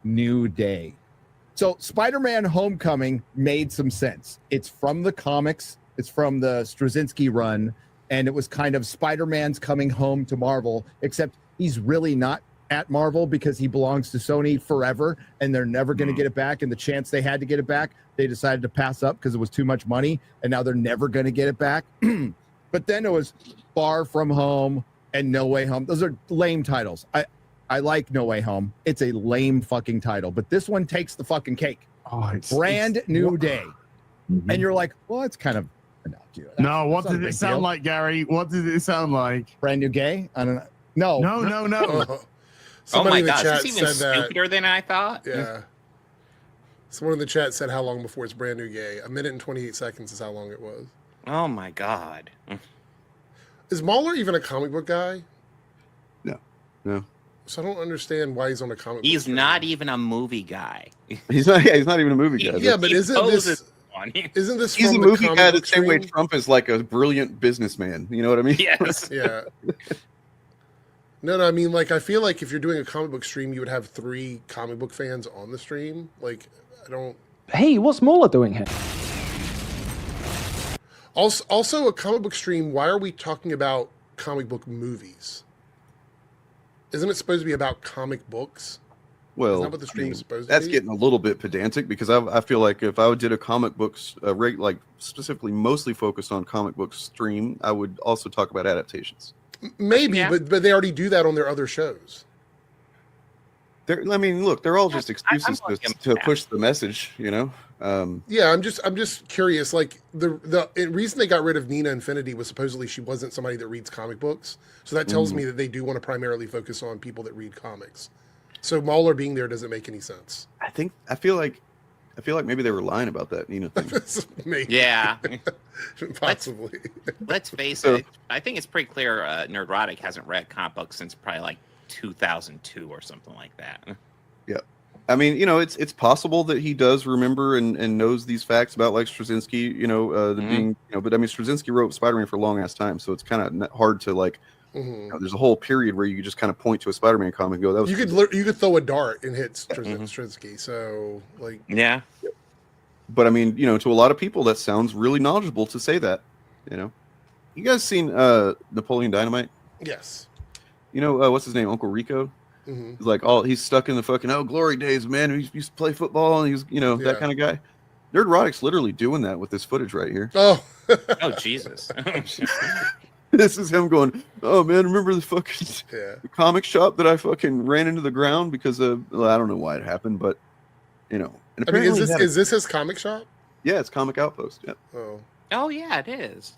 New Day. So Spider-Man Homecoming made some sense. It's from the comics. It's from the Straczynski run. And it was kind of Spider-Man's coming home to Marvel, except he's really not at Marvel because he belongs to Sony forever and they're never going to get it back. And the chance they had to get it back, they decided to pass up because it was too much money. And now they're never going to get it back. But then it was Far From Home and No Way Home. Those are lame titles. I like No Way Home. It's a lame fucking title, but this one takes the fucking cake. Brand New Day. And you're like, well, it's kind of innocuous. No, what did it sound like, Gary? What did it sound like? Brand New Gay? I don't know. No. Oh my in the gosh, chat it's even said that. stupider than I thought. Yeah. Someone in the chat said how long before it's brand new gay. 1 minute and 28 seconds is how long it was. Oh my god. Is Mahler even a comic book guy? No. So I don't understand why he's on a comic book. He's not even a movie guy. He's not even a movie guy. Yeah, but isn't this He's a movie guy the same way Trump is like a brilliant businessman. You know what I mean? Yes. Yeah. No, I mean, like, I feel like if you're doing a comic book stream, you would have 3 comic book fans on the stream. Like, I don't... Hey, what's Mahler doing here? Also, a comic book stream, why are we talking about comic book movies? Isn't it supposed to be about comic books? Well, Isn't that what the stream is supposed to that's be? getting a little bit pedantic because I feel like if I did a comic books like specifically mostly focused on comic book stream, I would also talk about adaptations. Maybe, Yeah. but they already do that on their other shows. I mean, look, they're all just excuses to push the message, you know. Yeah, I'm just curious. Like the reason they got rid of Nina Infinity was supposedly she wasn't somebody that reads comic books. So that tells me that they do want to primarily focus on people that read comics. So Mahler being there doesn't make any sense. I feel like maybe they were lying about that Nina thing. Maybe. Yeah. Possibly. Let's face it. I think it's pretty clear Nerdrotic hasn't read comic books since probably like 2002 or something like that. Yeah. I mean, you know, it's possible that he does remember and knows these facts about like Straczynski, you know, being, you know, but I mean, Straczynski wrote Spider-Man for a long ass time, so it's kind of hard to like, you know, there's a whole period where you could just kind of point to a Spider-Man comic and go, that was you could throw a dart and hit Straczynski. So like, yeah. But I mean, you know, to a lot of people, that sounds really knowledgeable to say that, you know. You guys seen Napoleon Dynamite? yes. You know, what's his name? Uncle Rico? He's like, he's stuck in the fucking, glory days, man. He used to play football and he's, you know, that kind of guy. Nerdrotic's literally doing that with this footage right here. Oh. Oh, Jesus. This is him going, oh, man, remember the fucking Yeah. comic shop that I fucking ran into the ground because of, well, I don't know why it happened, but, you know. And I mean, apparently is this his comic shop? Yeah, it's Comic Outpost. Yeah. Oh. Oh, yeah, it is.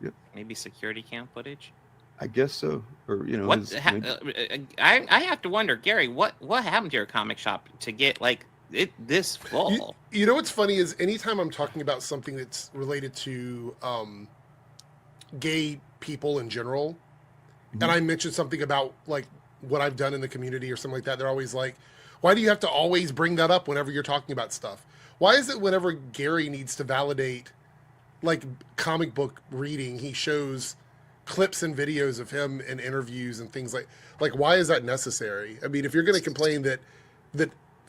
Yep. Maybe security cam footage. I guess so. Or, you know. What? I have to wonder, Gary, what happened to your comic shop to get like it this full? You know what's funny is anytime I'm talking about something that's related to gay people in general, and I mention something about like what I've done in the community or something like that, they're always like, why do you have to always bring that up whenever you're talking about stuff? Why is it whenever Gary needs to validate like comic book reading, he shows clips and videos of him in interviews and things like why is that necessary? I mean, if you're going to complain that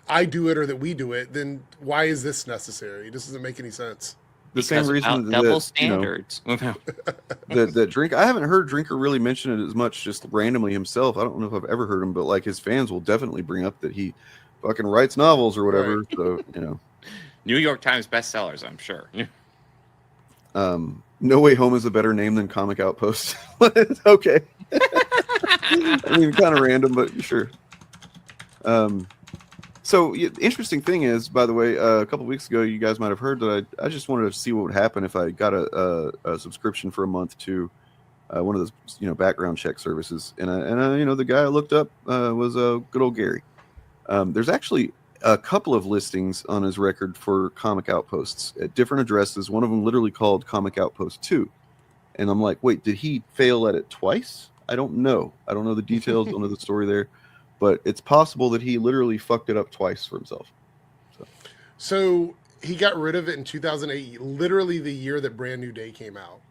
I do it or that we do it, then why is this necessary? This doesn't make any sense. The same reason that double standards. You know, that Drink. I haven't heard Drinker really mention it as much, just randomly himself. I don't know if I've ever heard him, but like his fans will definitely bring up that he fucking writes novels or whatever. Right. So you know, New York Times bestsellers, I'm sure. No Way Home is a better name than Comic Outpost. Okay. I mean, kind of random, but sure. So interesting thing is, by the way, a couple weeks ago, you guys might have heard that I just wanted to see what would happen if I got a subscription for a month to one of those, you know, background check services, and you know, the guy I looked up was good old Gary. There's actually a couple of listings on his record for Comic Outposts at different addresses. One of them literally called Comic Outpost 2. And I'm like, wait, did he fail at it twice? I don't know. I don't know the details, don't know the story there. But it's possible that he literally fucked it up twice for himself. So he got rid of it in 2008, literally the year that Brand New Day came out.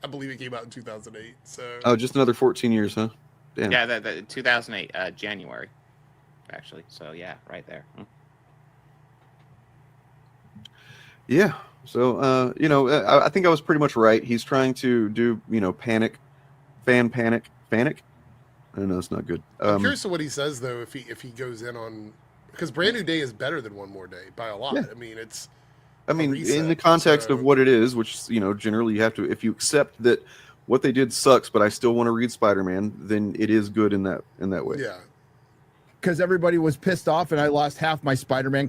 I believe it came out in 2008. So just another 14 years, huh? Damn. Yeah, the 2008 January. actually. So yeah, right there. Yeah. So, I think I was pretty much right. He's trying to do, panic. I know it's not good. I'm curious to what he says though, if he goes in on, because Brand New Day is better than One More Day by a lot. Yeah. I mean, in the context of what it is, which, generally you have to, if you accept that what they did sucks, but I still want to read Spider-Man, then it is good in that way. Yeah. Because everybody was pissed off, and I lost half my Spider-Man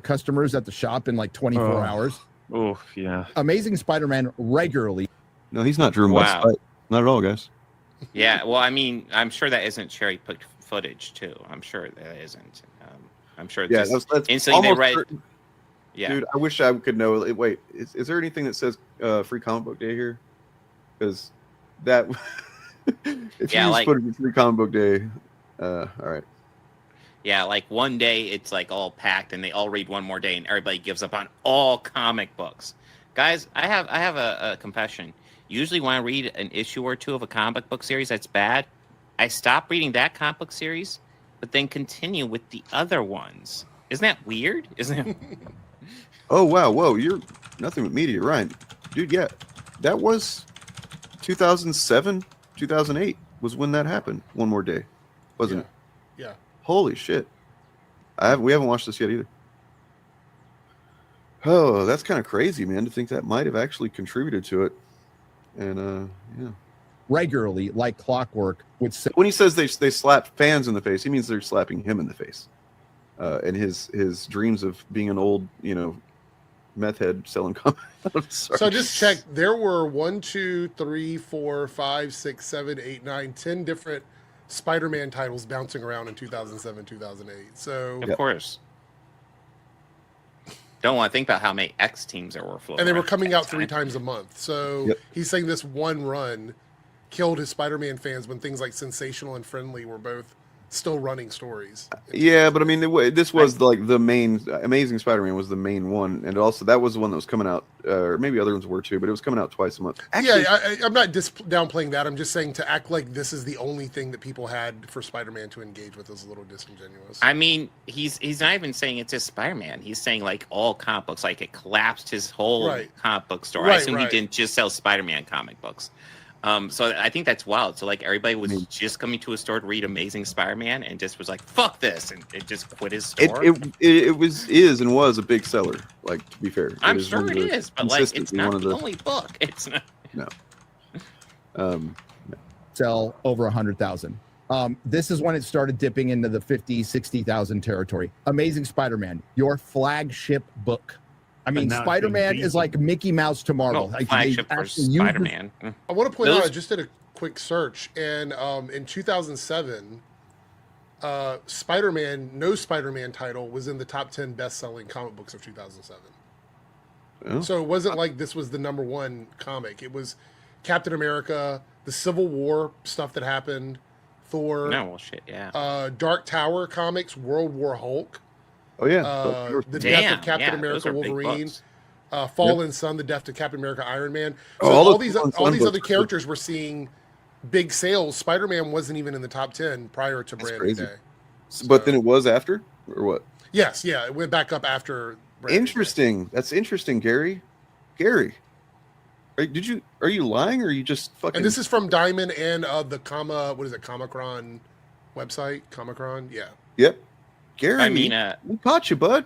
customers at the shop in like 24 hours. Oh, yeah. Amazing Spider-Man regularly. No, he's not driven by spite. Not at all, guys. Yeah, well, I mean, I'm sure that isn't cherry-picked footage, too. I'm sure that isn't. I'm sure Yeah, just that's instantly they read... certain. Yeah. Dude, I wish I could know. Wait, is there anything that says Free Comic Book Day here? Because that... if you just put it in Free Comic Book Day... all right. Yeah, like one day it's like all packed and they all read One More Day and everybody gives up on all comic books. Guys, I have a confession. Usually when I read an issue or two of a comic book series that's bad, I stop reading that comic book series, but then continue with the other ones. Isn't that weird? Isn't it? Oh, wow. Whoa, you're nothing but media, Ryan. Dude, yeah. That was 2007, 2008 was when that happened. One More Day, wasn't it? Yeah. Holy shit. We haven't watched this yet either. Oh, that's kind of crazy, man, to think that might have actually contributed to it. And, yeah. Regularly, like clockwork, would say... When he says they slap fans in the face, he means they're slapping him in the face. And his dreams of being an old, meth head selling comics. So I just checked. There were 1, 2, 3, 4, 5, 6, 7, 8, 9, 10 different Spider-Man titles bouncing around in 2007, 2008. So of course. Don't want to think about how many X teams there were floating. And they were around coming at out that 3 time. times a month. So he's saying this one run killed his Spider-Man fans when things like Sensational and Friendly were both still running stories. Yeah, but I mean, this was like the main. Amazing Spider-Man was the main one, and also that was the one that was coming out, or maybe other ones were too, but it was coming out twice a month. Actually, I'm not downplaying that. I'm just saying to act like this is the only thing that people had for Spider-Man to engage with is a little disingenuous. I mean, he's not even saying it's just Spider-Man. He's saying like all comic books, like it collapsed his whole comic book store. I assume he didn't just sell Spider-Man comic books. So I think that's wild. So like everybody was just coming to a store to read Amazing Spider-Man and just was like, "Fuck this," and it just quit his store. It was a big seller. Like, to be fair, I'm sure it is, but like it's not the only book. It's not. No. Sell over 100,000. This is when it started dipping into the 50, 60,000 territory. Amazing Spider-Man, your flagship book. I mean, Spider-Man is like Mickey Mouse tomorrow. Like, flagship for Spider-Man. I want to point out, I just did a quick search, and in 2007, no Spider-Man title was in the top 10 best-selling comic books of 2007. Oh. So it wasn't like this was the number one comic. It was Captain America, the Civil War stuff that happened, Thor. No, well, shit, yeah. Dark Tower comics, World War Hulk. Oh yeah, the death of Captain America, Wolverine, Fallen Sun, the death of Captain America, Iron Man. So all these other characters were seeing big sales. Spider-Man wasn't even in the top 10 prior to Brand New Day. So, but then it was after, or what? Yes, yeah, it went back up after. Interesting. That's interesting, Gary. Gary, are you lying, or are you just fucking? And this is from Diamond and the Comicron website, Comicron, yeah. Yep. Gary, I mean, we caught you, bud.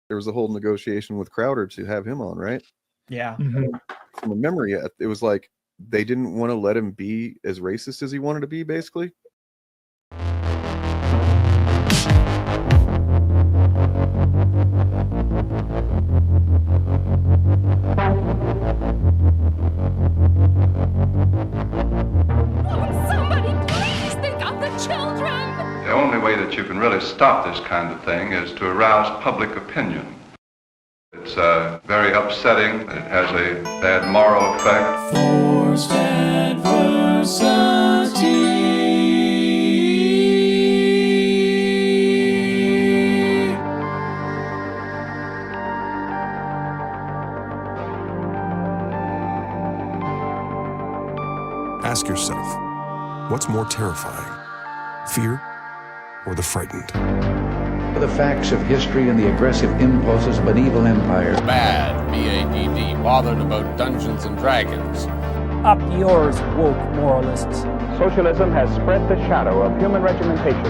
There was a whole negotiation with Crowder to have him on, right? Yeah. From a memory, it was like they didn't want to let him be as racist as he wanted to be, basically. Somebody please think of the children! The only way that you can really stop this kind of thing is to arouse public opinion. It's It's very upsetting. It has a bad moral effect. Forced adversity. Ask yourself, what's more terrifying, fear or the frightened? The facts of history and the aggressive impulses of an evil empire. Bad, B-A-D-D, bothered about Dungeons and Dragons. Up yours, woke moralists. Socialism has spread the shadow of human regimentation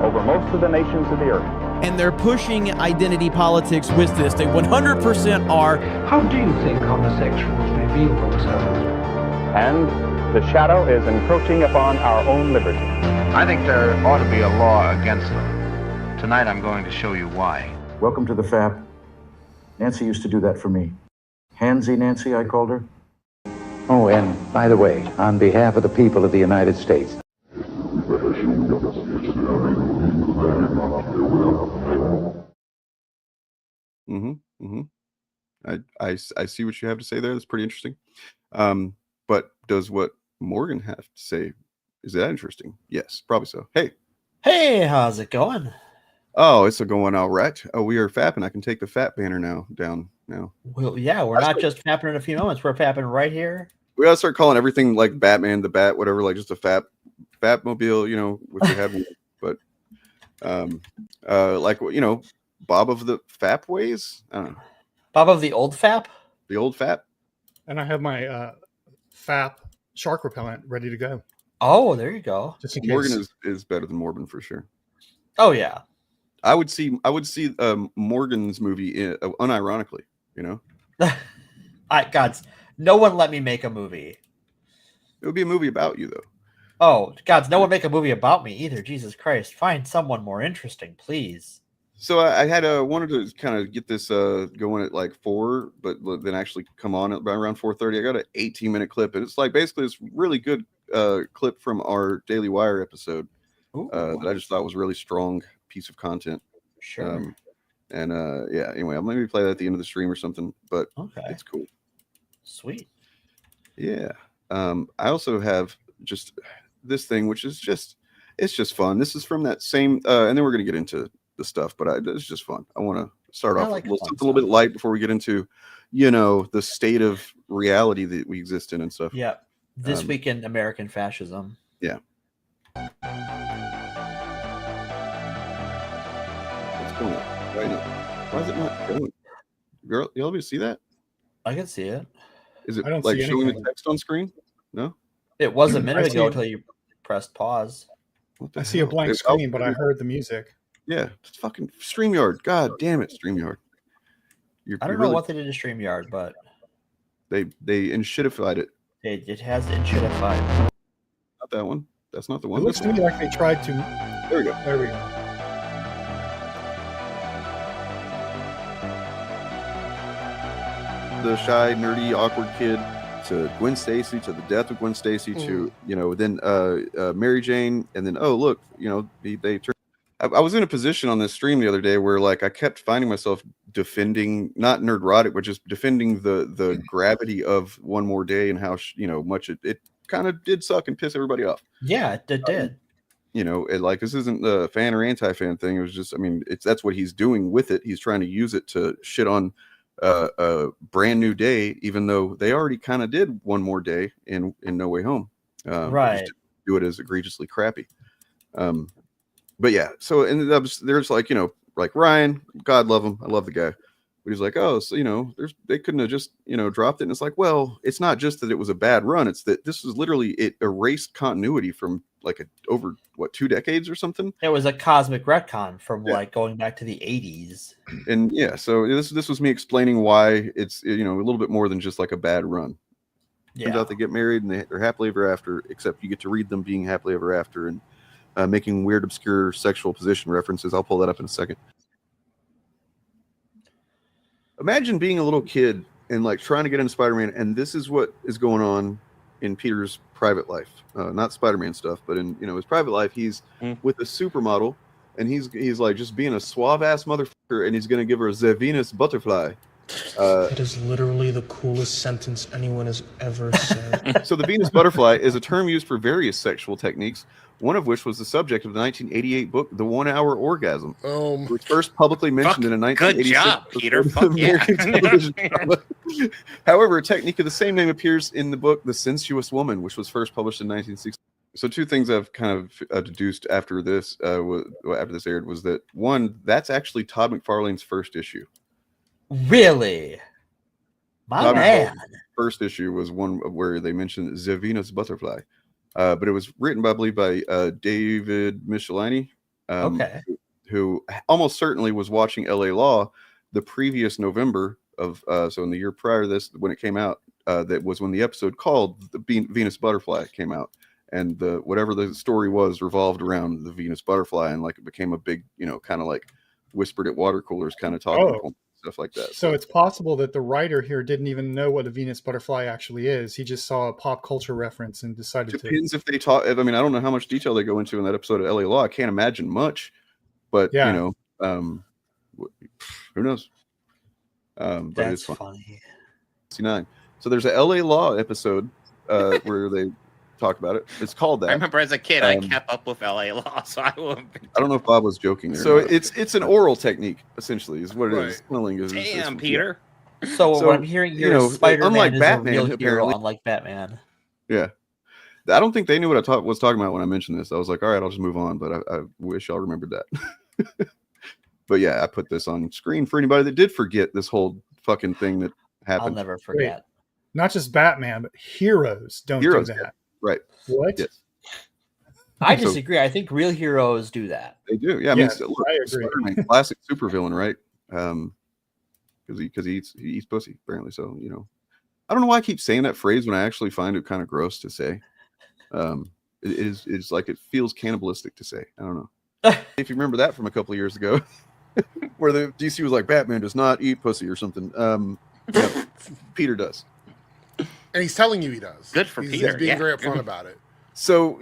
over most of the nations of the earth. And they're pushing identity politics with this. They 100% are. How do you think homosexuals reveal themselves? And the shadow is encroaching upon our own liberty. I think there ought to be a law against them. Tonight I'm going to show you why. Welcome to the FAP. Nancy used to do that for me. Handsy Nancy, I called her. Oh, and by the way, on behalf of the people of the United States. I see what you have to say there. That's pretty interesting. But does what Morgan have to say, is that interesting? Yes, probably so. Hey, how's it going? Oh, it's going all right. Oh, we are fapping. I can take the FAP banner down now. Well, yeah, we're not just fapping in a few moments. We're fapping right here. We gotta start calling everything like Batman, the Bat, whatever, like just a Fatmobile, you know, if we had one. But like, you know, Bob of the Fap ways. I don't know. Bob of the old Fap. The old Fap. And I have my FAP shark repellent ready to go. Oh, there you go. Just in case. Morgan is better than Morbin for sure. Oh yeah. I would see Morgan's movie unironically, you know. Gods, no one let me make a movie. It would be a movie about you though. Oh, gods, no one make a movie about me either. Jesus Christ, find someone more interesting, please. So I had wanted to kind of get this going at like 4, but then actually come on at around 4:30. I got an 18-minute clip, and it's like basically this really good clip from our Daily Wire episode that I just thought was a really strong piece of content. Sure. Yeah. Anyway, I'll maybe play that at the end of the stream or something. But it's cool. Sweet. Yeah. I also have just this thing, which is it's just fun. This is from that same, and then we're gonna get into the stuff, but it's just fun. I want to start off with something a little bit light before we get into, you know, the state of reality that we exist in and stuff. Yeah. This week in American fascism. Yeah. What's going on? Why is it not going? Girl, you able to see that? I can see it. Is it like showing the text on screen? No? It was a minute ago until you pressed pause. I see a blank screen, but I heard the music. Yeah, it's fucking StreamYard. God damn it, StreamYard. I don't know what they did to StreamYard, but they enshitified it. It has enshitified. Not that one. That's not the one. It looks to me like they tried to. There we go. There we go. The shy, nerdy, awkward kid to Gwen Stacy, to the death of Gwen Stacy, to, you know, then Mary Jane, and then, oh, look, you know, they turned. I was in a position on this stream the other day where, like, I kept finding myself defending, not Nerdrotic, but just defending the gravity of One More Day and how, you know, much it kind of did suck and piss everybody off. Yeah, it did. You know, like, this isn't a fan or anti-fan thing. It was just, I mean, that's what he's doing with it. He's trying to use it to shit on a brand new day, even though they already kind of did One More Day in No Way Home. Right. Just do it as egregiously crappy. But yeah, so and there's like, you know, like Ryan, God love him, I love the guy. But he's like, oh, so, you know, they couldn't have just, you know, dropped it. And it's like, well, it's not just that it was a bad run. It's that this was literally, it erased continuity from like over 2 decades or something. It was a cosmic retcon from like going back to the 80s. And yeah, so this was me explaining why it's, you know, a little bit more than just like a bad run. Turns out they get married and they're happily ever after, except you get to read them being happily ever after and making weird, obscure sexual position references. I'll pull that up in a second. Imagine being a little kid and like trying to get into Spider-Man, and this is what is going on in Peter's private life. Not Spider-Man stuff, but in, you know, his private life, he's with a supermodel, and he's like just being a suave ass motherfucker, and he's gonna give her a Venus butterfly. It is literally the coolest sentence anyone has ever said. So the Venus butterfly is a term used for various sexual techniques, one of which was the subject of the 1988 book, The 1 Hour Orgasm, which was first publicly mentioned in a 1986 Good job, Peter. Fuck American yeah. television drama. However, a technique of the same name appears in the book The Sensuous Woman, which was first published in 1960. So two things I've kind of deduced after this aired was that, one, that's actually Todd McFarlane's first issue. Really? My Todd man. McFarlane's first issue was one where they mentioned the Venus butterfly. But it was written, I believe, by David Michelini, who almost certainly was watching LA Law the previous November of, so in the year prior to this, when it came out, that was when the episode called The Venus Butterfly came out. And whatever the story was revolved around the Venus butterfly, and like it became a big, kind of like whispered at water coolers kind of talking point, stuff like that. So it's possible that the writer here didn't even know what a Venus butterfly actually is. He just saw a pop culture reference and decided Depends if they talk. I mean, I don't know how much detail they go into in that episode of LA Law. I can't imagine much, but who knows? But That's it's fun. funny. 69. So there's a LA Law episode where they talk about it. It's called that. I remember as a kid, I kept up with LA Law, so I will. I don't know if Bob was joking there. So it's an oral technique, essentially, is what it is. Tunneling is. Damn, Peter. So what I'm hearing here is Spider-Man unlike is Batman, a real hero, apparently. unlike Batman. Yeah. I don't think they knew what I was talking about when I mentioned this. I was like, all right, I'll just move on, but I wish y'all remembered that. But yeah, I put this on screen for anybody that did forget this whole fucking thing that happened. I'll never forget. Not just Batman, but heroes don't do that. Yeah. Right. What? Yes. I disagree. I think real heroes do that. They do. Yeah, I mean, look, I agree. Spider-Man, classic supervillain, right? Because he eats pussy, apparently. So, I don't know why I keep saying that phrase when I actually find it kind of gross to say. It's like it feels cannibalistic to say. I don't know. If you remember that from a couple of years ago, where the DC was like, Batman does not eat pussy or something. Peter does. And he's telling you he does. Good for Peter. He's being very upfront about it. So,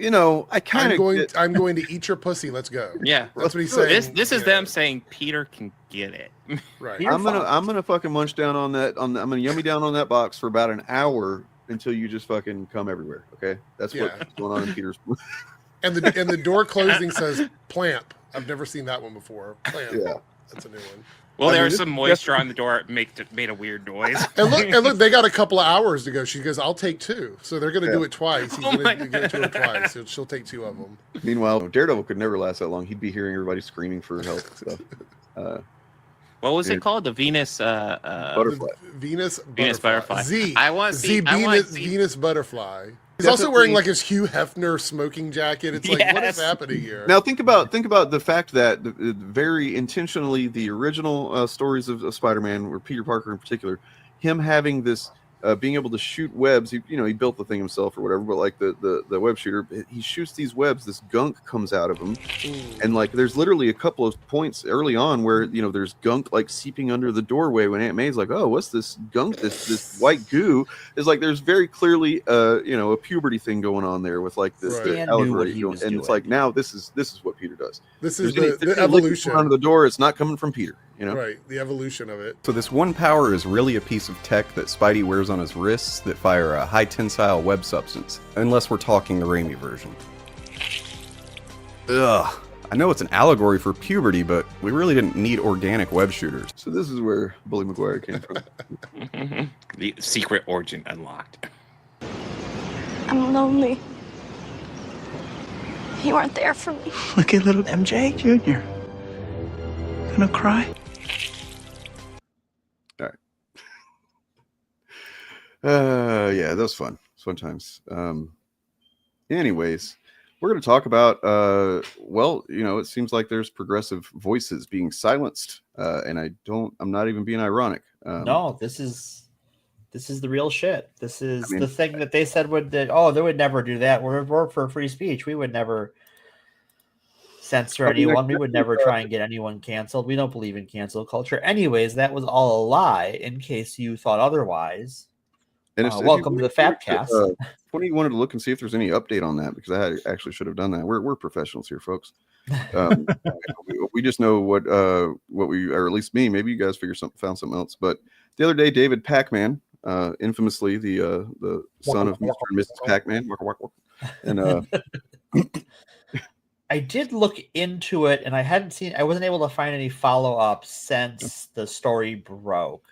I kind of I'm going to eat your pussy. Let's go. Yeah. That's what he's saying. This is them saying Peter can get it. Right. I'm gonna fucking munch down on that. I'm gonna yummy down on that box for about an hour until you just fucking come everywhere. Okay, that's what's going on in Peter's. And the door closing says plamp. I've never seen that one before. Plamp. Yeah, that's a new one. Well, there was some moisture on the door. It made a weird noise. And look, they got a couple of hours to go. She goes, "I'll take two." So they're going to do it twice. He's going to give it to her twice. So she'll take two of them. Meanwhile, Daredevil could never last that long. He'd be hearing everybody screaming for help and stuff. What was it called? The Venus butterfly. Venus butterfly. Venus butterfly. He's also wearing like his Hugh Hefner smoking jacket. It's like, what is happening here? Now think about the fact that very intentionally the original stories of Spider-Man, or Peter Parker in particular, him having this being able to shoot webs. He built the thing himself or whatever, but like the web shooter, he shoots these webs. This gunk comes out of him, and like there's literally a couple of points early on where there's gunk like seeping under the doorway when Aunt May's like, oh, what's this gunk? This white goo is like there's very clearly a puberty thing going on there with like this allegory, and it's like now this is what Peter does. This is the evolution under the door. It's not coming from Peter. Right, the evolution of it. So this one power is really a piece of tech that Spidey wears on his wrists that fire a high tensile web substance, unless we're talking the Raimi version. Ugh. I know it's an allegory for puberty, but we really didn't need organic web shooters. So this is where Bully Maguire came from. The secret origin unlocked. I'm lonely. You aren't there for me. Look at little MJ Jr. Gonna cry? All right. Yeah, that was fun. It's fun times. Anyways, we're going to talk about, it seems like there's progressive voices being silenced. And I'm not even being ironic. No, this is the real shit. This is the thing that they said they would never do that. We're for free speech. We would never censor anyone. We would never try and get anyone canceled. We don't believe in cancel culture. Anyways, that was all a lie, in case you thought otherwise. And welcome to the FAPcast. Funny, you wanted to look and see if there's any update on that, because I actually should have done that. We're professionals here, folks. We just know what we, or at least me, maybe you guys found something else, but the other day, David Pac-Man, infamously the son of Mr. and Mrs. Pac-Man, and I did look into it, and I wasn't able to find any follow-up since the story broke.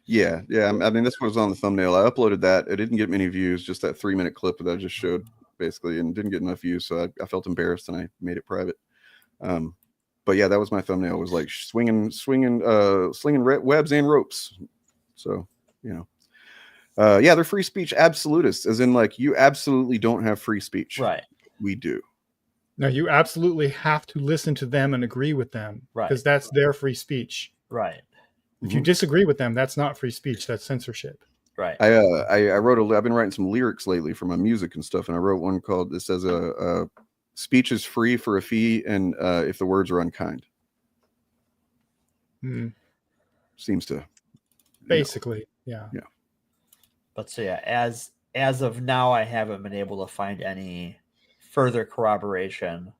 Yeah. I mean, this was on the thumbnail. I uploaded that. It didn't get many views, just that 3-minute clip that I just showed, basically, and didn't get enough views, so I felt embarrassed and I made it private. But yeah, that was my thumbnail. It was like slinging webs and ropes. So, yeah, they're free speech absolutists, as in like you absolutely don't have free speech. Right. We do. No, you absolutely have to listen to them and agree with them, right? Because that's their free speech, right? If you disagree with them, that's not free speech. That's censorship, right? I wrote I've been writing some lyrics lately for my music and stuff, and I wrote one called "This says speech is free for a fee, and if the words are unkind." Seems to basically, yeah. But so yeah, as of now, I haven't been able to find any further corroboration.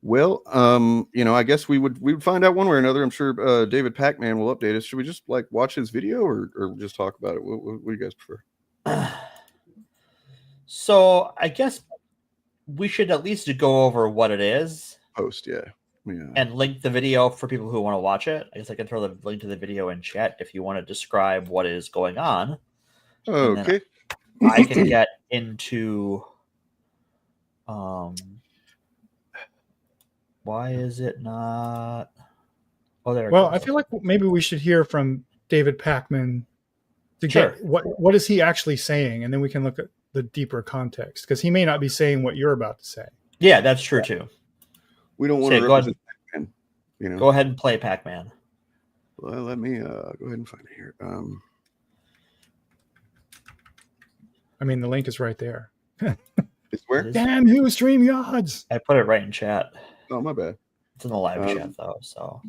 Well, I guess we would find out one way or another. I'm sure David Pac-Man will update us. Should we just like watch his video or just talk about it? What do you guys prefer? So I guess we should at least go over what it is. Post, yeah. And link the video for people who want to watch it. I guess I can throw the link to the video in chat if you want to describe what is going on. Okay. I can get into why is it not? Oh, there. Well, I feel like maybe we should hear from David Pac-Man to get what is he actually saying, and then we can look at the deeper context, because he may not be saying what you're about to say. Yeah, that's true too. We don't want to represent Pac-Man, Go ahead and play Pac-Man. Well, let me go ahead and find it here. I mean, the link is right there. It's where? Damn you, StreamYards! I put it right in chat. Oh, my bad. It's in the live chat though, so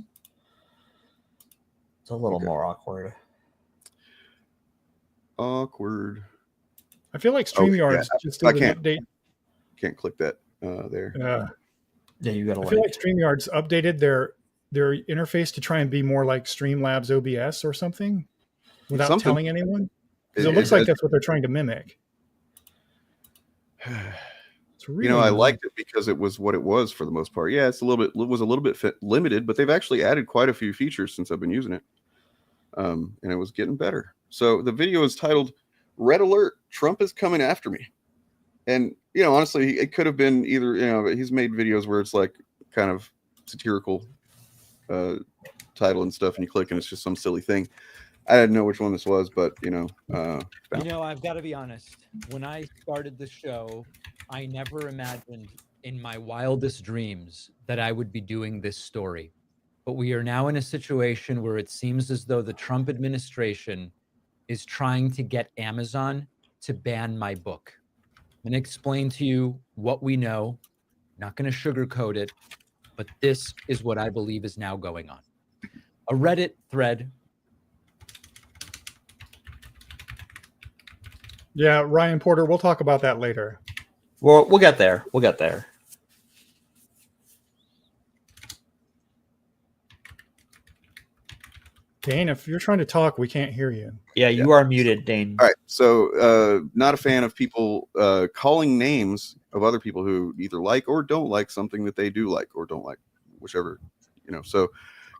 it's a little more awkward. Awkward. I feel like StreamYards just did an update. Can't click that there. Yeah, you got to. I feel like StreamYards updated their interface to try and be more like Streamlabs OBS or something, without telling anyone. Because it looks like that's what they're trying to mimic. Really I liked it because it was what it was for the most part. Yeah, it was a little bit limited, but they've actually added quite a few features since I've been using it, and it was getting better. So the video is titled "Red Alert: Trump is coming after me," and honestly, it could have been either. He's made videos where it's like kind of satirical title and stuff, and you click and it's just some silly thing. I didn't know which one this was, but I've got to be honest. When I started the show, I never imagined in my wildest dreams that I would be doing this story. But we are now in a situation where it seems as though the Trump administration is trying to get Amazon to ban my book. I'm going to explain to you what we know. Not going to sugarcoat it, but this is what I believe is now going on. A Reddit thread. Yeah, Ryan Porter, we'll talk about that later. We'll get there. We'll get there. Dane, if you're trying to talk, we can't hear you. Yeah, you are muted, Dane. All right. So not a fan of people calling names of other people who either like or don't like something that they do like or don't like, whichever, So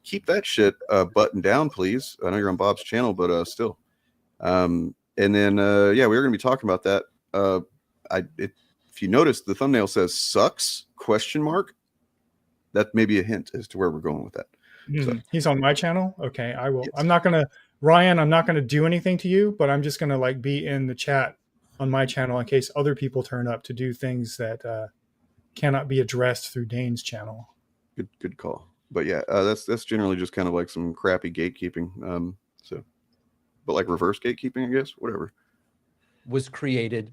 keep that shit buttoned down, please. I know you're on Bob's channel, but still. And then, we're going to be talking about that. If you notice, the thumbnail says "sucks?" ? That may be a hint as to where we're going with that. So. He's on my channel. Okay, I will. Yes. I'm not gonna do anything to you, but I'm just gonna be in the chat on my channel in case other people turn up to do things that cannot be addressed through Dane's channel. Good call. But yeah, that's generally just kind of like some crappy gatekeeping. But like reverse gatekeeping, I guess. Whatever. Was created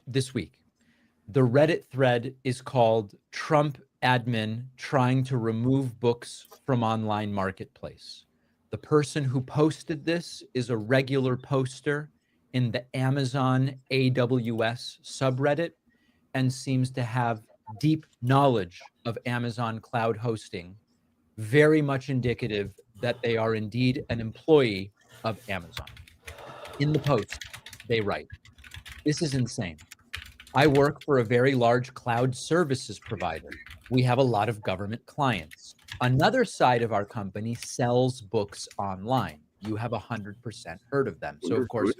this week. The Reddit thread is called "Trump Admin Trying to Remove Books from Online Marketplace." The person who posted this is a regular poster in the Amazon AWS subreddit and seems to have deep knowledge of Amazon cloud hosting, very much indicative that they are indeed an employee of Amazon. In the post, they write, "This is insane. I work for a very large cloud services provider. We have a lot of government clients. Another side of our company sells books online. You have 100% heard of them." So, of course,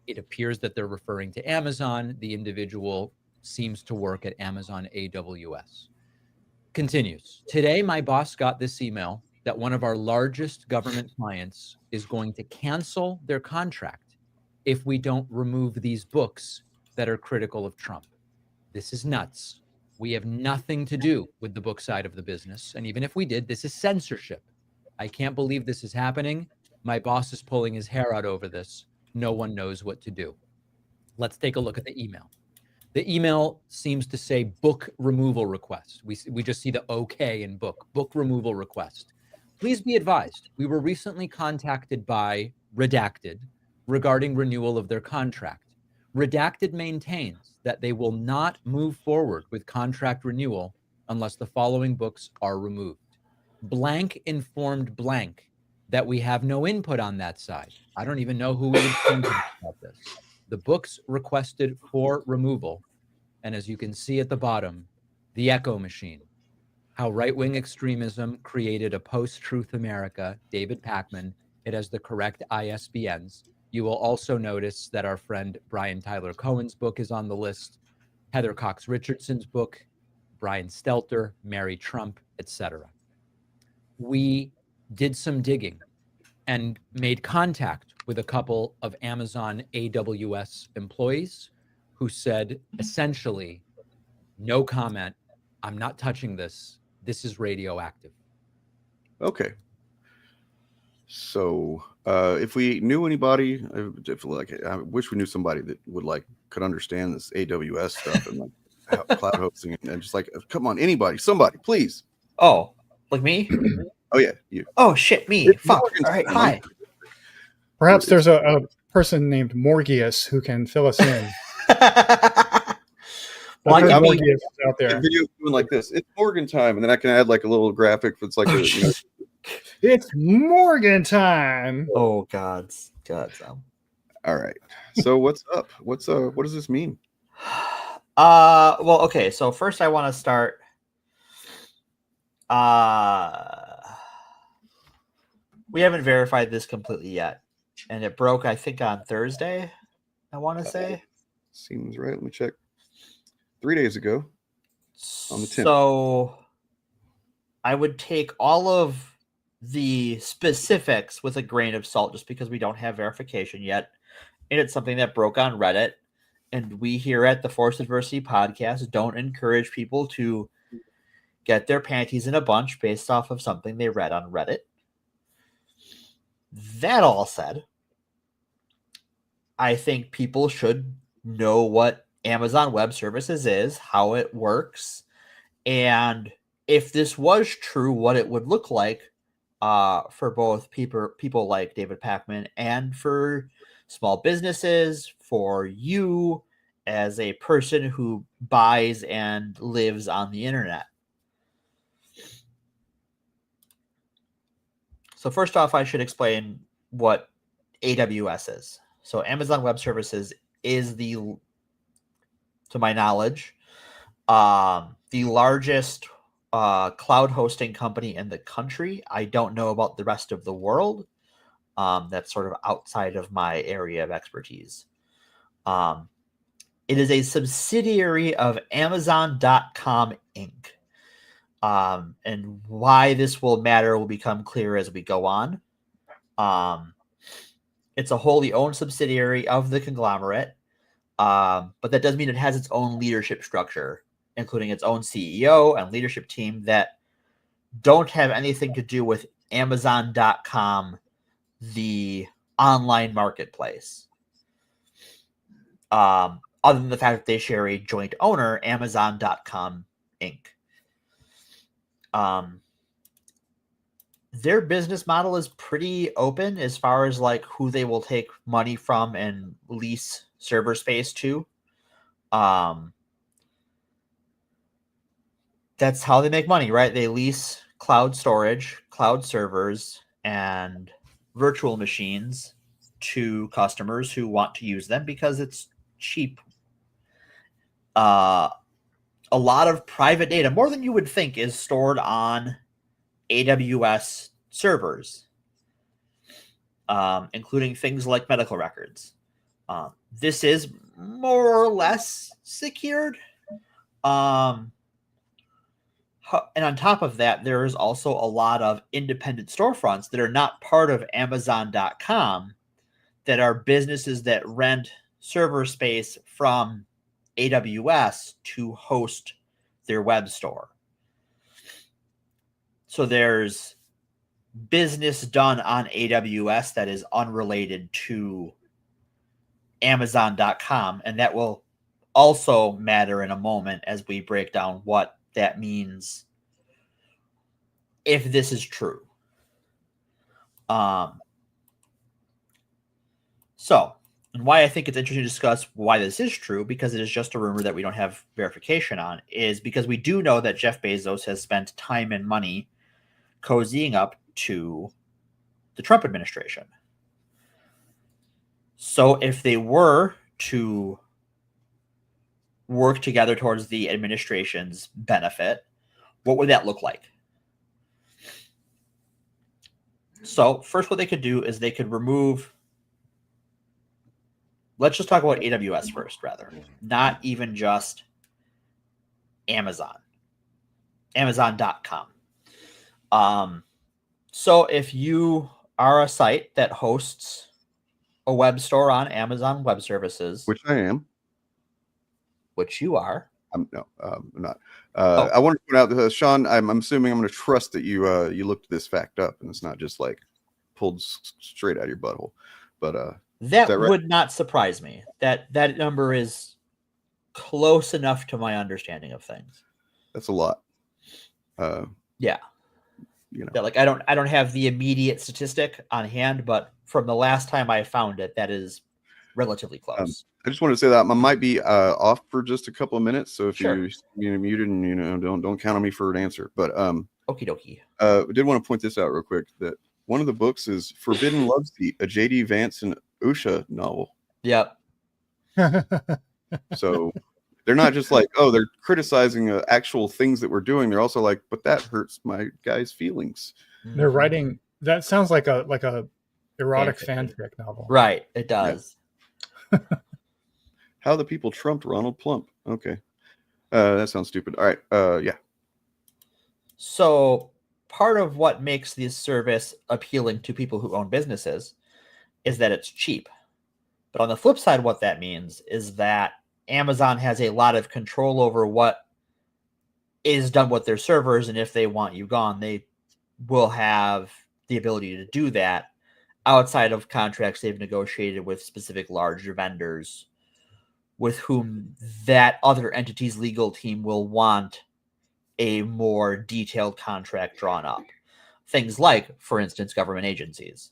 it appears that they're referring to Amazon. The individual seems to work at Amazon AWS. Continues, "Today, my boss got this email that one of our largest government clients is going to cancel their contract if we don't remove these books that are critical of Trump. This is nuts. We have nothing to do with the book side of the business. And even if we did, this is censorship. I can't believe this is happening. My boss is pulling his hair out over this. No one knows what to do." Let's take a look at the email. The email seems to say book removal request. We just see the OK in book removal request. "Please be advised, we were recently contacted by Redacted regarding renewal of their contract. Redacted maintains that they will not move forward with contract renewal unless the following books are removed. Blank informed blank that we have no input on that side." I don't even know who we would contact about this. "The books requested for removal," and as you can see at the bottom, "The Echo Machine, How Right-Wing Extremism Created a Post-Truth America," David Pakman. It has the correct ISBNs. You will also notice that our friend Brian Tyler Cohen's book is on the list, Heather Cox Richardson's book, Brian Stelter, Mary Trump, etc. We did some digging and made contact with a couple of Amazon AWS employees who said essentially, "No comment. I'm not touching this. This is radioactive." Okay. So if we knew anybody, I wish we knew somebody that could understand this AWS stuff and cloud hosting and just come on, anybody, somebody, please. Oh, like me? Oh yeah, you. Oh shit, me. Fuck. All right, hi. Perhaps there's a person named Morgius who can fill us in. Well, Morgius is out there. Video doing like this. It's Morgan time, and then I can add a little graphic that's like It's Morgan time. Oh God. All right. So what's up? What does this mean? Well, okay. So first, I want to start. We haven't verified this completely yet, and it broke, I think, on Thursday. I want to say. Seems right. Let me check. 3 days ago, on the 10th. So I would take all of the specifics with a grain of salt, just because we don't have verification yet, and it's something that broke on Reddit. And we here at the Forced Adversity Podcast don't encourage people to get their panties in a bunch based off of something they read on Reddit. That all said, I think people should know what Amazon Web Services is, how it works, and if this was true, what it would look like for both people like David Pakman and for small businesses, for you as a person who buys and lives on the internet. So first off, I should explain what AWS is. So Amazon Web Services is to my knowledge, the largest cloud hosting company in the country. I don't know about the rest of the world. That's sort of outside of my area of expertise. It is a subsidiary of Amazon.com Inc. And why this will matter will become clear as we go on. It's a wholly owned subsidiary of the conglomerate, but that doesn't mean it has its own leadership structure, including its own CEO and leadership team that don't have anything to do with Amazon.com, the online marketplace. Other than the fact that they share a joint owner, Amazon.com Inc. Their business model is pretty open as far as who they will take money from and lease server space to. That's how they make money, right? They lease cloud storage, cloud servers, and virtual machines to customers who want to use them because it's cheap. A lot of private data, more than you would think, is stored on AWS servers, including things like medical records. This is more or less secured. And on top of that, there is also a lot of independent storefronts that are not part of Amazon.com that are businesses that rent server space from AWS to host their web store. So there's business done on AWS that is unrelated to Amazon.com, and that will also matter in a moment as we break down what that means if this is true. And why I think it's interesting to discuss why this is true, because it is just a rumor that we don't have verification on, is because we do know that Jeff Bezos has spent time and money cozying up to the Trump administration. So if they were to work together towards the administration's benefit, what would that look like? So first, what they could do is they could remove, let's just talk about AWS first, rather, not even just Amazon, Amazon.com. So if you are a site that hosts a web store on Amazon Web Services, which I am, which you are. I'm not. I want to point out that Sean, I'm assuming I'm going to trust that you looked this fact up and it's not just like pulled straight out of your butthole. But that right? would not surprise me. That number is close enough to my understanding of things. That's a lot. Yeah. That, like, I don't have the immediate statistic on hand, but from the last time I found it, that is relatively close. I just wanted to say that I might be off for just a couple of minutes, so if Sure. you're muted and don't count on me for an answer. But okie dokie. I did want to point this out real quick, that one of the books is Forbidden Love Seat, a J.D. Vance and Usha novel. Yep. So they're not just like, oh, they're criticizing actual things that we're doing. They're also like, but that hurts my guy's feelings. They're writing. That sounds like a erotic fanfic novel. Right. It does. Yeah. How the people trumped Ronald Plump. Okay. That sounds stupid. All right. Yeah. So part of what makes this service appealing to people who own businesses is that it's cheap. But on the flip side, what that means is that Amazon has a lot of control over what is done with their servers, and if they want you gone, they will have the ability to do that outside of contracts they've negotiated with specific larger vendors with whom that other entity's legal team will want a more detailed contract drawn up. Things like, for instance, government agencies.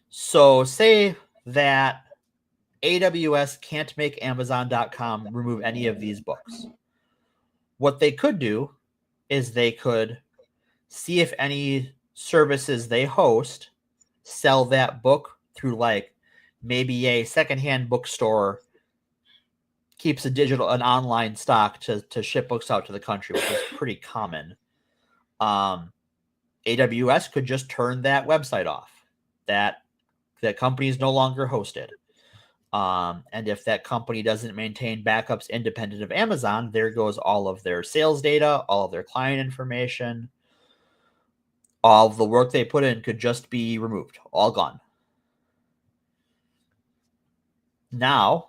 So say that AWS can't make Amazon.com remove any of these books. What they could do is they could see if any services they host sell that book through, like, maybe a secondhand bookstore keeps an online stock to ship books out to the country, which is pretty common. AWS could just turn that website off. That company is no longer hosted. And if that company doesn't maintain backups independent of Amazon, there goes all of their sales data, all of their client information, all of the work they put in could just be removed, all gone. Now,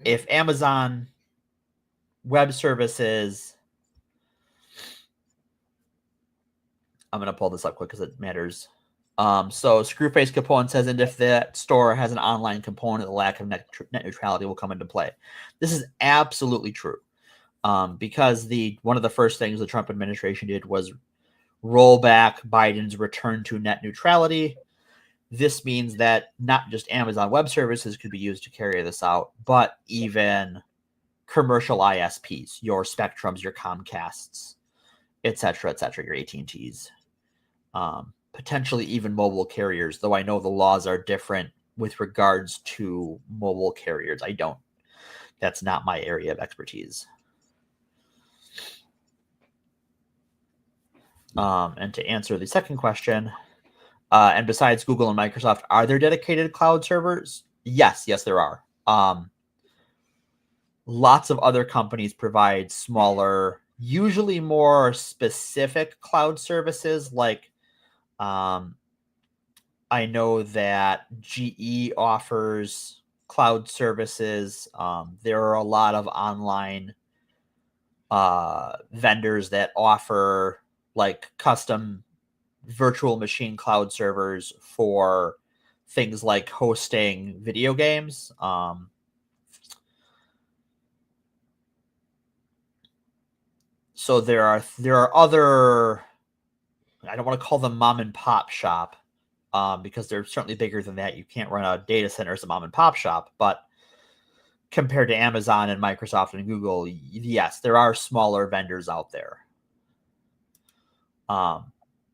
if Amazon Web Services, I'm going to pull this up quick because it matters. So Screwface Capone says, and if that store has an online component, the lack of net neutrality will come into play. This is absolutely true. Because one of the first things the Trump administration did was roll back Biden's return to net neutrality. This means that not just Amazon Web Services could be used to carry this out, but even commercial ISPs, your Spectrums, your Comcasts, etc., your AT&Ts, potentially even mobile carriers, though I know the laws are different with regards to mobile carriers. That's not my area of expertise. And to answer the second question, and besides Google and Microsoft, are there dedicated cloud servers? Yes, there are. Lots of other companies provide smaller, usually more specific cloud services. Like, I know that GE offers cloud services. There are a lot of online vendors that offer like custom virtual machine cloud servers for things like hosting video games. So there are other, I don't want to call them mom and pop shop, because they're certainly bigger than that. You can't run a data center as a mom and pop shop, but compared to Amazon and Microsoft and Google, yes, there are smaller vendors out there.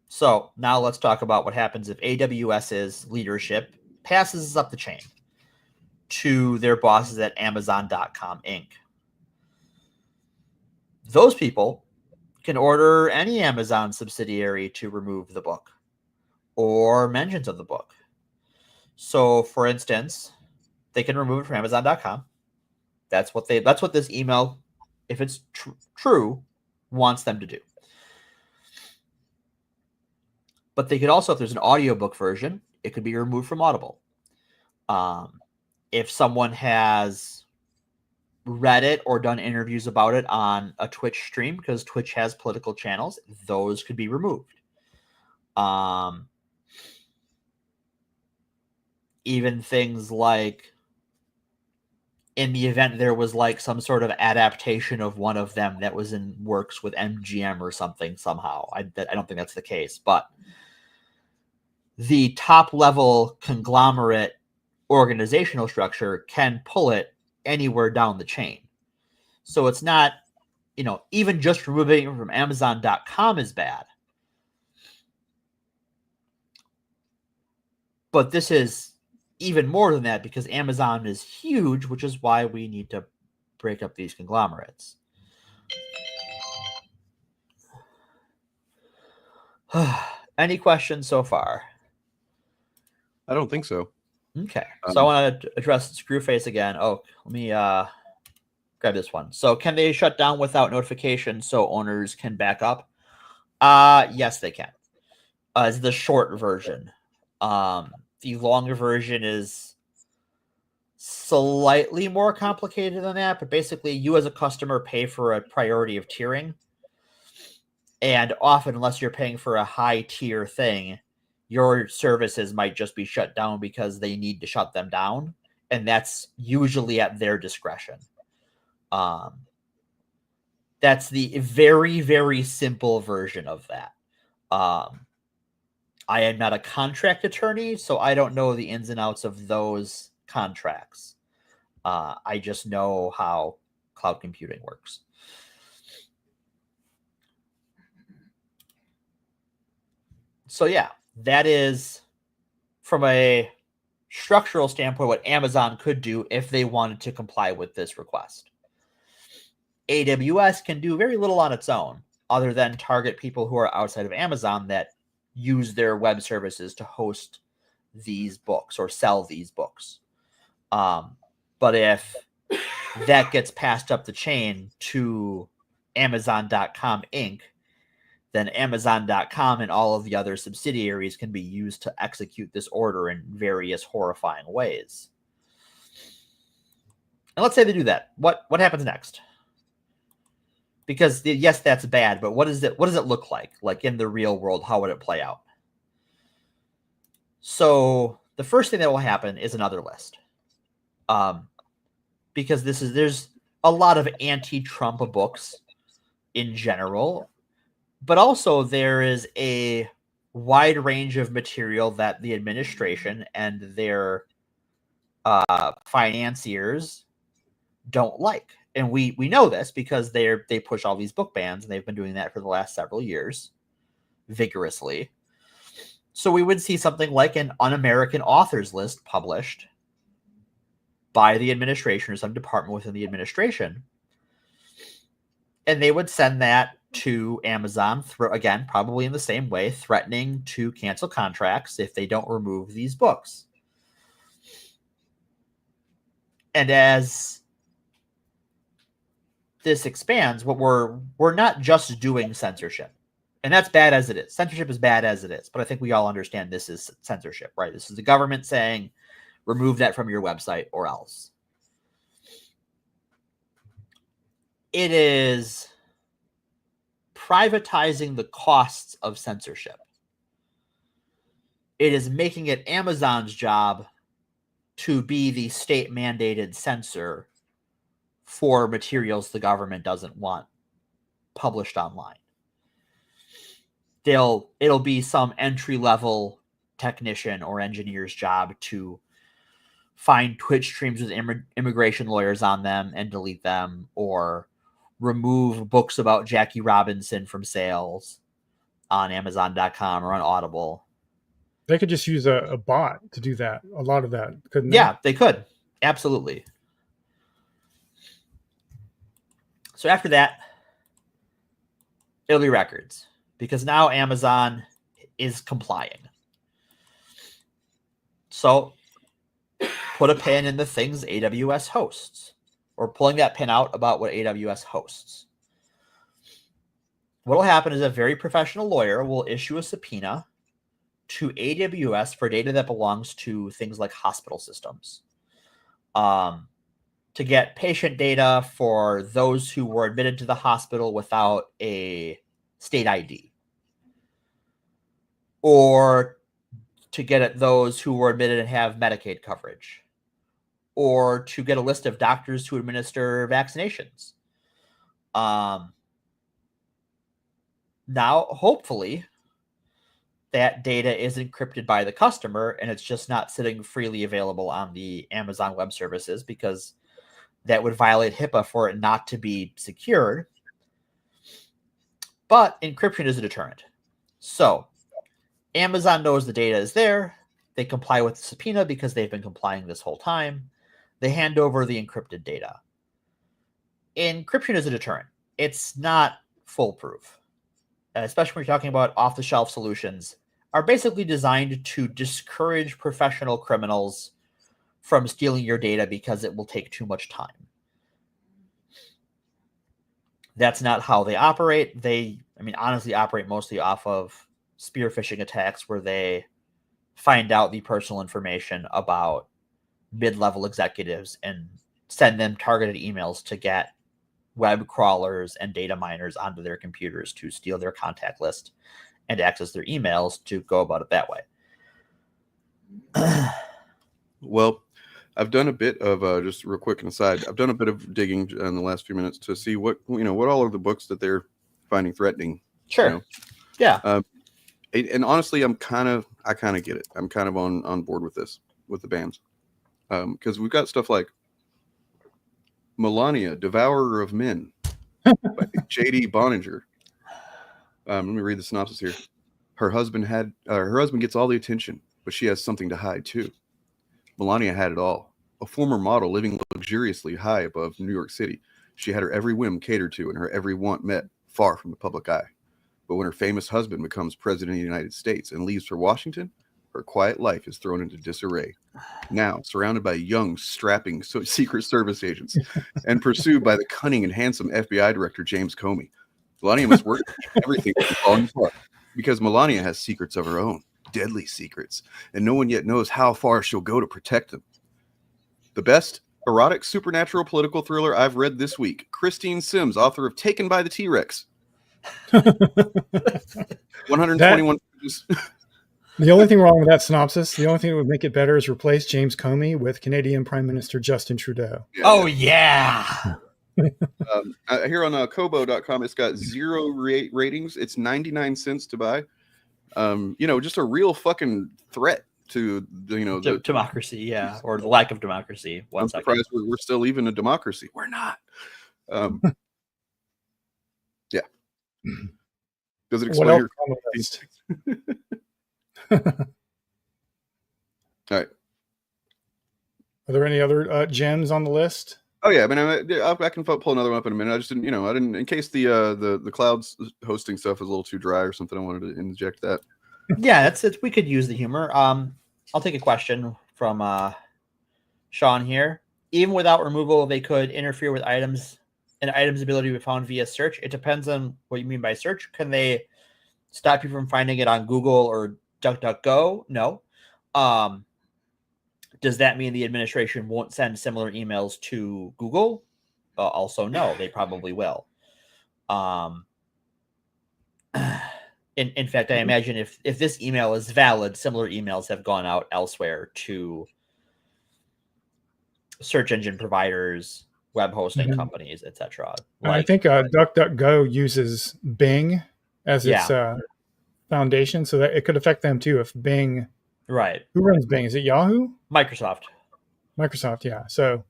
So now let's talk about what happens if AWS's leadership passes up the chain to their bosses at Amazon.com Inc. Those people can order any Amazon subsidiary to remove the book or mentions of the book. So, for instance, they can remove it from Amazon.com. That's what this email, if it's true, wants them to do. But they could also, if there's an audiobook version, it could be removed from Audible. If someone has read it or done interviews about it on a Twitch stream, because Twitch has political channels, those could be removed. Even things like, in the event there was like some sort of adaptation of one of them that was in works with MGM or something somehow. I don't think that's the case, but the top level conglomerate organizational structure can pull it anywhere down the chain. So it's not, even just removing it from Amazon.com is bad. But this is even more than that, because Amazon is huge, which is why we need to break up these conglomerates. Any questions so far? I don't think so. Okay, so I want to address Screwface again. Oh, let me grab this one. So can they shut down without notification so owners can back up? Yes, they can. It's the short version. The longer version is slightly more complicated than that, but basically you as a customer pay for a priority of tiering. And often, unless you're paying for a high tier thing, your services might just be shut down because they need to shut them down. And that's usually at their discretion. That's the very, very simple version of that. I am not a contract attorney, so I don't know the ins and outs of those contracts. I just know how cloud computing works. So yeah, that is, from a structural standpoint, what Amazon could do if they wanted to comply with this request. AWS can do very little on its own, other than target people who are outside of Amazon that use their web services to host these books or sell these books. But if that gets passed up the chain to Amazon.com Inc., then Amazon.com and all of the other subsidiaries can be used to execute this order in various horrifying ways. And let's say they do that. What happens next? Because yes, that's bad, but what does it look like? Like in the real world, how would it play out? So the first thing that will happen is another list. Because there's a lot of anti-Trump books in general, but also there is a wide range of material that the administration and their financiers don't like. and we know this because they push all these book bans, and they've been doing that for the last several years vigorously. So we would see something like an un-American authors list published by the administration or some department within the administration. And they would send that to Amazon, again, probably in the same way, threatening to cancel contracts if they don't remove these books. And as this expands, what we're not just doing censorship. And that's bad as it is. Censorship is bad as it is. But I think we all understand this is censorship, right? This is the government saying, remove that from your website or else. It is privatizing the costs of censorship. It is making it Amazon's job to be the state-mandated censor for materials the government doesn't want published online. It'll be some entry-level technician or engineer's job to find Twitch streams with immigration lawyers on them and delete them, or remove books about Jackie Robinson from sales on Amazon.com or on Audible. They could just use a bot to do that. A lot of that, couldn't they? Yeah, they could. Absolutely. So after that, it'll be records, because now Amazon is complying. So put a pin in the things AWS hosts, or pulling that pin out about what AWS hosts. What will happen is a very professional lawyer will issue a subpoena to AWS for data that belongs to things like hospital systems, to get patient data for those who were admitted to the hospital without a state ID, or to get at those who were admitted and have Medicaid coverage, or to get a list of doctors who administer vaccinations. Now, hopefully, that data is encrypted by the customer and it's just not sitting freely available on the Amazon Web Services, because that would violate HIPAA for it not to be secured. But encryption is a deterrent. So Amazon knows the data is there. They comply with the subpoena because they've been complying this whole time. They hand over the encrypted data. Encryption is a deterrent. It's not foolproof. Especially when you're talking about off-the-shelf solutions, are basically designed to discourage professional criminals from stealing your data because it will take too much time. That's not how they operate. They, honestly operate mostly off of spear phishing attacks where they find out the personal information about mid-level executives and send them targeted emails to get web crawlers and data miners onto their computers to steal their contact list and access their emails to go about it that way. Well, I've done a bit of just real quick and aside. I've done a bit of digging in the last few minutes to see what all are the books that they're finding threatening. Sure. Yeah. And honestly, I kind of get it. I'm kind of on board with this, with the bans, because we've got stuff like Melania, Devourer of Men, by J.D. Boninger. Let me read the synopsis here. Her husband gets all the attention, but she has something to hide too. Melania had it all. A former model living luxuriously high above New York City, she had her every whim catered to and her every want met, far from the public eye. But when her famous husband becomes president of the United States and leaves for Washington, her quiet life is thrown into disarray. Now, surrounded by young, strapping Secret Service agents and pursued by the cunning and handsome FBI director James Comey, Melania must work to keep everything from falling apart, because Melania has secrets of her own, deadly secrets, and no one yet knows how far she'll go to protect them. The best erotic supernatural political thriller I've read this week. Christine Sims, author of Taken by the T-Rex. 121 pages. The only thing wrong with that synopsis, the only thing that would make it better is replace James Comey with Canadian Prime Minister Justin Trudeau. Yeah. Here on Kobo.com, it's got 0 ratings. It's 99 cents to buy. Just a real fucking threat to democracy, or the lack of democracy. I'm surprised we're still even a democracy. We're not. Yeah. Does it What explain else your on the list? All right. Are there any other gems on the list? Oh yeah, I mean, I can pull another one up in a minute. I just didn't, in case the clouds hosting stuff is a little too dry or something, I wanted to inject that. Yeah, that's it. We could use the humor. I'll take a question from Sean here. Even without removal, they could interfere with items and items' ability to be found via search. It depends on what you mean by search. Can they stop you from finding it on Google or DuckDuckGo? No. Does that mean the administration won't send similar emails to Google? Also, no. They probably will. In fact, I imagine if this email is valid, similar emails have gone out elsewhere to search engine providers, web hosting companies, etc. I think DuckDuckGo uses Bing as its foundation, so that it could affect them too. If Bing, right? Who runs Bing? Is it Yahoo? Microsoft. Microsoft, yeah. So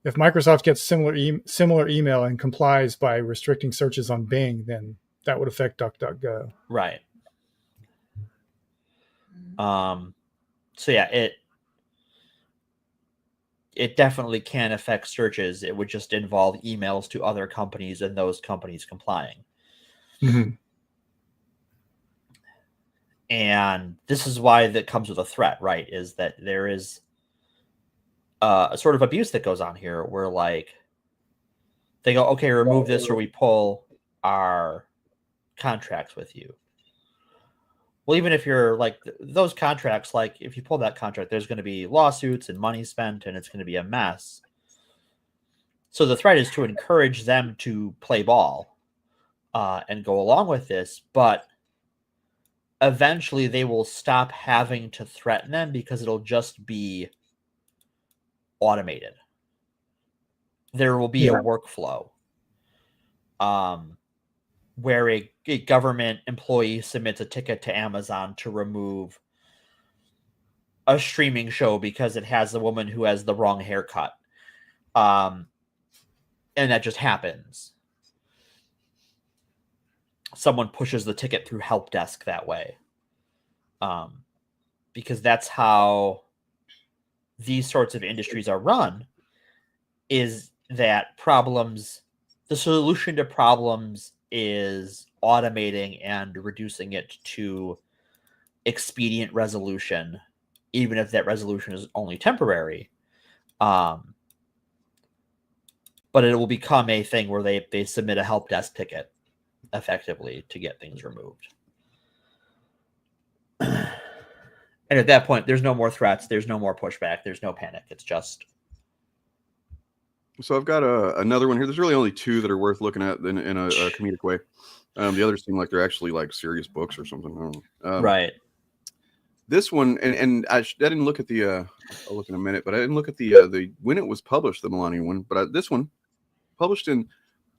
if Microsoft gets similar email and complies by restricting searches on Bing, then that would affect DuckDuckGo. Right. So yeah, it definitely can affect searches. It would just involve emails to other companies and those companies complying. Mm-hmm. And this is why that comes with a threat, right? Is that there is a sort of abuse that goes on here where like they go, okay, remove this or we pull our contracts with you. Well, even if you're like those contracts, like if you pull that contract, there's going to be lawsuits and money spent and it's going to be a mess. So the threat is to encourage them to play ball and go along with this. But eventually they will stop having to threaten them because it'll just be automated. There will be a workflow where a government employee submits a ticket to Amazon to remove a streaming show because it has a woman who has the wrong haircut. And that just happens. Someone pushes the ticket through help desk that way. Because that's how these sorts of industries are run, is that problems, the solution to problems is automating and reducing it to expedient resolution, even if that resolution is only temporary. But it will become a thing where they submit a help desk ticket effectively to get things removed. And at that point, there's no more threats. There's no more pushback. There's no panic. It's just. So I've got another one here. There's really only two that are worth looking at in a comedic way. The others seem like they're actually like serious books or something. I don't know. Right. This one, and I didn't look at the. I'll look in a minute, but I didn't look at the when it was published, the Millennium one. But this one, published in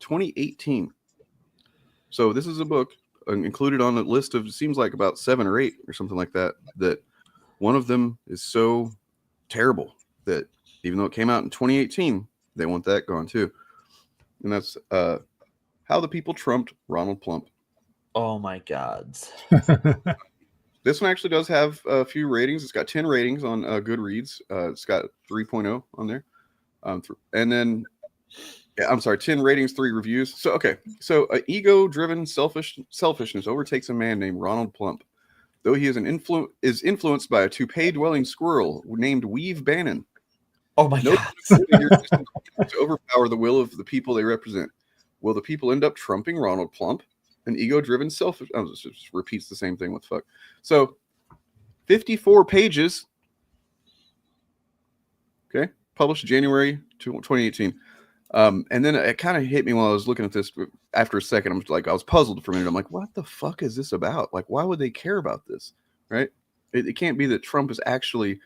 2018. So this is a book included on a list of, it seems like about 7 or 8 or something like that. That one of them is so terrible that even though it came out in 2018. They want that gone too. And that's How the People Trumped Ronald Plump. Oh my God. This one actually does have a few ratings. It's got 10 ratings on Goodreads. It's got 3.0 on there. And then, 10 ratings, 3 reviews. So, okay. So, ego-driven selfishness overtakes a man named Ronald Plump. Though he is influenced by a toupee-dwelling squirrel named Weave Bannon. Oh my God. To overpower the will of the people they represent. Will the people end up trumping Ronald Plump? An ego-driven selfish... Oh, it just repeats the same thing. What the fuck? So, 54 pages. Okay. Published January 2018. And then it kind of hit me while I was looking at this. After a second, I was puzzled for a minute. I'm like, what the fuck is this about? Like, why would they care about this? Right? It can't be that Trump is actually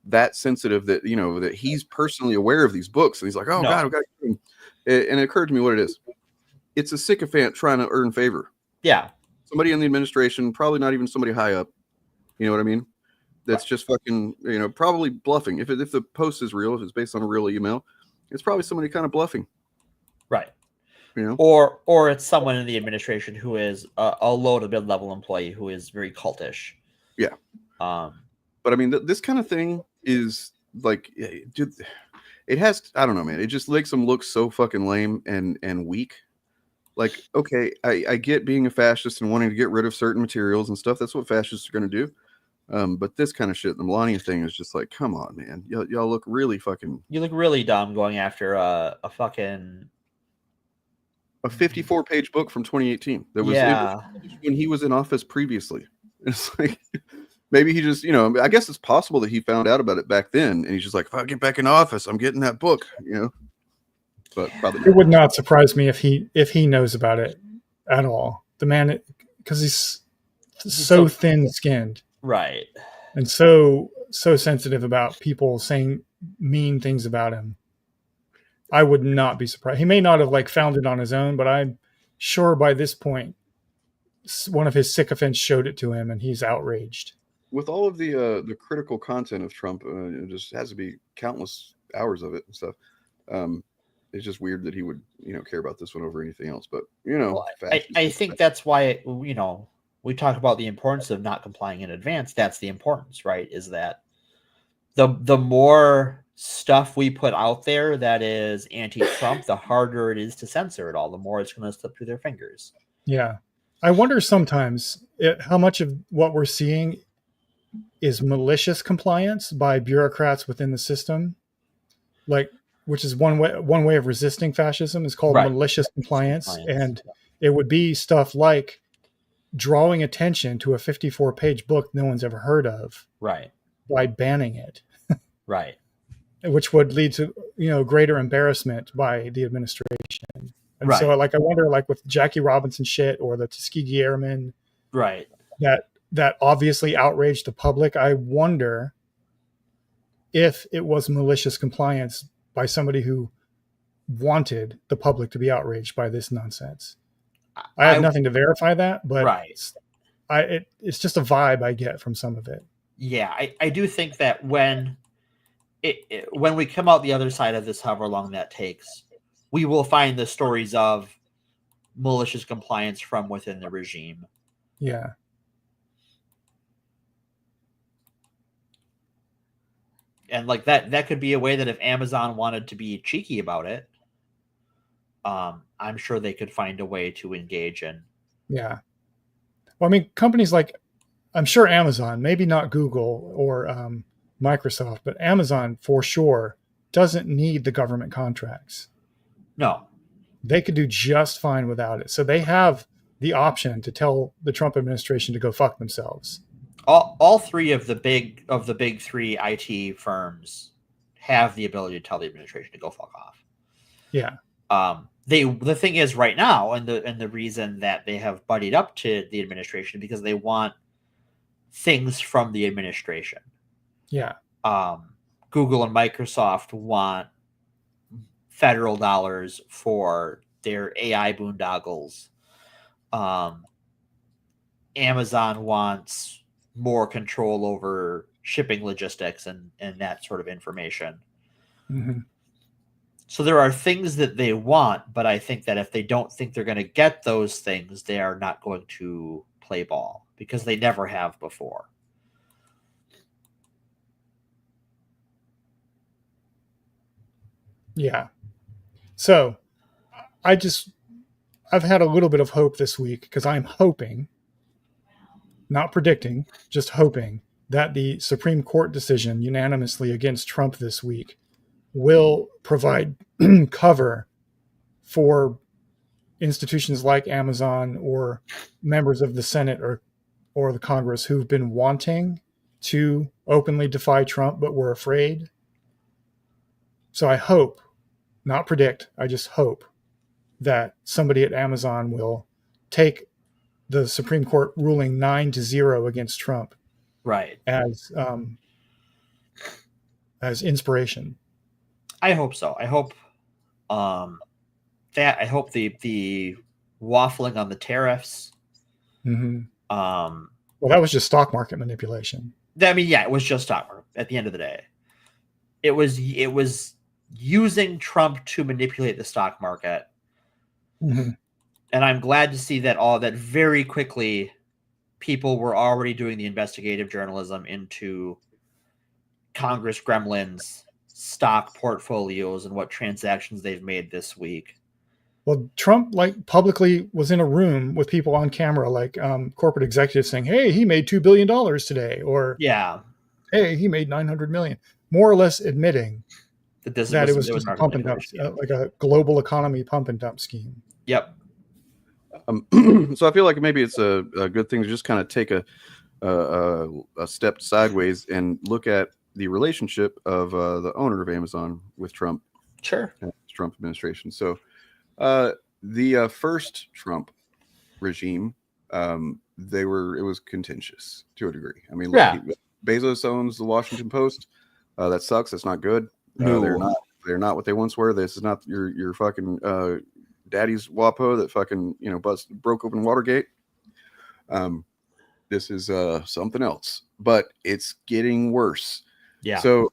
that sensitive that, that he's personally aware of these books. And he's like, oh, no. God, I've got to... And it occurred to me what it is. It's a sycophant trying to earn favor. Yeah. Somebody in the administration, probably not even somebody high up. You know what I mean? That's just fucking, probably bluffing. If the post is real, if it's based on a real email, it's probably somebody kind of bluffing. Right. Or it's someone in the administration who is a low to mid-level employee who is very cultish. Yeah. But I mean, this kind of thing is like, dude, it has, I don't know, man. It just makes them look so fucking lame and weak. Like, okay, I get being a fascist and wanting to get rid of certain materials and stuff. That's what fascists are going to do. But this kind of shit, the Melania thing is just like, come on, man. Y'all look really fucking... You look really dumb going after a fucking... A 54-page book from 2018. That was, it was when he was in office previously. It's like... Maybe he just, I guess it's possible that he found out about it back then, and he's just like, if I get back in office, I'm getting that book, But probably not. It would not surprise me if he knows about it at all. The man, because he's so thin-skinned, right, and so sensitive about people saying mean things about him. I would not be surprised. He may not have found it on his own, but I'm sure by this point, one of his sycophants showed it to him, and he's outraged. With all of the critical content of Trump, it just has to be countless hours of it and stuff. It's just weird that he would, care about this one over anything else. But I think that's why we talk about the importance of not complying in advance. That's the importance, right? Is that the more stuff we put out there that is anti-Trump, the harder it is to censor it all. The more it's going to slip through their fingers. Yeah, I wonder sometimes how much of what we're seeing is malicious compliance by bureaucrats within the system, which is one way of resisting fascism is called malicious compliance. And it would be stuff like drawing attention to a 54-page book no one's ever heard of, right, by banning it, right, which would lead to greater embarrassment by the administration. And so I wonder, with Jackie Robinson shit or the Tuskegee Airmen, right, that obviously outraged the public. I wonder if it was malicious compliance by somebody who wanted the public to be outraged by this nonsense. I have nothing to verify that, but it's just a vibe I get from some of it. Yeah, I do think that when we come out the other side of this, however long that takes, we will find the stories of malicious compliance from within the regime. Yeah. And that could be a way that if Amazon wanted to be cheeky about it, I'm sure they could find a way to engage in. Yeah. Well, I mean, companies I'm sure Amazon, maybe not Google or Microsoft, but Amazon for sure doesn't need the government contracts. No. They could do just fine without it. So they have the option to tell the Trump administration to go fuck themselves. All three of the big three IT firms have the ability to tell the administration to go fuck off. Yeah. The thing is right now, and the reason that they have buddied up to the administration because they want things from the administration. Yeah. Google and Microsoft want federal dollars for their AI boondoggles. Amazon wants more control over shipping logistics and that sort of information. Mm-hmm. So there are things that they want, but I think that if they don't think they're going to get those things, they are not going to play ball because they never have before. Yeah. So I've had a little bit of hope this week because I'm hoping, not predicting, just hoping that the Supreme Court decision unanimously against Trump this week will provide cover for institutions like Amazon or members of the Senate or the Congress who've been wanting to openly defy Trump but were afraid. So I hope, not predict, I just hope that somebody at Amazon will take the Supreme Court ruling 9-0 against Trump, right, as inspiration. I hope so. I hope I hope the waffling on the tariffs. Mm-hmm. Well, that was just stock market manipulation. I mean, yeah, it was just stock market. At the end of the day, it was using Trump to manipulate the stock market Mm-hmm. And I'm glad to see that very quickly people were already doing the investigative journalism into Congress gremlins, stock portfolios, and what transactions they've made this week. Well, Trump publicly was in a room with people on camera, corporate executives saying, "Hey, he made $2 billion today," or "Hey, he made 900 million," more or less admitting that it was just a pump and dump, like a global economy pump and dump scheme. Yep. So I feel like maybe it's a good thing to just kind of take a step sideways and look at the relationship of the owner of Amazon with Trump. Sure. Trump administration. So the first Trump regime, it was contentious to a degree. I mean, Bezos owns the Washington Post. That sucks. That's not good. No. They're not what they once were. This is not your fucking daddy's WAPO that fucking broke open Watergate. This is something else, but it's getting worse. Yeah. So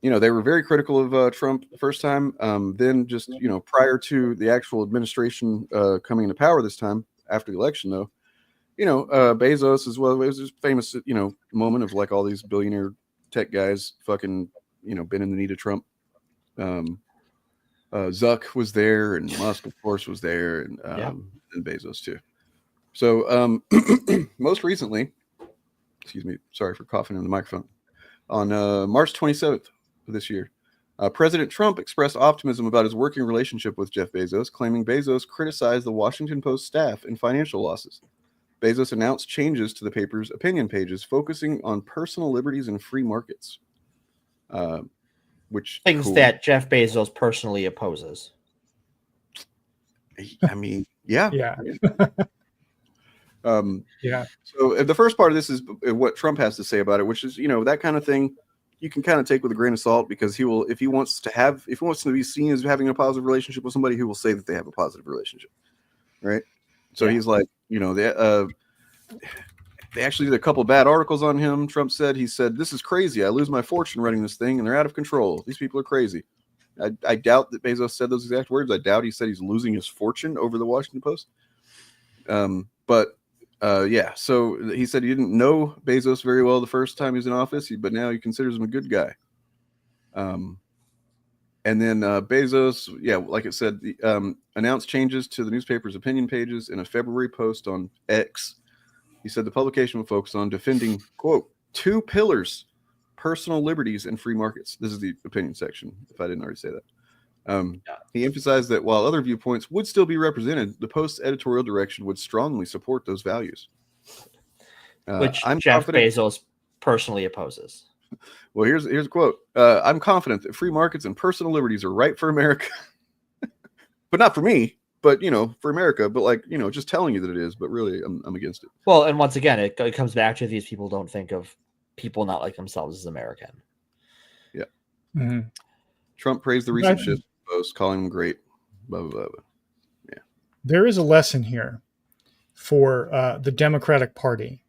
they were very critical of Trump the first time. Then just prior to the actual administration coming into power this time after the election, though, Bezos as well. It was this famous moment of all these billionaire tech guys fucking been in the need of Trump. Zuck was there, and Musk, of course, was there, and Bezos too. So most recently, excuse me, sorry for coughing in the microphone. On March 27th of this year, President Trump expressed optimism about his working relationship with Jeff Bezos, claiming Bezos criticized the Washington Post staff and financial losses. Bezos announced changes to the paper's opinion pages, focusing on personal liberties and free markets. Which things that Jeff Bezos personally opposes. I mean, yeah. Yeah. So the first part of this is what Trump has to say about it, which is, that kind of thing you can kind of take with a grain of salt, because he will, if he wants to be seen as having a positive relationship with somebody, he will say that they have a positive relationship. Right. So he's like, they actually did a couple of bad articles on him. Trump said, "This is crazy. I lose my fortune running this thing, and they're out of control. These people are crazy." I doubt that Bezos said those exact words. I doubt he said he's losing his fortune over the Washington Post. So he said he didn't know Bezos very well the first time he was in office, but now he considers him a good guy. And then Bezos, like it said, announced changes to the newspaper's opinion pages in a February post on X. He said the publication will focus on defending, quote, 2 pillars, personal liberties and free markets. This is the opinion section, if I didn't already say that. He emphasized that while other viewpoints would still be represented, the Post's editorial direction would strongly support those values. Which Jeff Bezos personally opposes. Well, here's a quote. "I'm confident that free markets and personal liberties are right for America." But not for me. But, for America, but just telling you that it is, but really I'm against it. Well, and once again, it comes back to these people don't think of people not like themselves as American. Yeah. Mm-hmm. Trump praised the recent shift post, calling them great. Blah, blah, blah, blah. Yeah. There is a lesson here for the Democratic Party,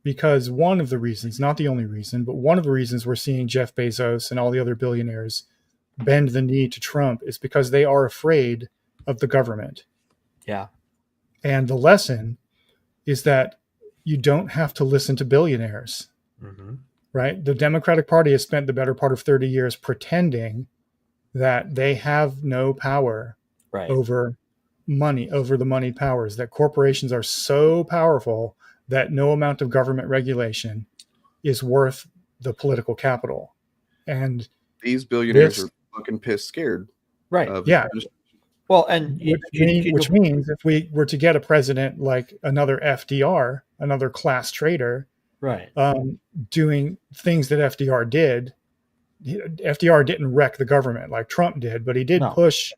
because one of the reasons, not the only reason, but one of the reasons we're seeing Jeff Bezos and all the other billionaires bend the knee to Trump is because they are afraid of the government. Yeah. And the lesson is that you don't have to listen to billionaires. Mm-hmm. Right? The Democratic Party has spent the better part of 30 years pretending that they have no power over money, over the moneyed powers, that corporations are so powerful that no amount of government regulation is worth the political capital. And these billionaires are fucking pissed scared. Right. Yeah. Well, and which means if we were to get a president like another FDR, another class traitor, right, doing things that FDR did, FDR didn't wreck the government like Trump did, but he did push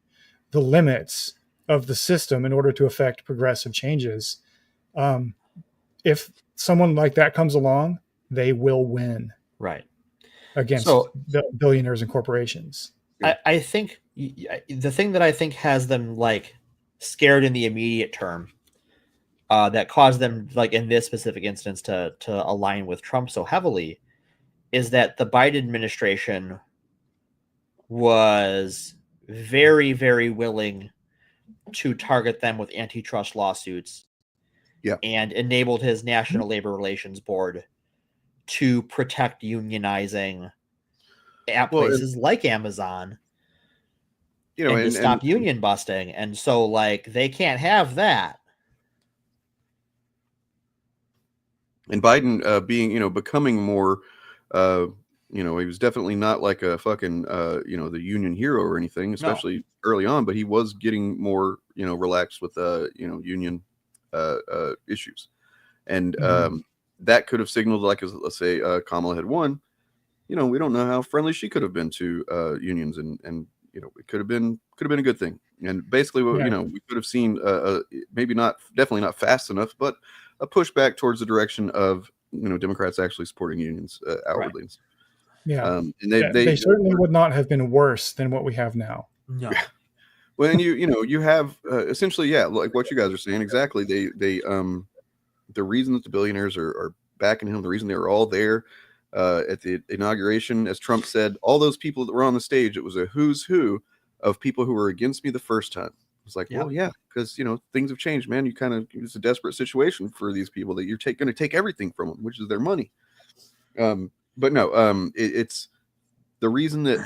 the limits of the system in order to affect progressive changes. If someone like that comes along, they will win. Right. Against billionaires and corporations. I think the thing that I think has them scared in the immediate term, that caused them in this specific instance to align with Trump so heavily, is that the Biden administration was very, very willing to target them with antitrust lawsuits. Yeah. And enabled his National Labor Relations Board to protect unionizing at places like Amazon, and to stop union busting. And so, like, they can't have that. And Biden being, becoming more, he was definitely not like a fucking, the union hero or anything, especially early on, but he was getting more, relaxed with, union issues. And that could have signaled, like, let's say Kamala had won, we don't know how friendly she could have been to unions, and it could have been a good thing. And basically, we could have seen definitely not fast enough, but a pushback towards the direction of Democrats actually supporting unions outwardly. Right. Yeah, and they certainly would not have been worse than what we have now. No. Well, and you have essentially, like what you guys are saying exactly. They the reason that the billionaires are backing him, the reason they were all there at the inauguration, as Trump said, all those people that were on the stage, it was a who's who of people who were against me the first time. It's like, well, yeah, because things have changed, man. It's a desperate situation for these people that you're going to take everything from them, which is their money. But no, it's the reason that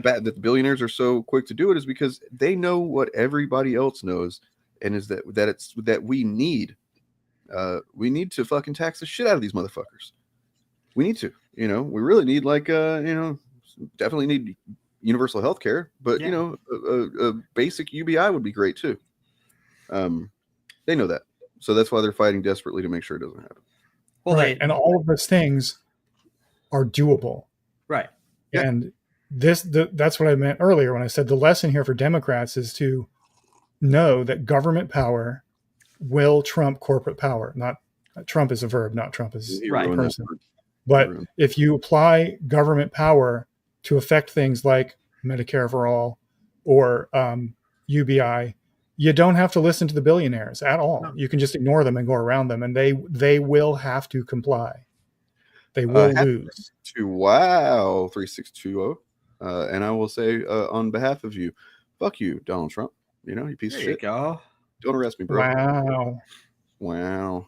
that the billionaires are so quick to do it is because they know what everybody else knows, and is that we need to fucking tax the shit out of these motherfuckers. We need to, we really need definitely need universal health care, but a basic UBI would be great too. They know that, so that's why they're fighting desperately to make sure it doesn't happen. Well, right, and all of those things are doable, right? And that's what I meant earlier when I said the lesson here for Democrats is to know that government power will trump corporate power. Not Trump is a verb, not Trump is a person. But if you apply government power to affect things like Medicare for all or UBI, you don't have to listen to the billionaires at all. No. You can just ignore them and go around them, and they will have to comply. They will lose. To wow 3620, and I will say on behalf of you, fuck you, Donald Trump. You piece of shit. Go. Don't arrest me, bro. Wow.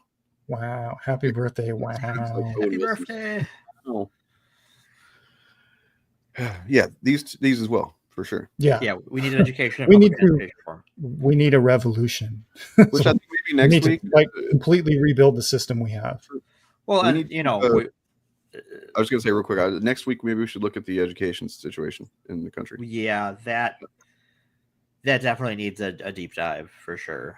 Happy birthday. Wow. Happy birthday. Oh. Yeah, these as well, for sure. Yeah. We need an education. We need a revolution. Which I think maybe next week, completely rebuild the system we have. Well, I was going to say real quick, next week maybe we should look at the education situation in the country. Yeah, that definitely needs a deep dive for sure.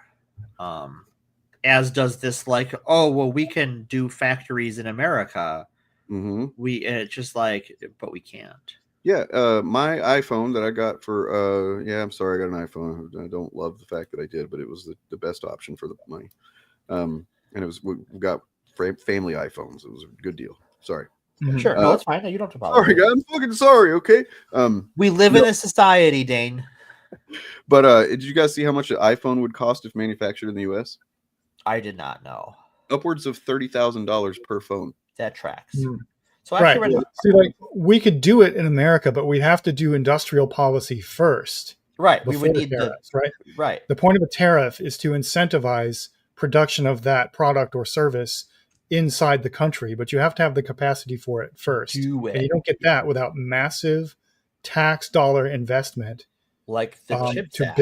As does this, we can do factories in America. Mm-hmm. It's just but we can't. Yeah, my iPhone that I got for I'm sorry I got an iPhone. I don't love the fact that I did, but it was the best option for the money. And we got family iPhones. It was a good deal. Sorry. Mm-hmm. Sure, no, it's fine. No, you don't have to bother. Sorry, guys. I'm fucking sorry. Okay. We live in a society, Dane. But did you guys see how much an iPhone would cost if manufactured in the U.S.? I did not know. Upwards of $30,000 per phone. That tracks. Mm. So actually, see, we could do it in America, but we'd have to do industrial policy first. Right. We would need tariffs, right? Right. The point of a tariff is to incentivize production of that product or service inside the country, but you have to have the capacity for it first. And you don't get that without massive tax dollar investment, like the CHIPS Act.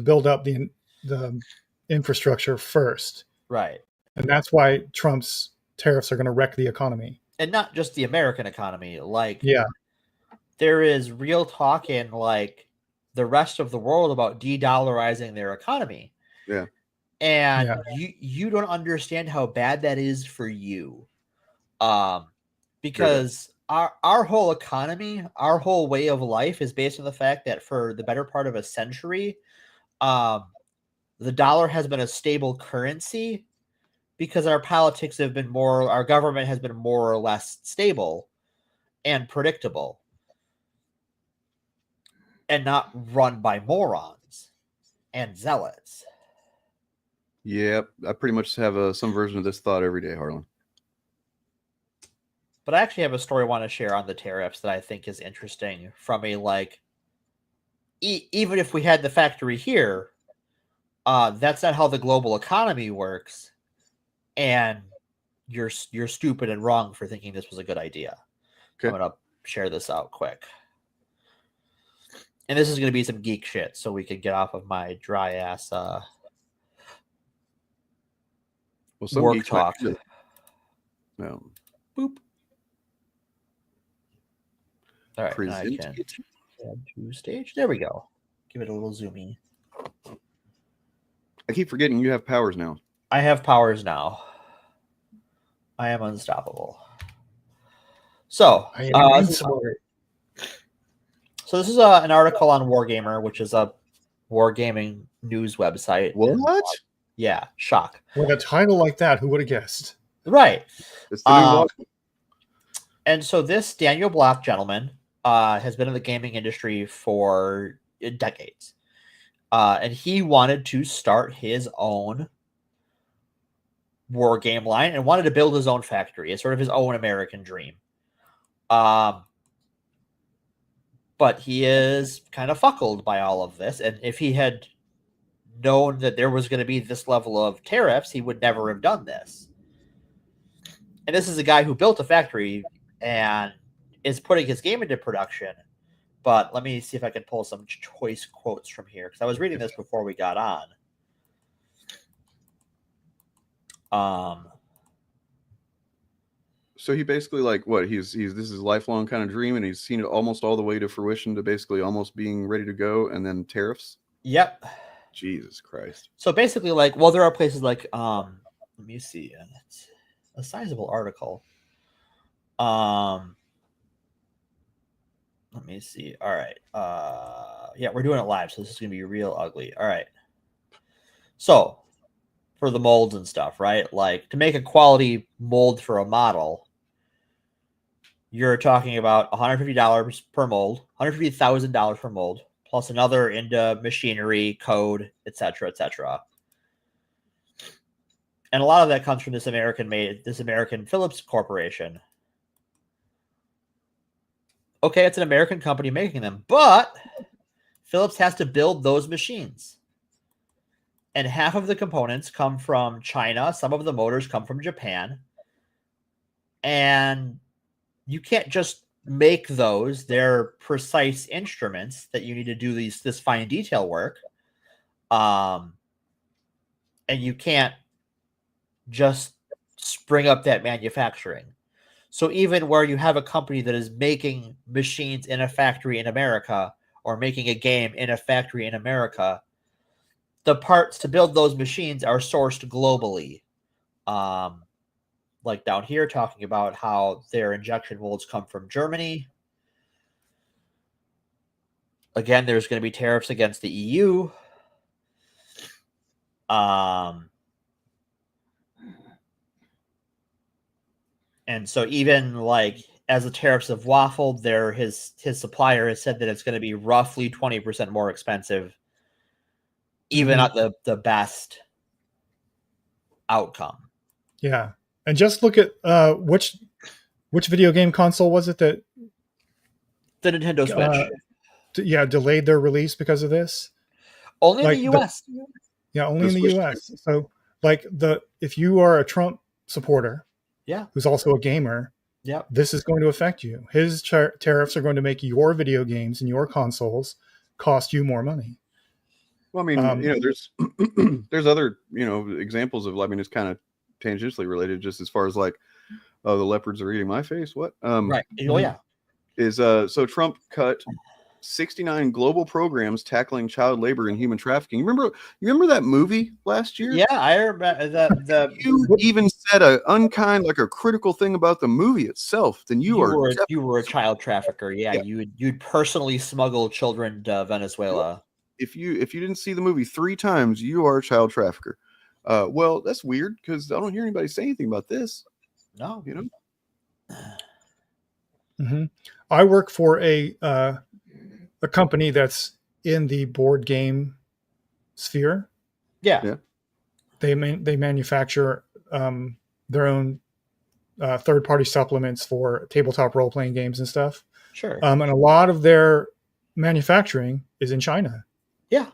build up the infrastructure first. Right. And that's why Trump's tariffs are going to wreck the economy. And not just the American economy. Yeah. There is real talk in the rest of the world about de-dollarizing their economy. Yeah. And you don't understand how bad that is for you. Because our whole economy, our whole way of life is based on the fact that for the better part of a century, the dollar has been a stable currency because our politics have been our government has been more or less stable and predictable and not run by morons and zealots. Yep, I pretty much have some version of this thought every day, Harlan. But I actually have a story I want to share on the tariffs that I think is interesting from a even if we had the factory here, That's not how the global economy works, and you're stupid and wrong for thinking this was a good idea. Okay. I'm gonna share this out quick, and this is gonna be some geek shit, so we can get off of my dry ass work talk. No. Boop. All right, Present I can add to stage. There we go. Give it a little zoomy. I keep forgetting you have powers now. I have powers now. I am unstoppable. So, this is an article on Wargamer, which is a wargaming news website. What? Yeah, shock. With a title like that, who would have guessed? Right. It's the new and so this Daniel Block gentleman has been in the gaming industry for decades. And he wanted to start his own war game line and wanted to build his own factory. It's sort of his own American dream. But he is kind of fuckled by all of this. And if he had known that there was going to be this level of tariffs, he would never have done this. And this is a guy who built a factory and is putting his game into production. But let me see if I can pull some choice quotes from here, because I was reading this before we got on. So he basically like what he's this is a lifelong kind of dream, and he's seen it almost all the way to fruition to basically almost being ready to go, and then tariffs. Yep. Jesus Christ. So basically, like, well, there are places like let me see, it's a sizable article. Let me see. All right. Yeah, we're doing it live, so this is gonna be real ugly. All right. So for the molds and stuff, right? Like to make a quality mold for a model, you're talking about $150 per mold, $150,000 per mold, plus another into machinery, code, etc., etc. And a lot of that comes from this American Philips Corporation. Okay, it's an American company making them, but Philips has to build those machines. And half of the components come from China. Some of the motors come from Japan. And you can't just make those. They're precise instruments that you need to do this fine detail work. And you can't just spring up that manufacturing. So even where you have a company that is making machines in a factory in America or making a game in a factory in America, the parts to build those machines are sourced globally. Like down here, talking about how their injection molds come from Germany. Again, there's going to be tariffs against the EU. And so even like as the tariffs have waffled, his supplier has said that it's going to be roughly 20% more expensive, even at the best outcome. Yeah. And just look at which video game console was it that the Nintendo Switch delayed their release because of this? Only in the US. Only in the US. So like if you are a Trump supporter, who's also a gamer, this is going to affect you. His tariffs are going to make your video games and your consoles cost you more money. Well, I mean, there's other, examples of, I mean, it's kind of tangentially related, just as far as like, oh, the leopards are eating my face. What? Right. Oh, yeah. So Trump cut 69 global programs tackling child labor and human trafficking. You remember that movie last year? Yeah, I remember that. You even said a unkind, like a critical thing about the movie itself. Then you were a child trafficker. Yeah. You'd personally smuggle children to Venezuela. If you didn't see the movie 3 times, you are a child trafficker. Well, that's weird because I don't hear anybody say anything about this. No, I work for a company that's in the board game sphere. Yeah. They manufacture their own third-party supplements for tabletop role-playing games and stuff. Sure. And a lot of their manufacturing is in China. Yeah.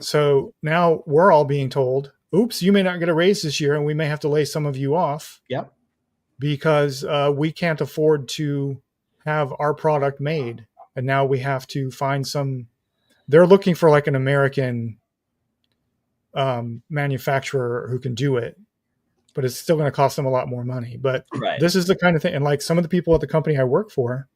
So now we're all being told, oops, you may not get a raise this year and we may have to lay some of you off. Yep. Because we can't afford to have our product made. And now we have to find they're looking for like an American manufacturer who can do it, but it's still going to cost them a lot more money. But this is the kind of thing. And like some of the people at the company I work for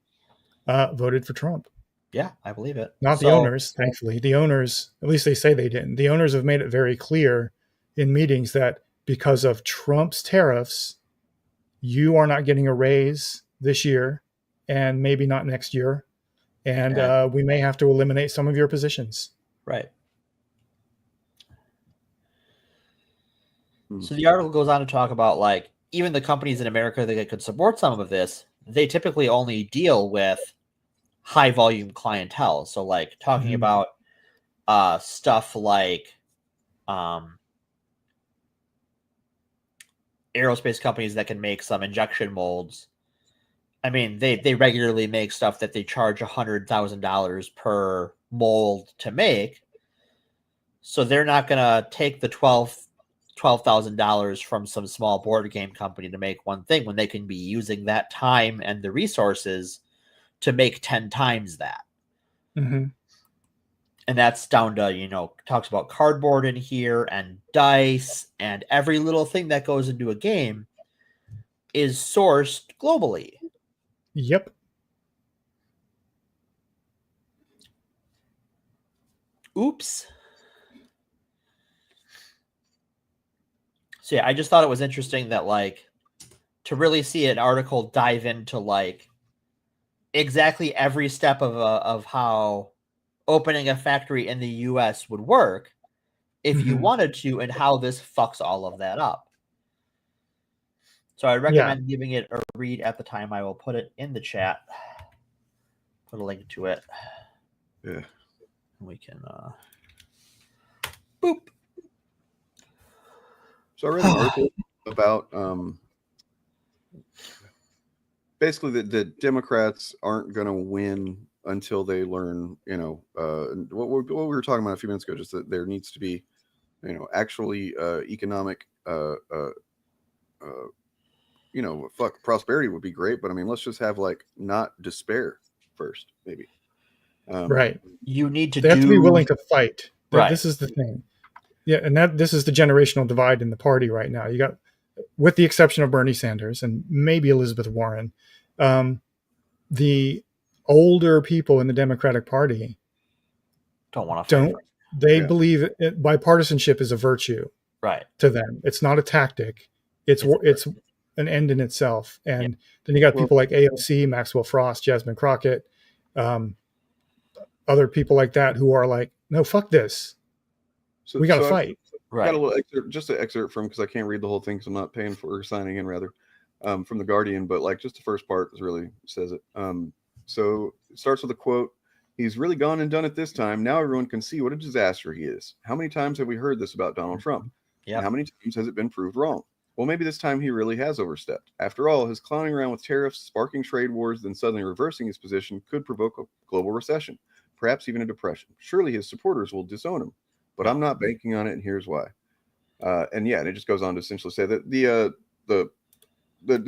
voted for Trump. Yeah, I believe it. Not the owners, thankfully. The owners, at least they say they didn't. The owners have made it very clear in meetings that because of Trump's tariffs, you are not getting a raise this year and maybe not next year. And we may have to eliminate some of your positions. Right. So the article goes on to talk about like even the companies in America that could support some of this, they typically only deal with high volume clientele. So like talking about stuff like aerospace companies that can make some injection molds. I mean, they regularly make stuff that they charge $100,000 per mold to make. So they're not going to take the $12,000 from some small board game company to make one thing when they can be using that time and the resources to make 10 times that. Mm-hmm. And that's down to, talks about cardboard in here and dice and every little thing that goes into a game is sourced globally. Yep. Oops. So yeah, I just thought it was interesting that like to really see an article dive into like exactly every step of how opening a factory in the US would work if you wanted to and how this fucks all of that up. So I recommend giving it a read at the time. I will put it in the chat. Put a link to it. Yeah. We can boop. So I read an article about basically the Democrats aren't going to win until they learn, what we were talking about a few minutes ago, just that there needs to be, actually economic, prosperity would be great, but I mean, let's just have like not despair first, maybe. Right. You need to they have to be willing to fight. Right. This is the thing. Yeah, and this is the generational divide in the party right now. You got, with the exception of Bernie Sanders and maybe Elizabeth Warren, the older people in the Democratic Party they believe bipartisanship is a virtue, right? To them, it's not a tactic. It's an end in itself. And then you got people like AOC, Maxwell Frost, Jasmine Crockett, other people like that who are like, no, fuck this. We got to fight. Right. Got a little excerpt, just an excerpt from, because I can't read the whole thing because I'm not paying for signing in, rather, from The Guardian. But like just the first part really says it. So it starts with a quote. He's really gone and done it this time. Now everyone can see what a disaster he is. How many times have we heard this about Donald Trump? Yeah. How many times has it been proved wrong? Well, maybe this time he really has overstepped. After all, his clowning around with tariffs, sparking trade wars, then suddenly reversing his position could provoke a global recession, perhaps even a depression. Surely his supporters will disown him. But I'm not banking on it, and here's why. And it just goes on to essentially say that the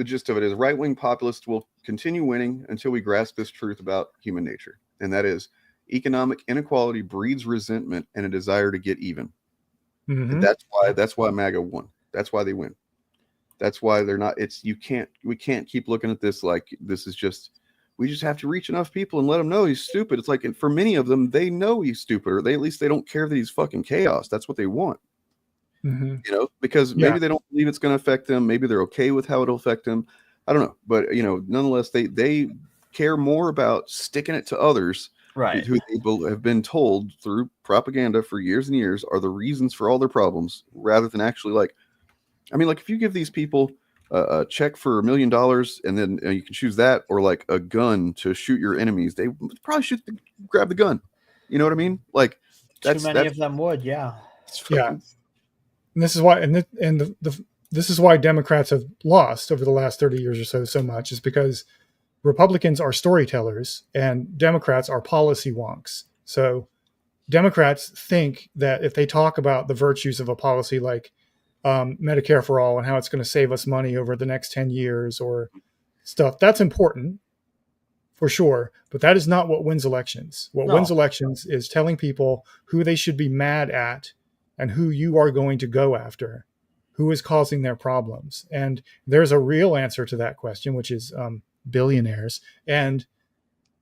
gist of it is right-wing populists will continue winning until we grasp this truth about human nature, and that is economic inequality breeds resentment and a desire to get even. Mm-hmm. And that's why MAGA won. That's why they win. That's why they're not. We can't keep looking at this like this is just. We just have to reach enough people and let them know he's stupid. It's like, and for many of them, they know he's stupid, or at least they don't care that he's fucking chaos. That's what they want. Mm-hmm. Because maybe they don't believe it's going to affect them. Maybe they're okay with how it'll affect them. I don't know. But, nonetheless, they care more about sticking it to others, right? Who they have been told through propaganda for years and years are the reasons for all their problems, rather than actually if you give these people a check for $1 million and then you can choose that or like a gun to shoot your enemies, they probably should grab the gun. You know what I mean? Like too many of them would, yeah. And this is why, this is why Democrats have lost over the last 30 years or so much, is because Republicans are storytellers and Democrats are policy wonks. So Democrats think that if they talk about the virtues of a policy like Medicare for all and how it's going to save us money over the next 10 years or stuff, that's important for sure. But that is not what wins elections. What wins elections is telling people who they should be mad at and who you are going to go after, who is causing their problems. And there's a real answer to that question, which is billionaires, and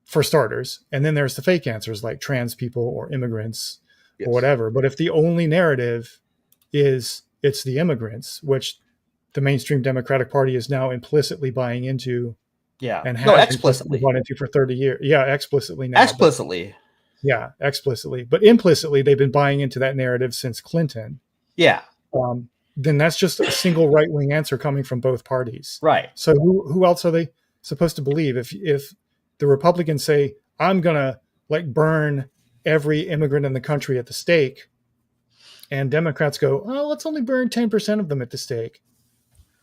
for starters. And then there's the fake answers like trans people or immigrants or whatever. But if the only narrative is it's the immigrants, which the mainstream Democratic Party is now implicitly buying into, and has explicitly bought into for 30 years. Yeah, explicitly now. Explicitly. Explicitly. But implicitly, they've been buying into that narrative since Clinton. Yeah. Then that's just a single right-wing answer coming from both parties. Right. So who else are they supposed to believe? If the Republicans say, I'm going to like burn every immigrant in the country at the stake, and Democrats go, oh, let's only burn 10% of them at the stake,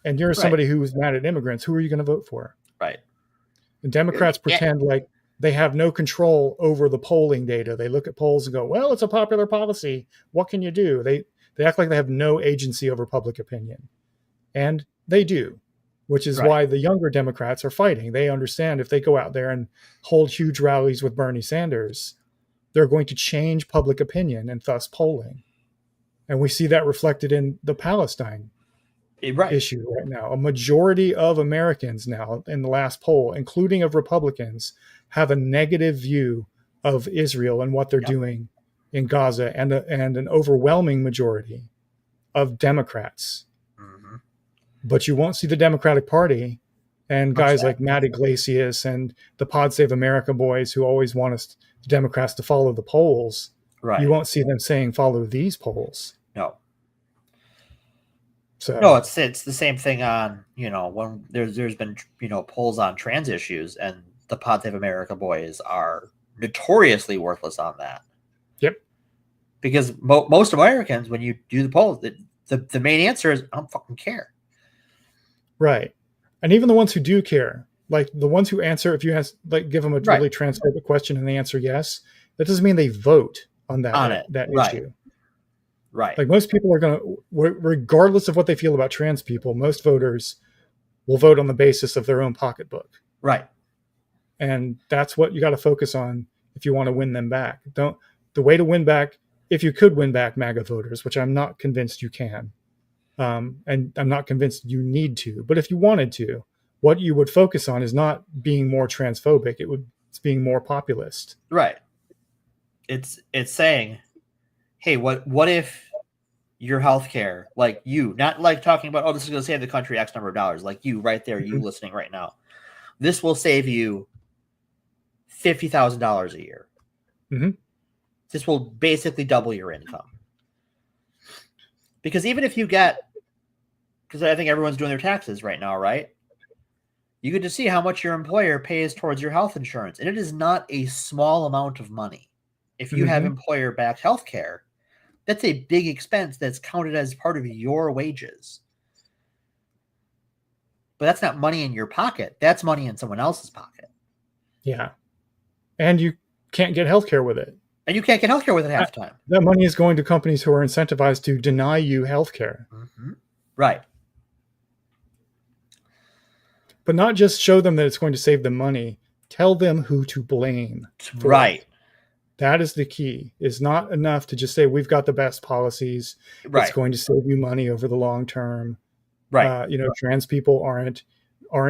and you're somebody who is mad at immigrants, who are you going to vote for? Right. And Democrats pretend like they have no control over the polling data. They look at polls and go, well, it's a popular policy. What can you do? They act like they have no agency over public opinion. And they do, which is why the younger Democrats are fighting. They understand if they go out there and hold huge rallies with Bernie Sanders, they're going to change public opinion and thus polling. And we see that reflected in the Palestine issue right now. A majority of Americans now in the last poll, including of Republicans, have a negative view of Israel and what they're doing in Gaza, and an overwhelming majority of Democrats. Mm-hmm. But you won't see the Democratic Party and guys like Matt Iglesias and the Pod Save America boys who always want us, the Democrats, to follow the polls. Right. You won't see them saying follow these polls. No. So no, it's the same thing on, when there's been, polls on trans issues, and the Pod Save America boys are notoriously worthless on that. Yep. Because most Americans, when you do the polls, the main answer is, I don't fucking care. Right. And even the ones who do care, like the ones who answer, if you give them a really transphobic question and they answer yes, that doesn't mean they vote on that issue. Right. Like most people are going to, regardless of what they feel about trans people, most voters will vote on the basis of their own pocketbook. Right. And that's what you got to focus on if you want to win them back. The way to win back, if you could win back MAGA voters, which I'm not convinced you can, and I'm not convinced you need to, but if you wanted to, what you would focus on is not being more transphobic. It's being more populist. Right. It's saying, hey, what if your healthcare, like you, not like talking about, oh, this is going to save the country X number of dollars, like you right there, you listening right now, this will save you $50,000 a year. Mm-hmm. This will basically double your income. Because even if you get, because I think everyone's doing their taxes right now, right? You get to see how much your employer pays towards your health insurance. And it is not a small amount of money. If you have employer-backed health care, that's a big expense that's counted as part of your wages. But that's not money in your pocket. That's money in someone else's pocket. Yeah. And you can't get healthcare with it. And you can't get healthcare with it half the time. That money is going to companies who are incentivized to deny you healthcare. Mm-hmm. Right. But not just show them that it's going to save them money. Tell them who to blame. Right. It. That is the key. It's not enough to just say, we've got the best policies. Right. It's going to save you money over the long term. Right. Trans people aren't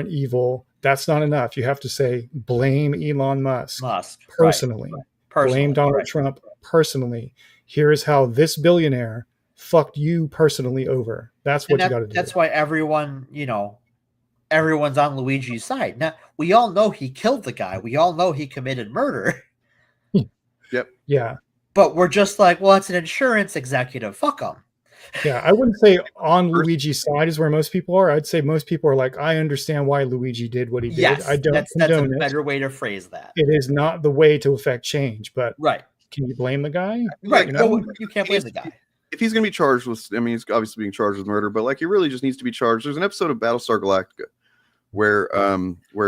evil. That's not enough. You have to say, blame Elon Musk. Personally. Right. Blame Donald Trump personally. Here is how this billionaire fucked you personally over. That's what you got to do. That's why everyone, everyone's on Luigi's side. Now, we all know he killed the guy. We all know he committed murder. Yep. Yeah. But we're just like, well, it's an insurance executive. Fuck him. Yeah, I wouldn't say on Luigi's side is where most people are. I'd say most people are like, I understand why Luigi did what he did. Yes, I don't that's condone a better way to phrase that. It is not the way to affect change, but right. Can you blame the guy? Right. You can't blame the guy. If he's going to be charged with, he's obviously being charged with murder, but like he really just needs to be charged. There's an episode of Battlestar Galactica where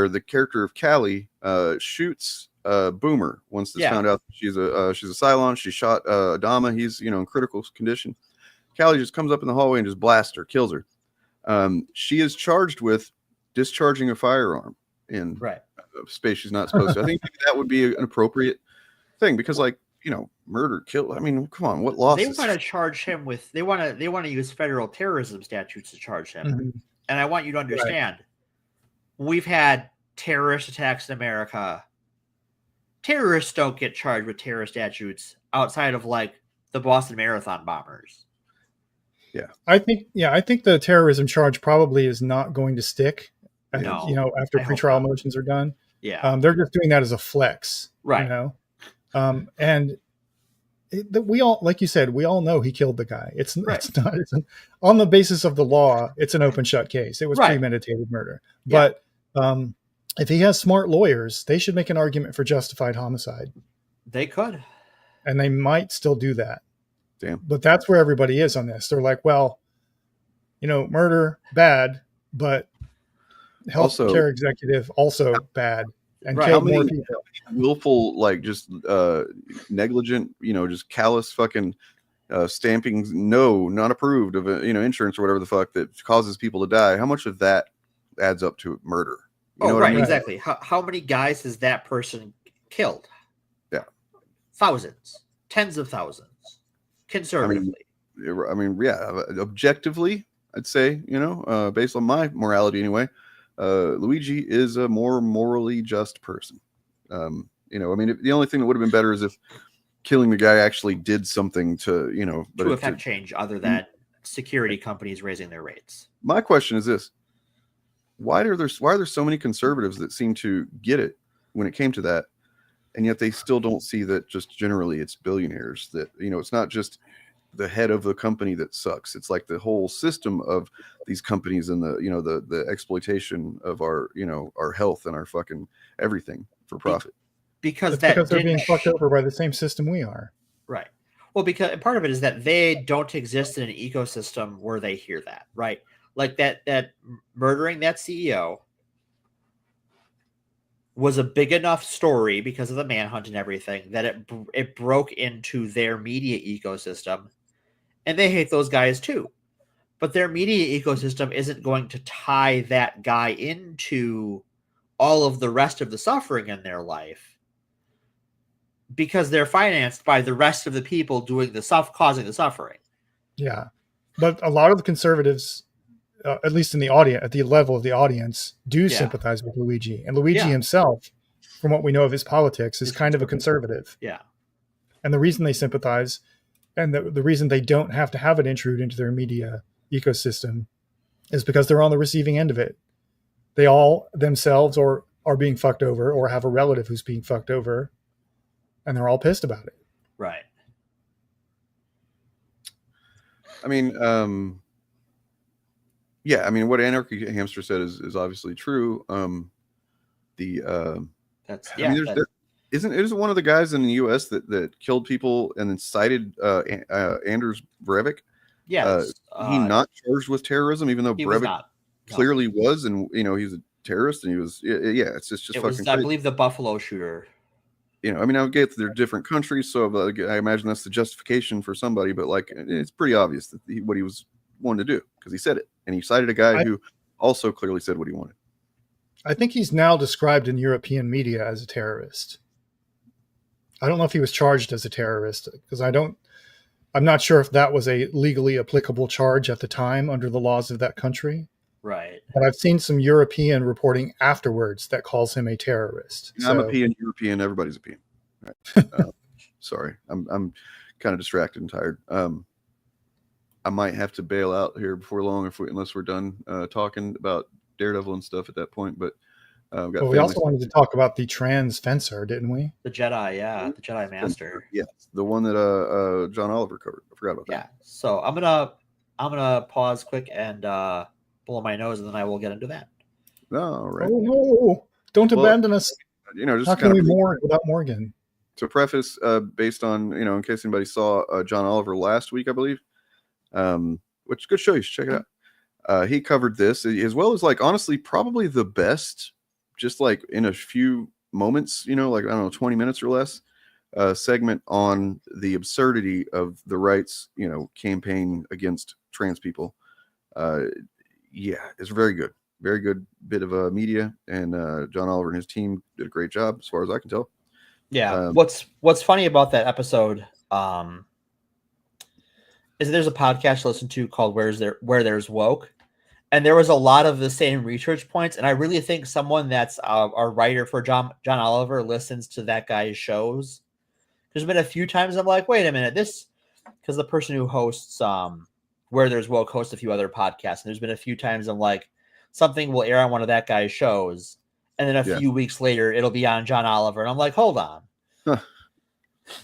the character of Callie shoots Boomer, once it's Yeah. found out that she's a Cylon. She shot Adama. He's in critical condition. Callie just comes up in the hallway and just blasts her, kills her. She is charged with discharging a firearm in a space she's not supposed to. I think that would be an appropriate thing because, like, murder, kill. I mean, come on, what losses? They want to charge him with. They want to use federal terrorism statutes to charge him. Mm-hmm. And I want you to understand, we've had terrorist attacks in America. Terrorists don't get charged with terrorist statutes outside of like the Boston Marathon bombers. Yeah, I think the terrorism charge probably is not going to stick. No, after pretrial motions are done. Yeah, they're just doing that as a flex, right? And we all, like you said, we all know he killed the guy. It's not on the basis of the law. It's an open shut case. It was premeditated murder. Yeah. But if he has smart lawyers, they should make an argument for justified homicide. They could, and they might still do that. Damn. But that's where everybody is on this. They're like, well, murder bad, but healthcare executive also bad, and killed more people. Willful, like, just negligent, just callous fucking stampings, no, not approved of insurance or whatever the fuck that causes people to die. How much of that adds up to murder? You know what I mean? Exactly. How many guys has that person killed? Yeah, thousands, tens of thousands, conservatively. I mean, yeah, objectively, I'd say, based on my morality anyway, Luigi is a more morally just person. I mean, the only thing that would have been better is if killing the guy actually did something to, to affect change other than security companies raising their rates. My question is this: why are there so many conservatives that seem to get it when it came to that, and yet they still don't see that just generally it's billionaires that, it's not just the head of the company that sucks. It's like the whole system of these companies and the exploitation of our, our health and our fucking everything for profit. Because they're being fucked over by the same system we are. Right. Well, because part of it is that they don't exist in an ecosystem where they hear that, right? Like that murdering that CEO was a big enough story because of the manhunt and everything that it broke into their media ecosystem, and they hate those guys too. But their media ecosystem isn't going to tie that guy into all of the rest of the suffering in their life because they're financed by the rest of the people doing the stuff, causing the suffering. Yeah. But a lot of the conservatives, at least in the audience, at the level of the audience, do sympathize with Luigi. And Luigi himself, from what we know of his politics, is kind of a conservative. Yeah. And the reason they sympathize and the reason they don't have to have it intrude into their media ecosystem is because they're on the receiving end of it. They all themselves are being fucked over or have a relative who's being fucked over, and they're all pissed about it. Right. I mean, yeah, I mean, what Anarchy Hamster said is obviously true. Isn't one of the guys in the U.S. that killed people and then cited Anders Breivik? Yeah, he not charged with terrorism, even though Breivik clearly was, and he's a terrorist, and he was. Yeah, it's just fucking was, crazy. I believe, the Buffalo shooter. I mean, I get that they're different countries, so I imagine that's the justification for somebody. But like, it's pretty obvious that what he was wanting to do because he said it, and he cited a guy who also clearly said what he wanted. I think he's now described in European media as a terrorist. I don't know if he was charged as a terrorist because I'm not sure if that was a legally applicable charge at the time under the laws of that country. Right. But I've seen some European reporting afterwards that calls him a terrorist. I'm a peon, European. Everybody's a peon. Right. Sorry, I'm kind of distracted and tired. I might have to bail out here before long unless we're done talking about Daredevil and stuff at that point. But we also wanted to talk about the trans fencer, didn't we? The Jedi, the Jedi Master. Yeah, the one that John Oliver covered. I forgot about that. Yeah. So I'm gonna pause quick and blow my nose, and then I will get into that. All right. Oh no! Don't abandon us. Just how can we mourn without Morgan? To preface, based on in case anybody saw John Oliver last week, I believe, which is a good show. You should check it out. He covered this as well as, like, honestly, probably the best, just like in a few moments, like, I don't know, 20 minutes or less, segment on the absurdity of the right's, campaign against trans people. Yeah, it's very good. Very good bit of media, and John Oliver and his team did a great job, as far as I can tell. Yeah. What's funny about that episode is there's a podcast to listen to called Where There's Woke, and there was a lot of the same research points. And I really think someone that's a writer for John Oliver listens to that guy's shows. There's been a few times I'm like, wait a minute, because the person who hosts Where There's Woke hosts a few other podcasts, and there's been a few times I'm like, something will air on one of that guy's shows, and then a few weeks later it'll be on John Oliver, and I'm like, hold on. Huh.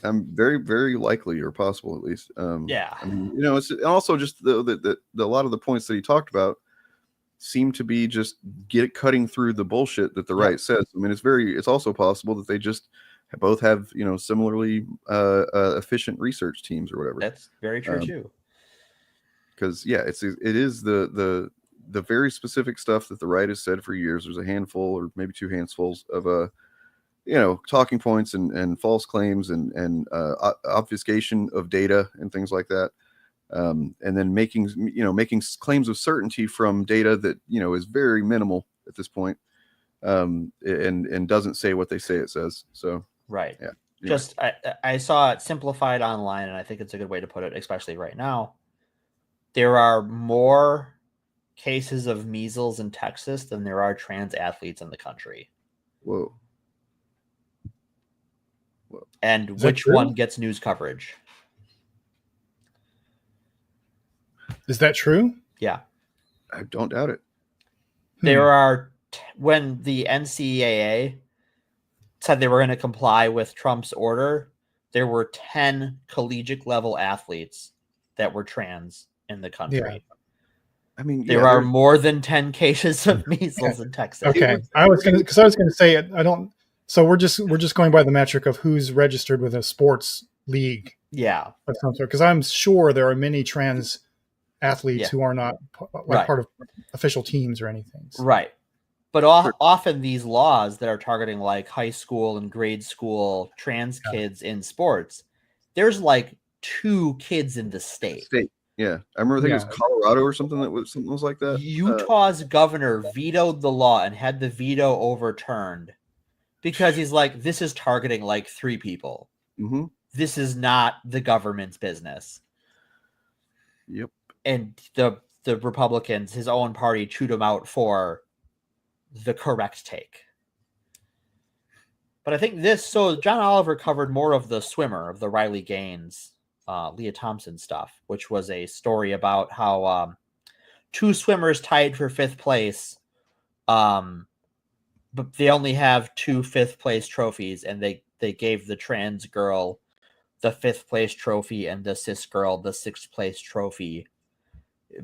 I'm very, very likely, or possible at least. Yeah. I mean, it's also just the a lot of the points that he talked about seem to be just cutting through the bullshit that the right says. I mean, it's also possible that they just both have, similarly efficient research teams or whatever. That's very true too. Because it is the very specific stuff that the right has said for years. There's a handful or maybe two handfuls of talking points and false claims and obfuscation of data and things like that. And then making claims of certainty from data that, is very minimal at this point. And doesn't say what they say it says. So, right. Yeah. Anyway. Just, I saw it simplified online, and I think it's a good way to put it, especially right now. There are more cases of measles in Texas than there are trans athletes in the country. Whoa. And which one gets news coverage? Is that true? Yeah. I don't doubt it. There are, when the NCAA said they were going to comply with Trump's order, there were 10 collegiate level athletes that were trans in the country. Yeah. I mean, there are more than 10 cases of measles in Texas. Okay. I was going to say it. I don't. So we're just going by the metric of who's registered with a sports league. Yeah. Of some sort. Because I'm sure there are many trans athletes who are not part of official teams or anything. So. Right. But often these laws that are targeting like high school and grade school trans kids in sports, there's like 2 kids in the state. Yeah. I remember, I think it was Colorado or something that was like that. Utah's governor vetoed the law and had the veto overturned because he's like, this is targeting like 3 people. Mm-hmm. This is not the government's business. Yep. And the Republicans, his own party, chewed him out for the correct take. But I think so John Oliver covered more of the swimmer, of the Riley Gaines, Leah Thompson stuff, which was a story about how 2 swimmers tied for 5th place, but they only have 2 5th place trophies, and they gave the trans girl the 5th place trophy and the cis girl the 6th place trophy,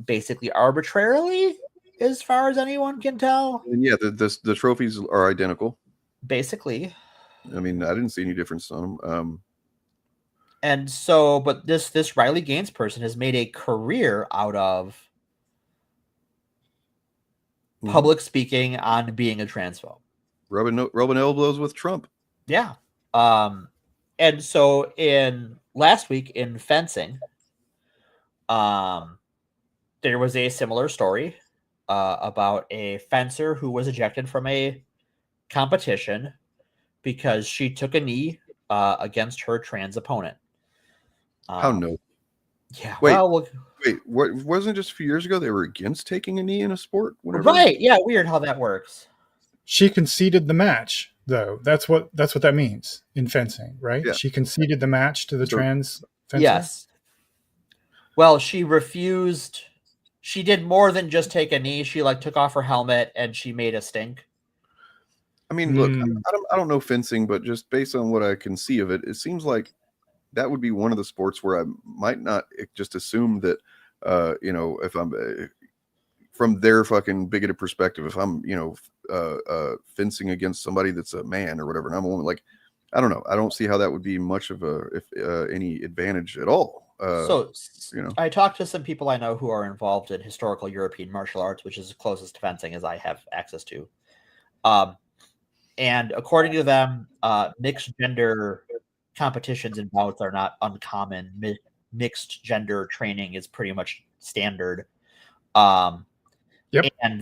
basically arbitrarily, as far as anyone can tell. And yeah, the trophies are identical. Basically. I mean, I didn't see any difference on them. And so, but this Riley Gaines person has made a career out of public speaking on being a transphobe. Rubbing elbows with Trump. Yeah. And so last week in fencing, there was a similar story about a fencer who was ejected from a competition because she took a knee against her trans opponent. How no? Yeah. Wait, what wasn't just a few years ago they were against taking a knee in a sport? Right. Yeah. Weird how that works. She conceded the match, though. That's what that means in fencing, right? Yeah. She conceded the match to the trans fencer. Yes. Well, she refused. She did more than just take a knee. She took off her helmet and she made a stink. I mean, look, I don't know fencing, but just based on what I can see of it, it seems like that would be one of the sports where I might not just assume that, if I'm from their fucking bigoted perspective, if I'm, fencing against somebody that's a man or whatever, and I'm a woman, I don't know. I don't see how that would be much of any advantage at all. I talked to some people I know who are involved in historical European martial arts, which is as closest to fencing as I have access to. And according to them, mixed gender competitions and bouts are not uncommon. Mixed gender training is pretty much standard. And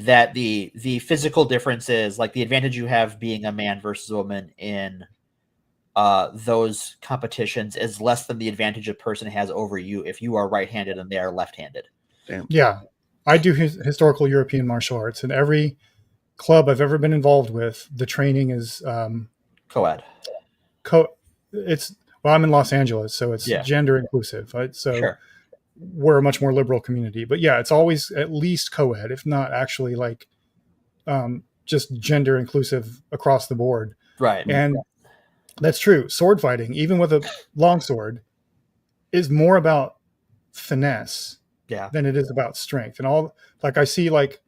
that the physical differences, like the advantage you have being a man versus a woman in those competitions, is less than the advantage a person has over you if you are right-handed and they are left-handed. Damn. Yeah, I do historical European martial arts, and every club I've ever been involved with, the training is co-ed. Well, I'm in Los Angeles, so it's gender inclusive. Right? So we're a much more liberal community. But yeah, it's always at least co-ed, if not actually like just gender inclusive across the board. Right. And that's true. Sword fighting, even with a longsword, is more about finesse than it is about strength. And all, like I see like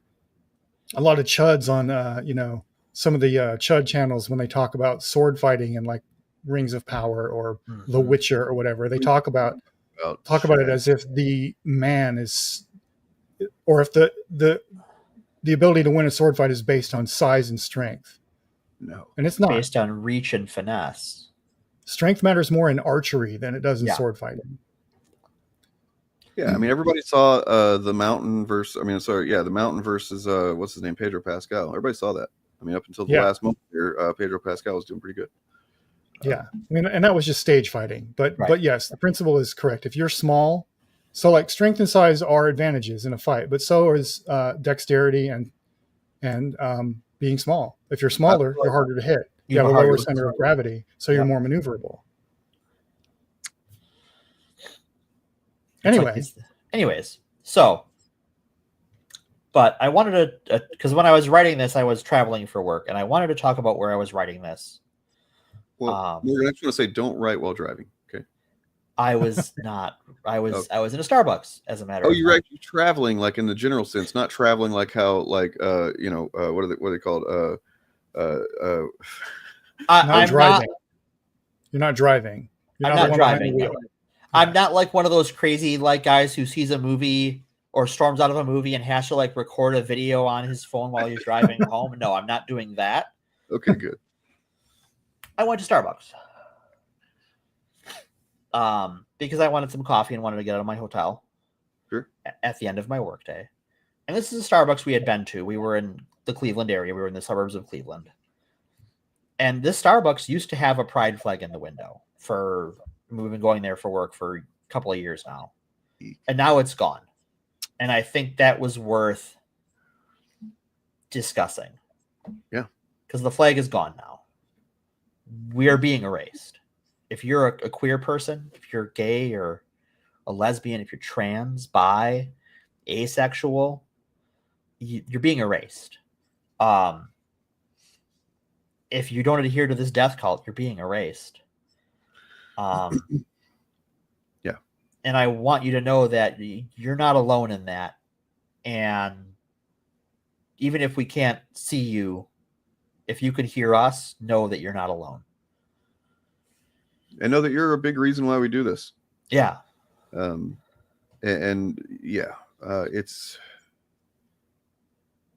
a lot of chuds on some of the chud channels when they talk about sword fighting and like Rings of Power or The Witcher or whatever. They talk about it as if the man is, or if the ability to win a sword fight is based on size and strength. No, and it's not based on reach and finesse. Strength matters more in archery than it does in sword fighting. Yeah, I mean, everybody saw the Mountain versus. The Mountain versus what's his name, Pedro Pascal. Everybody saw that. I mean, up until the last moment here, Pedro Pascal was doing pretty good. Yeah, I mean, and that was just stage fighting. But yes, the principle is correct. If you're small, so like strength and size are advantages in a fight, but so is dexterity and being small. If you're smaller, you're harder to hit. You have a lower center of gravity, so you're more maneuverable. Anyways, so, but I wanted to, because when I was writing this, I was traveling for work, and I wanted to talk about where I was writing this. Well, Morgan, I just want to say, don't write while driving. Okay. I was not. I was in a Starbucks, as a matter of fact. You're right. You're traveling, like in the general sense, not traveling like how, like, what are they called? I'm driving. You're not driving. You're not driving. No. I'm not like one of those crazy like guys who sees a movie or storms out of a movie and has to like record a video on his phone while he's driving home. No, I'm not doing that. Okay, good. I went to Starbucks because I wanted some coffee and wanted to get out of my hotel at the end of my workday. And this is a Starbucks we had been to. We were in the Cleveland area. We were in the suburbs of Cleveland. And this Starbucks used to have a pride flag in the window for... We've been going there for work for a couple of years now. And now it's gone. And I think that was worth discussing. Yeah. Because the flag is gone now. We are being erased. If you're a queer person, if you're gay or a lesbian, if you're trans, bi, asexual, you're being erased. If you don't adhere to this death cult, you're being erased. Yeah. And I want you to know that you're not alone in that. And even if we can't see you, if you could hear us, know that you're not alone. And know that you're a big reason why we do this. Yeah. It's,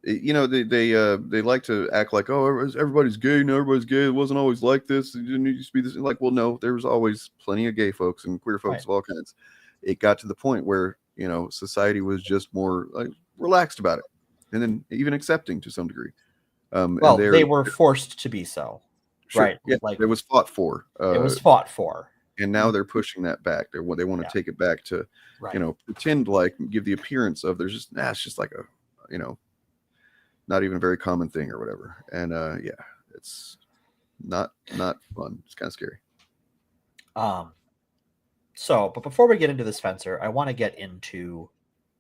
they like to act like, oh, everybody's gay. No, everybody's gay. It wasn't always like this. It didn't used to be this. Like, well, no, there was always plenty of gay folks and queer folks of all kinds. It got to the point where, society was just more like relaxed about it, and then even accepting to some degree. Well, they were forced to be so. Sure, right. Yeah, like it was fought for. It was fought for. And now they're pushing that back. They want to take it back to, pretend like, give the appearance of there's just, it's just like a, not even a very common thing or whatever. And it's not fun. It's kind of scary. But before we get into this, Spencer, I want to get into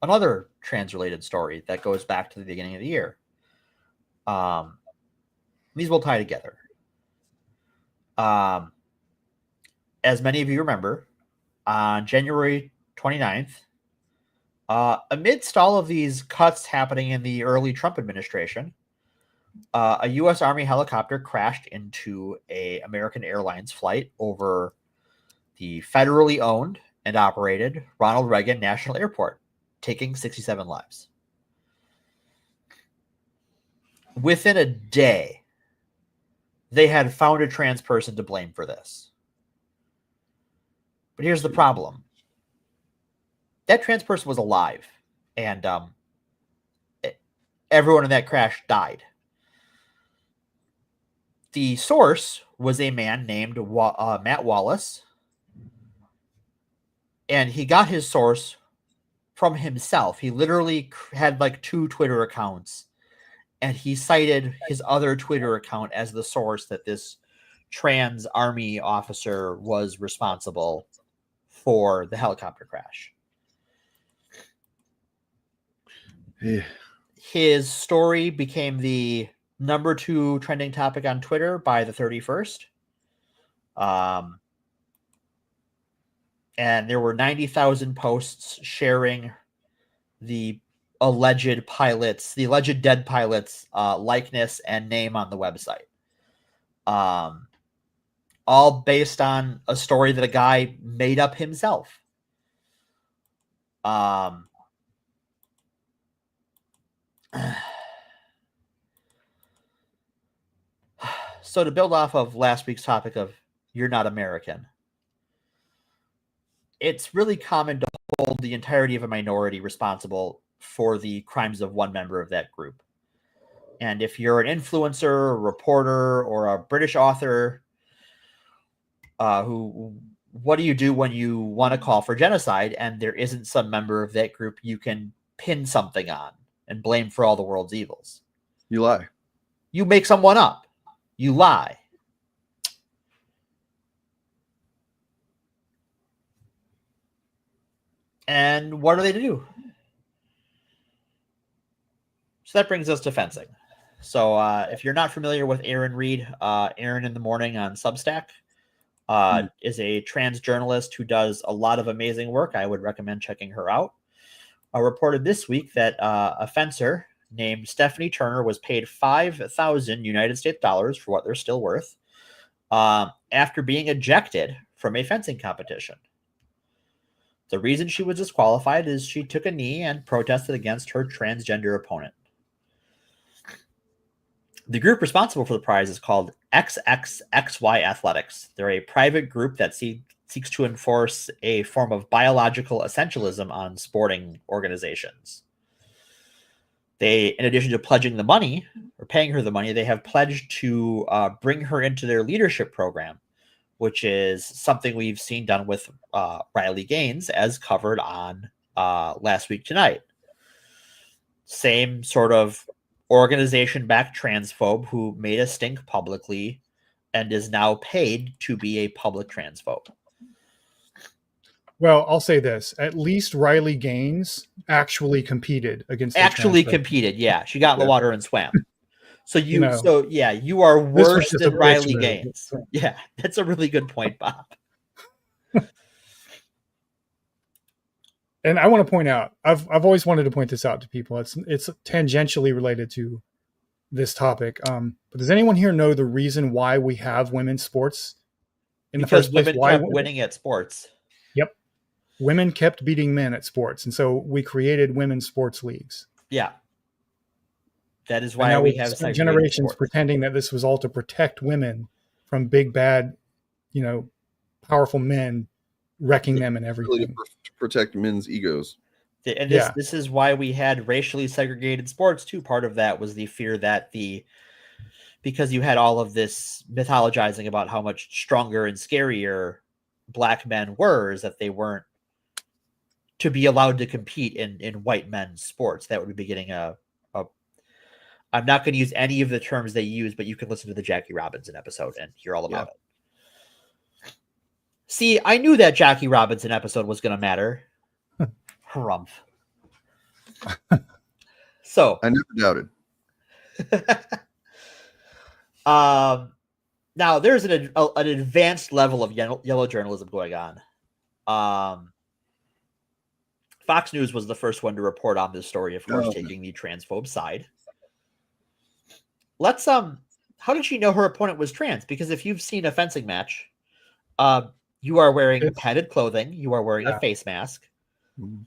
another trans-related story that goes back to the beginning of the year. These will tie together. As many of you remember, on January 29th, amidst all of these cuts happening in the early Trump administration, a U.S. Army helicopter crashed into an American Airlines flight over the federally owned and operated Ronald Reagan National Airport, taking 67 lives. Within a day, they had found a trans person to blame for this. But here's the problem. That trans person was alive, and everyone in that crash died. The source was a man named Matt Wallace, and he got his source from himself. He literally had like 2 Twitter accounts, and he cited his other Twitter account as the source that this trans army officer was responsible for the helicopter crash. Yeah. His story became the number 2 trending topic on Twitter by the 31st. And there were 90,000 posts sharing the alleged dead pilot's likeness and name on the website. All based on a story that a guy made up himself. So to build off of last week's topic of you're not American, it's really common to hold the entirety of a minority responsible for the crimes of one member of that group. And if you're an influencer, a reporter, or a British author, what do you do when you want to call for genocide and there isn't some member of that group you can pin something on and blame for all the world's evils? You lie. You make someone up. You lie. And what do they do? So that brings us to fencing. So if you're not familiar with Aaron Reed, Aaron in the Morning on Substack is a trans journalist who does a lot of amazing work. I would recommend checking her out. I reported this week that a fencer named Stephanie Turner was paid 5,000 United States dollars for what they're still worth after being ejected from a fencing competition. The reason she was disqualified is she took a knee and protested against her transgender opponent. The group responsible for the prize is called XXXY Athletics. They're a private group that seeks to enforce a form of biological essentialism on sporting organizations. They, in addition to pledging the money or paying her the money, they have pledged to bring her into their leadership program, which is something we've seen done with Riley Gaines, as covered on Last Week Tonight. Same sort of organization-backed transphobe who made a stink publicly and is now paid to be a public transphobe. Well, I'll say this. At least Riley Gaines actually competed against Yeah. She got in the water and swam. So you are worse than Riley Gaines. Yeah, that's a really good point, Bob. And I want to point out, I've always wanted to point this out to people. It's tangentially related to this topic. But does anyone here know the reason why we have women's sports in the first place? Because women kept winning at sports. Yep. Women kept beating men at sports. And so we created women's sports leagues. Yeah. That is why we have generations sports. Pretending that this was all to protect women from big, bad, powerful men wrecking them and everything. Really to protect men's egos. And this is why we had racially segregated sports too. Part of that was the fear that because you had all of this mythologizing about how much stronger and scarier black men were, is that they weren't to be allowed to compete in white men's sports. That would be getting I'm not going to use any of the terms they use, but you can listen to the Jackie Robinson episode and hear all about it. See, I knew that Jackie Robinson episode was going to matter. Harumph. So I never doubted. Now there's an advanced level of yellow journalism going on. Fox News was the first one to report on this story, of course, taking the transphobe side. Let's how did she know her opponent was trans? Because if you've seen a fencing match, you are wearing padded clothing, you are wearing a face mask. Mm-hmm.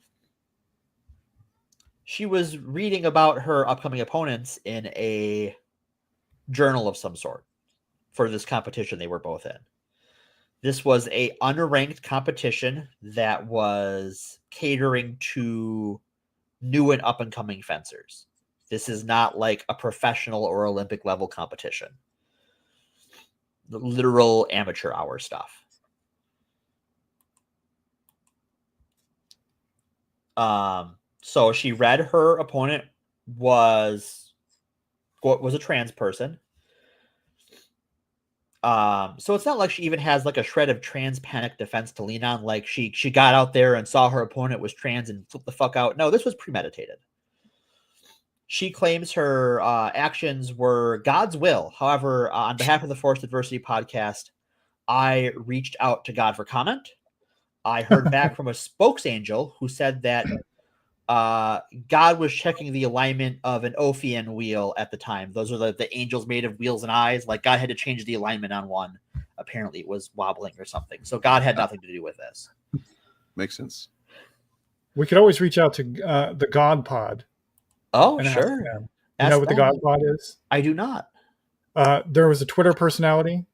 She was reading about her upcoming opponents in a journal of some sort. for this competition they were both in. This was a unranked competition that was catering to new and up and coming fencers. This is not like a professional or Olympic level competition. The literal amateur hour stuff. So she read her opponent was a trans person. So it's not like she even has like a shred of trans panic defense to lean on. Like she got out there and saw her opponent was trans and flipped the fuck out. No, this was premeditated. She claims her actions were God's will. However, on behalf of the Forced Adversity podcast, I reached out to God for comment. I heard back from a spokesangel who said that God was checking the alignment of an Ophian wheel at the time. Those are the angels made of wheels and eyes. Like God had to change the alignment on one. Apparently it was wobbling or something. So God had nothing to do with this. Makes sense. We could always reach out to the God Pod. Oh, sure. You know what the God Pod is? I do not. There was a Twitter personality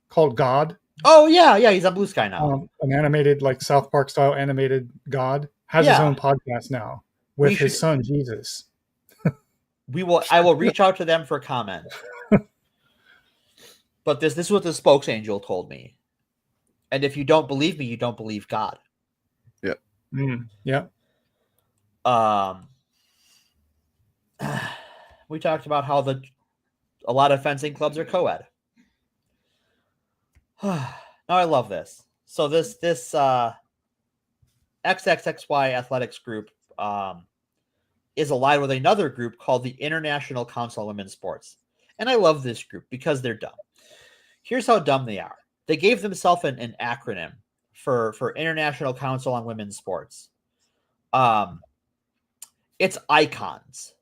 called God. Oh, yeah. He's on Blue Sky now. An animated, like South Park style animated God. Has his own podcast now with his son, Jesus. I will reach out to them for comment. But this is what the spokesangel told me. And if you don't believe me, you don't believe God. Yep. Yep. We talked about how a lot of fencing clubs are co-ed. Now I love this. So this XXXY athletics group is allied with another group called the International Council on Women's Sports. And I love this group because they're dumb. Here's how dumb they are. They gave themselves an acronym for International Council on Women's Sports. It's ICONS.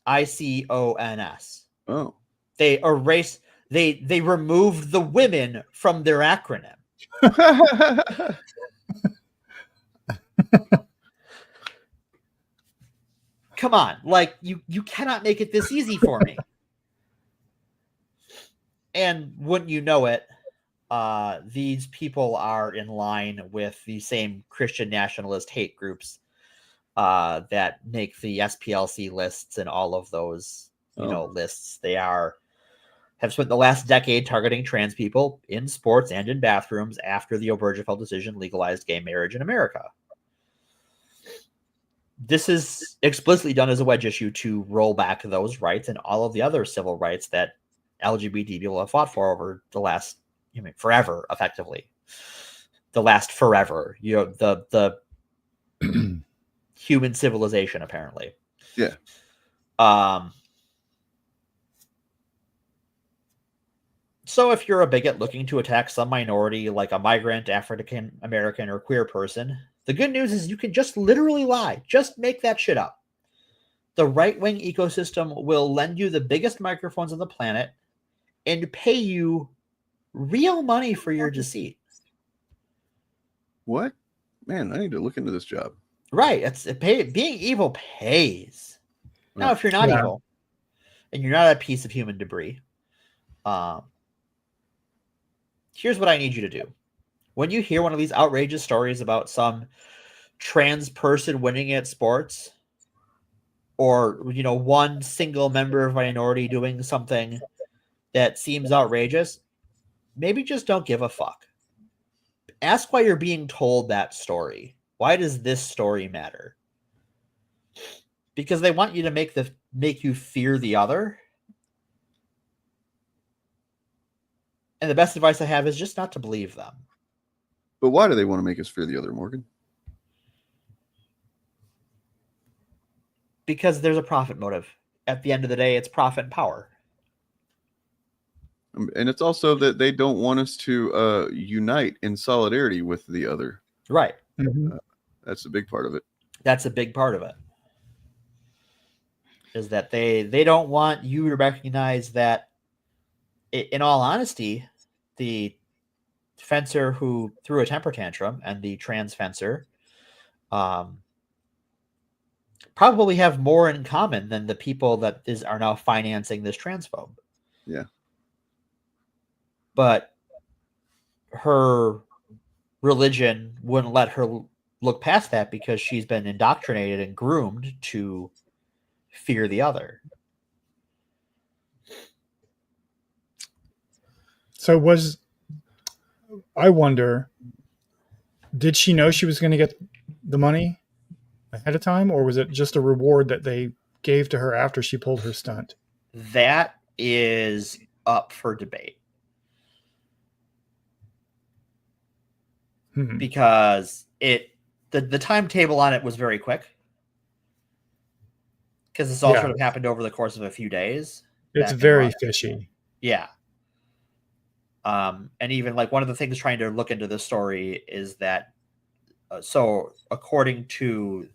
ICONS. Oh. They removed the women from their acronym. Come on, like you cannot make it this easy for me. And wouldn't you know it, these people are in line with the same Christian nationalist hate groups that make the SPLC lists and all of those lists. They have spent the last decade targeting trans people in sports and in bathrooms after the Obergefell decision legalized gay marriage in America. This is explicitly done as a wedge issue to roll back those rights and all of the other civil rights that LGBT people have fought for over the last, forever, effectively. The last forever, the human civilization, apparently. Yeah. So if you're a bigot looking to attack some minority, like a migrant, African American, or queer person, the good news is you can just literally lie. Just make that shit up. The right-wing ecosystem will lend you the biggest microphones on the planet and pay you real money for your deceit. What? Man, I need to look into this job. Right. Being evil pays. Now, if you're not evil and you're not a piece of human debris, here's what I need you to do. When you hear one of these outrageous stories about some trans person winning at sports, or one single member of a minority doing something that seems outrageous, maybe just don't give a fuck. Ask why you're being told that story. Why does this story matter? Because they want you to make you fear the other. And the best advice I have is just not to believe them. But why do they want to make us fear the other, Morgan? Because there's a profit motive. At the end of the day, it's profit and power. And it's also that they don't want us to unite in solidarity with the other. Right. That's a big part of it. That's a big part of it. Is that they don't want you to recognize that, in all honesty, the fencer who threw a temper tantrum and the trans fencer probably have more in common than the people that are now financing this transphobe. Yeah. but her religion wouldn't let her look past that because she's been indoctrinated and groomed to fear the other. So I wonder, did she know she was going to get the money ahead of time, or was it just a reward that they gave to her after she pulled her stunt? That is up for debate. Because the timetable on it was very quick. Because this all sort of happened over the course of a few days. It's very fishy. Yeah. And even like one of the things trying to look into this story is that, so according to,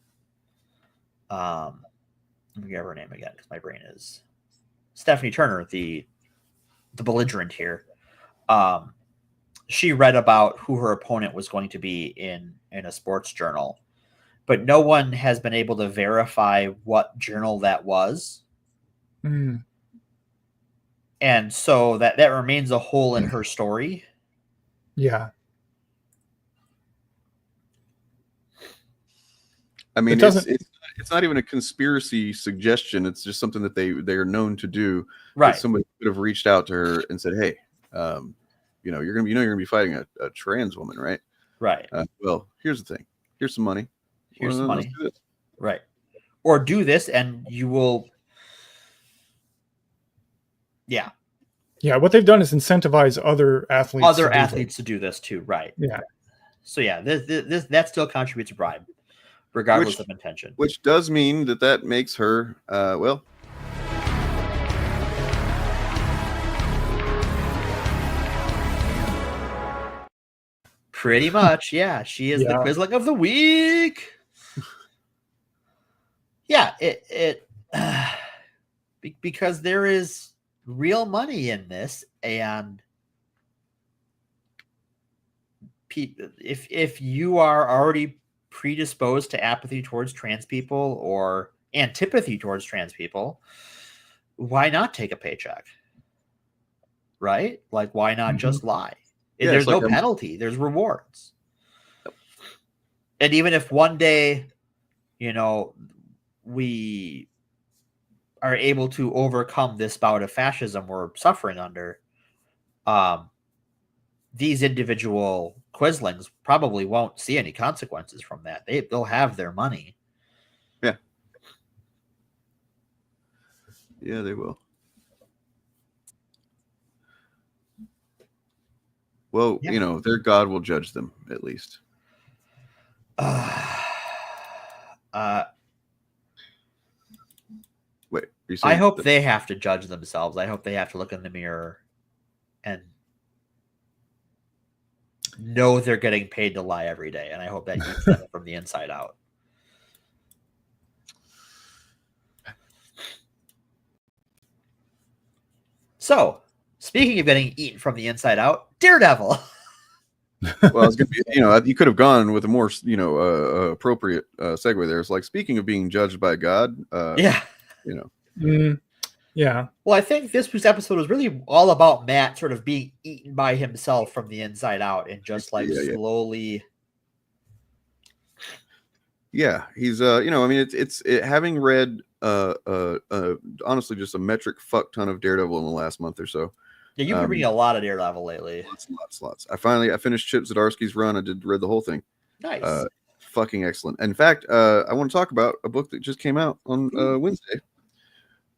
let me get her name again because my brain is Stephanie Turner, the belligerent here. She read about who her opponent was going to be in a sports journal, but no one has been able to verify what journal that was. Mm. And so that remains a hole in her story. Yeah. I mean, it's not even a conspiracy suggestion. It's just something that they are known to do. Right. Somebody could have reached out to her and said, "Hey, you're gonna be fighting a trans woman, right? Right. Well, here's the thing. Here's some money. Here's some money. Let's do this." Right. Or do this, and you will. Yeah. Yeah. What they've done is incentivize other athletes. To do this too. Right. Yeah. So yeah, this that still contributes a bribe, regardless of intention. Which does mean that makes her well. Pretty much, yeah. She is the Quisling of the week. Yeah, because there is real money in this, and if you are already predisposed to apathy towards trans people or antipathy towards trans people, why not take a paycheck? Right? Like, why not just lie? Yeah, there's no penalty. There's rewards. And even if one day, we are able to overcome this bout of fascism we're suffering under, these individual Quislings probably won't see any consequences from that. They'll have their money. Yeah. Yeah, they will. Well, their God will judge them, at least. Wait, I hope they have to judge themselves. I hope they have to look in the mirror and know they're getting paid to lie every day. And I hope that eats them from the inside out. So, speaking of getting eaten from the inside out, Daredevil. Well, I was going to be, you could have gone with a more, appropriate segue there. It's like, speaking of being judged by God. Yeah. Yeah. Well, I think this week's episode was really all about Matt sort of being eaten by himself from the inside out and just slowly. Yeah, he's it's having read honestly just a metric fuck ton of Daredevil in the last month or so. Yeah, you've been reading a lot of Daredevil lately. Lots. I finished Chip Zdarsky's run. I read the whole thing. Nice. Fucking excellent. In fact, I want to talk about a book that just came out on Wednesday.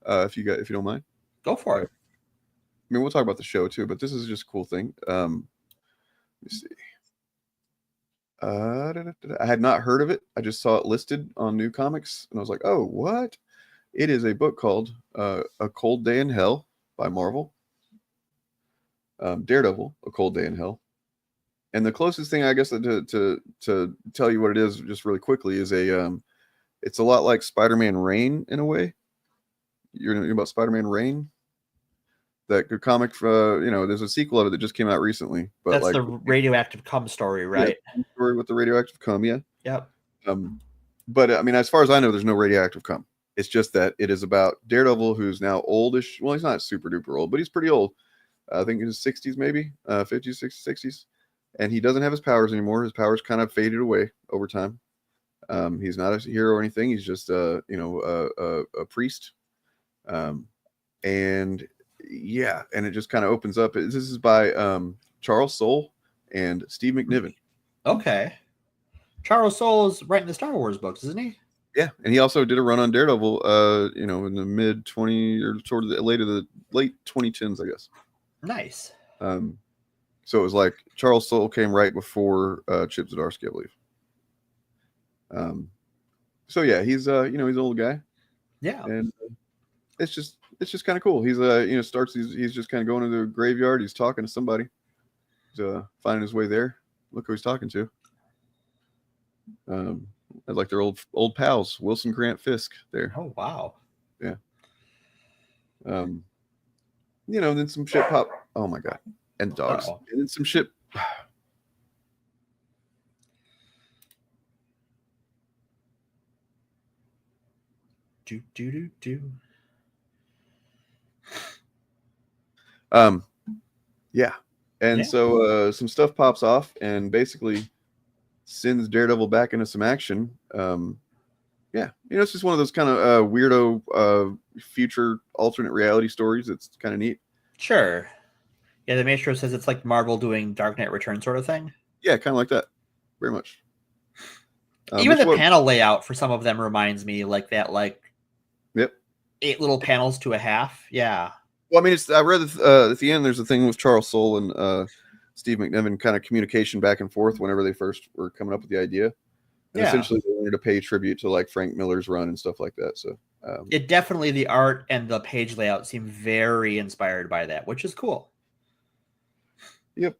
If you don't mind, go for it. I mean, we'll talk about the show too, but this is just a cool thing. Let me see. I had not heard of it. I just saw it listed on New Comics, and I was like, "Oh, what?" It is a book called "A Cold Day in Hell" by Marvel. Daredevil, A Cold Day in Hell. And the closest thing, I guess, to tell you what it is, just really quickly, is it's a lot like Spider-Man Reign in a way. You're know about Spider-Man Reign? That good comic, there's a sequel of it that just came out recently. But that's the radioactive cum story, right? Yeah, story with the radioactive cum, yeah. Yep. But I mean, as far as I know, there's no radioactive cum. It's just that it is about Daredevil, who's now oldish. Well, he's not super duper old, but he's pretty old. I think in his 60s, maybe 50s, 60s, 60s, and he doesn't have his powers anymore. His powers kind of faded away over time. He's not a hero or anything. He's just a priest. And yeah, and it just kind of opens up. This is by Charles Soule and Steve McNiven. Okay. Charles Soule's writing the Star Wars books, isn't he? Yeah, and he also did a run on Daredevil, in the mid 20 or sort of the late 2010s, I guess. Nice. So it was like Charles Soule came right before Chip Zdarsky, I believe. So yeah, he's he's an old guy. Yeah, and it's just kind of cool. He's he's just kind of going into the graveyard. He's talking to somebody. He's finding his way there. Look who he's talking to. Like their old pals, Wilson Grant Fisk there. Oh wow. Yeah. Then some shit pop. Oh my god. And dogs. Uh-oh. And then some shit. Do. Yeah. And so some stuff pops off and basically sends Daredevil back into some action. It's just one of those kind of weirdo future alternate reality stories. It's kind of neat. Sure. Yeah, the Maestro says it's like Marvel doing Dark Knight Returns sort of thing. Yeah, kind of like that. Very much. Even the panel layout for some of them reminds me like that, like yep, 8 little panels to a half. Yeah. Well, I mean, I read at the end, there's a thing with Charles Soule and Steve McNiven, kind of communication back and forth whenever they first were coming up with the idea. And essentially they wanted to pay tribute to like Frank Miller's run and stuff like that. So it definitely, the art and the page layout seem very inspired by that, which is cool. Yep.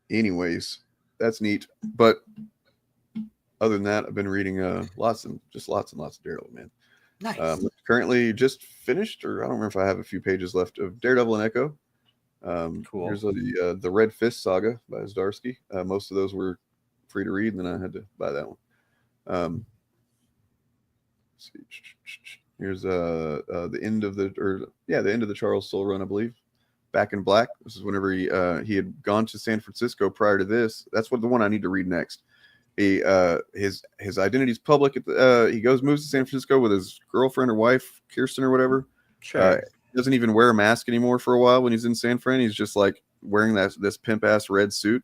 Anyways, that's neat. But other than that, I've been reading lots and lots of Daredevil, man. Nice. Currently just finished, or I don't remember if I have a few pages left of Daredevil and Echo. Cool. Here's the Red Fist saga by Zdarsky. Most of those were free to read, and then I had to buy that one. Let's see. Here's the end of the end of the Charles Soule run, I believe. Back in Black. This is whenever he had gone to San Francisco prior to this. That's the one I need to read next. He his identity's public. He moves to San Francisco with his girlfriend or wife, Kirsten or whatever. Sure. Doesn't even wear a mask anymore for a while when he's in San Fran. He's just like wearing this pimp ass red suit.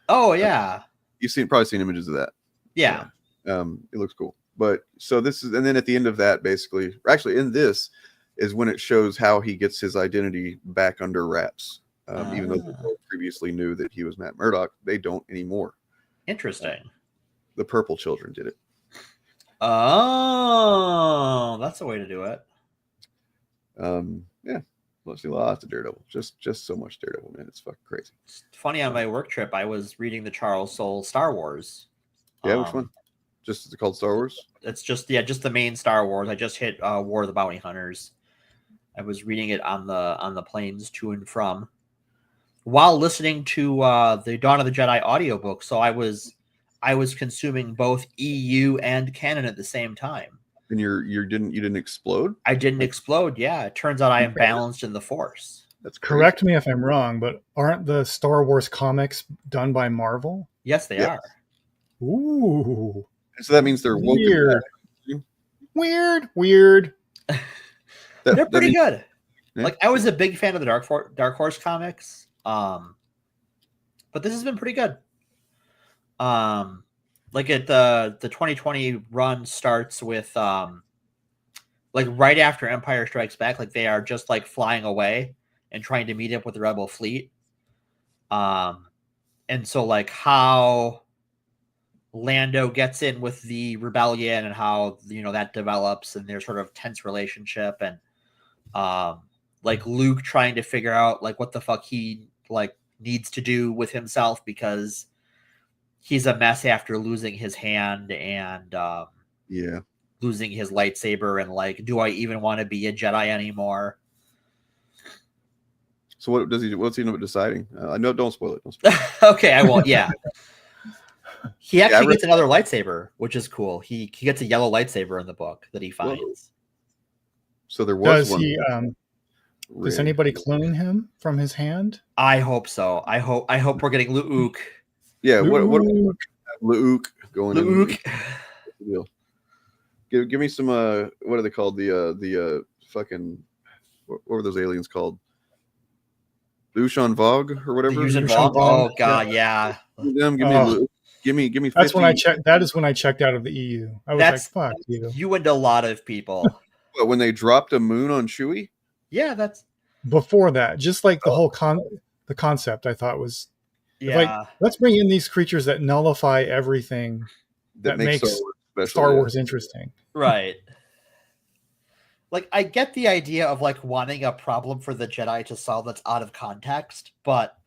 Oh yeah. You've probably seen images of that. Yeah. It looks cool. But so this is, and then at the end of that, basically, actually in this is when it shows how he gets his identity back under wraps. Even though they previously knew that he was Matt Murdock, they don't anymore. Interesting. The Purple Children did it. Oh, that's a way to do it. Yeah, let's see lots of Daredevil. Just so much Daredevil, man. It's fucking crazy. It's funny, on my work trip, I was reading the Charles Soule Star Wars. Yeah, which one? Just is it called Star Wars? It's just the main Star Wars. I just hit War of the Bounty Hunters. I was reading it on the planes to and from, while listening to the Dawn of the Jedi audiobook. So I was consuming both EU and canon at the same time. And you didn't explode? I didn't explode. Yeah, it turns out I am balanced in the Force. That's crazy. Correct me if I'm wrong, but aren't the Star Wars comics done by Marvel? Yes, they are. Ooh. So that means they're weird. Weird. They're pretty good. Yeah. Like, I was a big fan of the Dark Horse comics, but this has been pretty good. Like the 2020 run starts with like right after Empire Strikes Back, like they are just like flying away and trying to meet up with the Rebel fleet. And so like how Lando gets in with the rebellion and how that develops and their sort of tense relationship, and like Luke trying to figure out like what the fuck he like needs to do with himself because he's a mess after losing his hand and losing his lightsaber, and like, do I even want to be a Jedi anymore? So what's he end up deciding? I know, don't spoil it. Don't spoil it. Okay, I won't. Yeah. He actually gets another lightsaber, which is cool. He gets a yellow lightsaber in the book that he finds. So there was Does one. he Does anybody clone him from his hand? I hope so. I hope we're getting Luuk. Yeah, what Luuk. Luuk going Luuk. in? Deal. Give me some what are they called? The fucking what were those aliens called? Lushan Vogue or whatever. Yuuzhan Vong? Oh god, yeah. Them, give me 50. That's when I checked. That is when I checked out of the EU. I was like, "Fuck you." You and a lot of people. But when they dropped a moon on Chewie? Yeah, that's before that. Just like the whole the concept, I thought was like, let's bring in these creatures that nullify everything that makes Star Wars interesting. Right. Like, I get the idea of like wanting a problem for the Jedi to solve that's out of context, but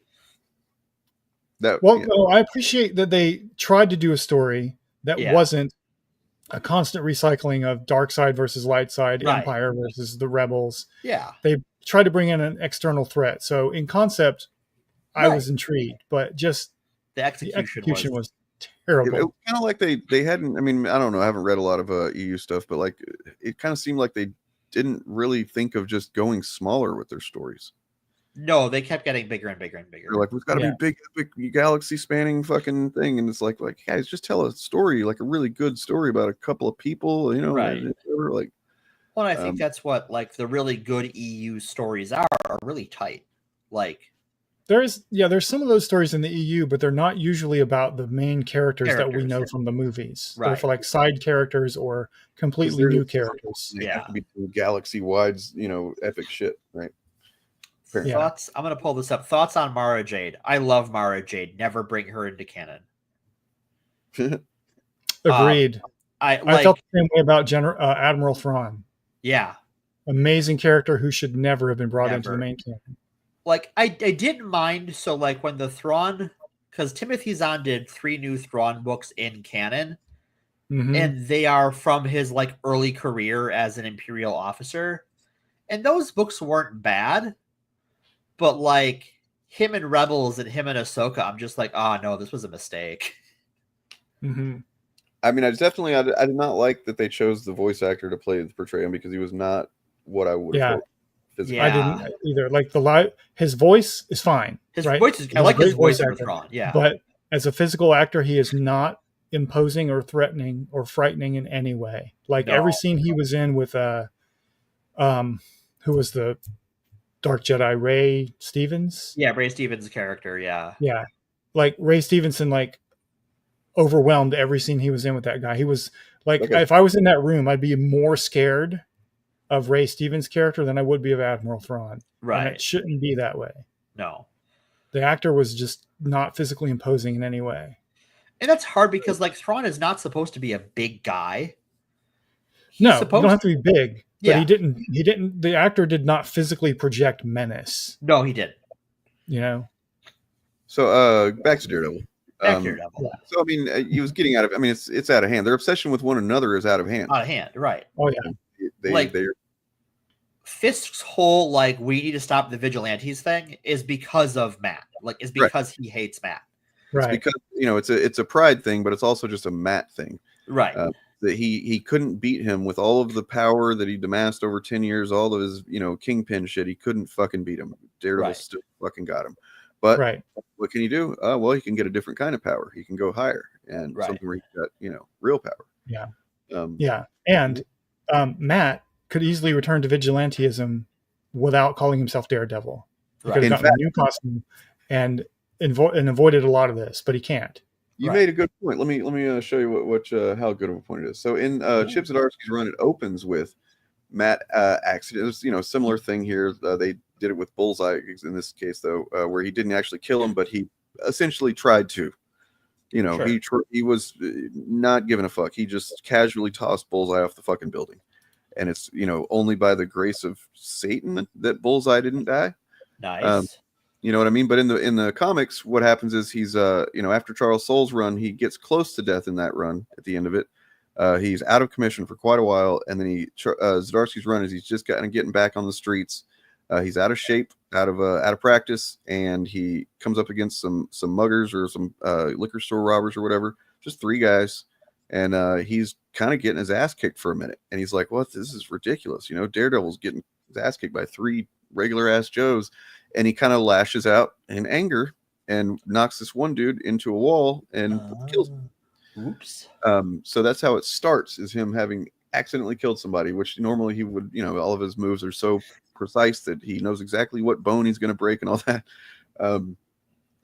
no, I appreciate that they tried to do a story that wasn't a constant recycling of dark side versus light side, Empire versus the Rebels. Yeah. They tried to bring in an external threat. So in concept, I was intrigued, but just the execution was terrible. It kind of like they hadn't, I mean, I don't know, I haven't read a lot of EU stuff, but like it kind of seemed like they didn't really think of just going smaller with their stories. No, they kept getting bigger and bigger and bigger. They're like, we've got to be big, epic, galaxy spanning fucking thing. And it's like, guys, just tell a story, like a really good story about a couple of people, you know, right. Like, well, I think that's what like the really good EU stories are really tight. Like there's some of those stories in the EU, but they're not usually about the main characters that we know from the movies. They're for like side characters or completely new characters. They have to be galaxy wide, you know, epic shit, right? Thoughts? I'm gonna pull this up. Thoughts on Mara Jade? I love Mara Jade. Never bring her into canon. Agreed. I felt the same way about Admiral Thrawn. Yeah, amazing character who should never have been brought into the main canon. Like I didn't mind. So like when the Thrawn, because Timothy Zahn did 3 new Thrawn books in canon, and they are from his like early career as an Imperial officer, and those books weren't bad. But like him and Rebels and him and Ahsoka, I'm just like, oh no, this was a mistake. I mean, I did not like that they chose the voice actor to portray him because he was not what I would have hoped. I didn't either. Like his voice is fine. His voice is, I like his voice for Thrawn, but as a physical actor, he is not imposing or threatening or frightening in any way. Like every scene he was in with who was the Dark Jedi, Ray Stevens? Yeah, Ray Stevens' character, yeah. Yeah. Like Ray Stevenson, like overwhelmed every scene he was in with that guy. He was like, if I was in that room, I'd be more scared of Ray Stevens' character than I would be of Admiral Thrawn. Right. And it shouldn't be that way. No. The actor was just not physically imposing in any way. And that's hard because like Thrawn is not supposed to be a big guy. No, you don't have to be big. But he didn't, the actor did not physically project menace. No, he didn't. You know? So, back to Daredevil. So, I mean, he was getting out of, I mean, it's out of hand. Their obsession with one another is out of hand. Out of hand, right. Oh, yeah. They're Fisk's whole, like, we need to stop the vigilantes thing is because of Matt. Like, is because he hates Matt. Right. It's because, you know, it's a pride thing, but it's also just a Matt thing. Right. That he couldn't beat him with all of the power that he'd amassed over 10 years, all of his, you know, kingpin shit. He couldn't fucking beat him. Daredevil still fucking got him. But what can you do? Well, he can get a different kind of power. He can go higher and something where he's got, you know, real power. Yeah. And Matt could easily return to vigilantism without calling himself Daredevil. He could have gotten a new costume and avoided a lot of this, but he can't. You made a good point. Let me show you how good of a point it is. So in Chip Zdarsky's run, it opens with Matt accident. It's, you know, similar thing here. They did it with Bullseye in this case, though, where he didn't actually kill him, but he essentially tried to. You know, he was not giving a fuck. He just casually tossed Bullseye off the fucking building, and it's, you know, only by the grace of Satan that Bullseye didn't die. Nice. You know what I mean? But in the comics, what happens is he's you know, after Charles Soule's run, he gets close to death in that run. At the end of it, he's out of commission for quite a while, and then Zdarsky's run is he's just getting back on the streets. He's out of shape, out of practice, and he comes up against some muggers or some liquor store robbers or whatever. Just 3 guys, and he's kind of getting his ass kicked for a minute, and he's like, "What? This is ridiculous." You know, Daredevil's getting his ass kicked by 3 regular ass Joes, and he kind of lashes out in anger and knocks this one dude into a wall and kills him. Oops. So that's how it starts, is him having accidentally killed somebody, which normally he would, all of his moves are so precise that he knows exactly what bone he's going to break and all that.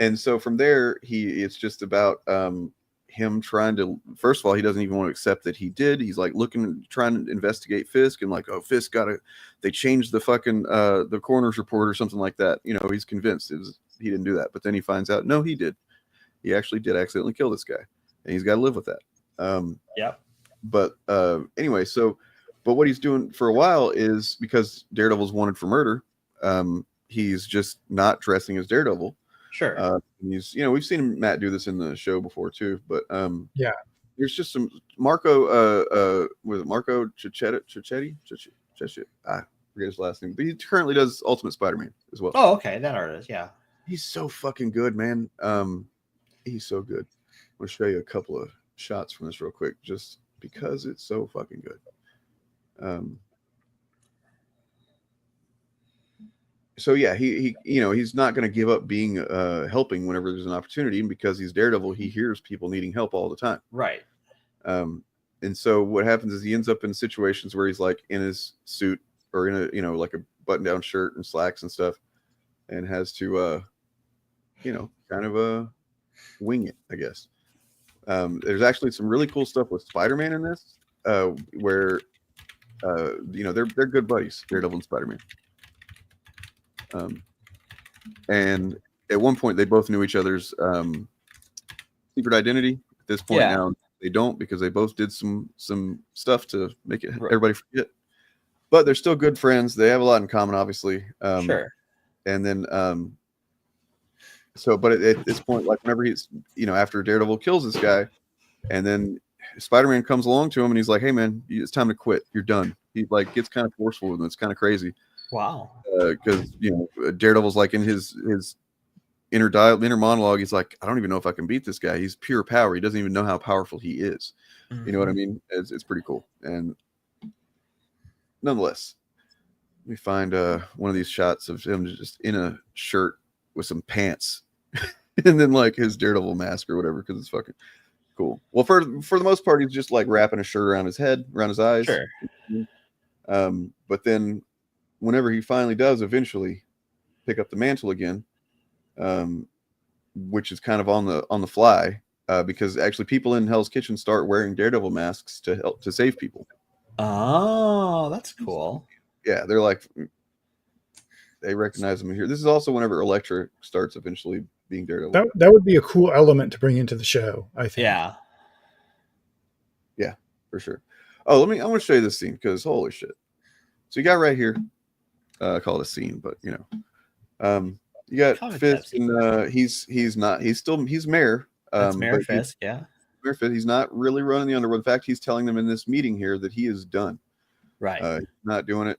And so from there, it's just about him trying to, first of all, he doesn't even want to accept that he did. He's like trying to investigate Fisk, and like, oh, Fisk they changed the fucking the coroner's report or something like that. He's convinced he didn't do that, but then he finds out, no, he did. He actually did accidentally kill this guy, and he's got to live with that. Yeah. But anyway, but what he's doing for a while is, because Daredevil's wanted for murder, he's just not dressing as Daredevil. Sure. He's, we've seen Matt do this in the show before too, but yeah, there's just some Marco, was it Marco Cichetti? I forget his last name, but he currently does Ultimate Spider-Man as well. Oh, okay, that artist, yeah. He's so fucking good, man. He's so good. I'm gonna show you a couple of shots from this real quick, just because it's so fucking good. So yeah, he's not going to give up being helping whenever there's an opportunity, and because he's Daredevil, he hears people needing help all the time. Right. And so what happens is he ends up in situations where he's like in his suit or in a like a button-down shirt and slacks and stuff, and has to kind of wing it, I guess. There's actually some really cool stuff with Spider-Man in this, where they're good buddies, Daredevil and Spider-Man. And at one point they both knew each other's secret identity. At this point now they don't, because they both did some stuff to make it everybody forget. But they're still good friends. They have a lot in common, obviously. Sure. And then but at this point, like whenever he's after Daredevil kills this guy, and then Spider-Man comes along to him and he's like, hey man, it's time to quit. You're done. He like gets kind of forceful with him. It's kind of crazy. Wow. Because Daredevil's like in his inner monologue, he's like, I don't even know if I can beat this guy. He's pure power. He doesn't even know how powerful he is. Mm-hmm. You know what I mean? It's pretty cool. And nonetheless, let me find one of these shots of him just in a shirt with some pants, and then like his Daredevil mask or whatever, because it's fucking cool. Well, for the most part, he's just like wrapping a shirt around his head, around his eyes. Sure. But then whenever he finally does eventually pick up the mantle again, which is kind of on the fly, because actually people in Hell's Kitchen start wearing Daredevil masks to help to save people. Oh, that's cool. Yeah, they're like, they recognize him here. This is also whenever Elektra starts eventually being Daredevil. That would be a cool element to bring into the show, I think. Yeah, for sure. Oh, I want to show you this scene, because holy shit. So you got right here, I call it a scene, but you got Fisk, and he's mayor. That's Mayor Fisk, yeah. Mayor Fisk, he's not really running the underworld. In fact, he's telling them in this meeting here that he is done. Right. He's not doing it.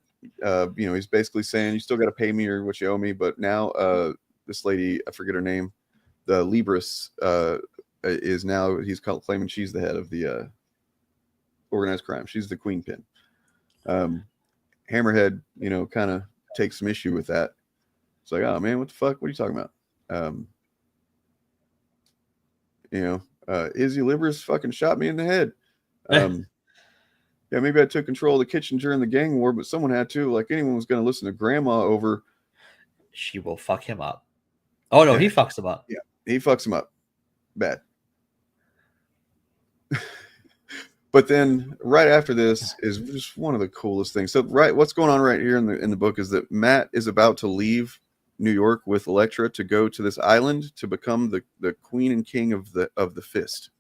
He's basically saying, you still got to pay me or what you owe me, but now this lady, I forget her name, the Libris, is now, he's claiming she's the head of the organized crime. She's the queen pin. Hammerhead, kind of takes some issue with that. It's like, oh man, what the fuck? What are you talking about? Izzy Libris fucking shot me in the head. Yeah, maybe I took control of the kitchen during the gang war, but someone had to. Like, anyone was going to listen to Grandma over. She will fuck him up. Oh no, he fucks him up. Yeah, he fucks him up bad. But then right after this is just one of the coolest things. So what's going on right here in the book is that Matt is about to leave New York with Elektra to go to this island to become the queen and king of the Fist,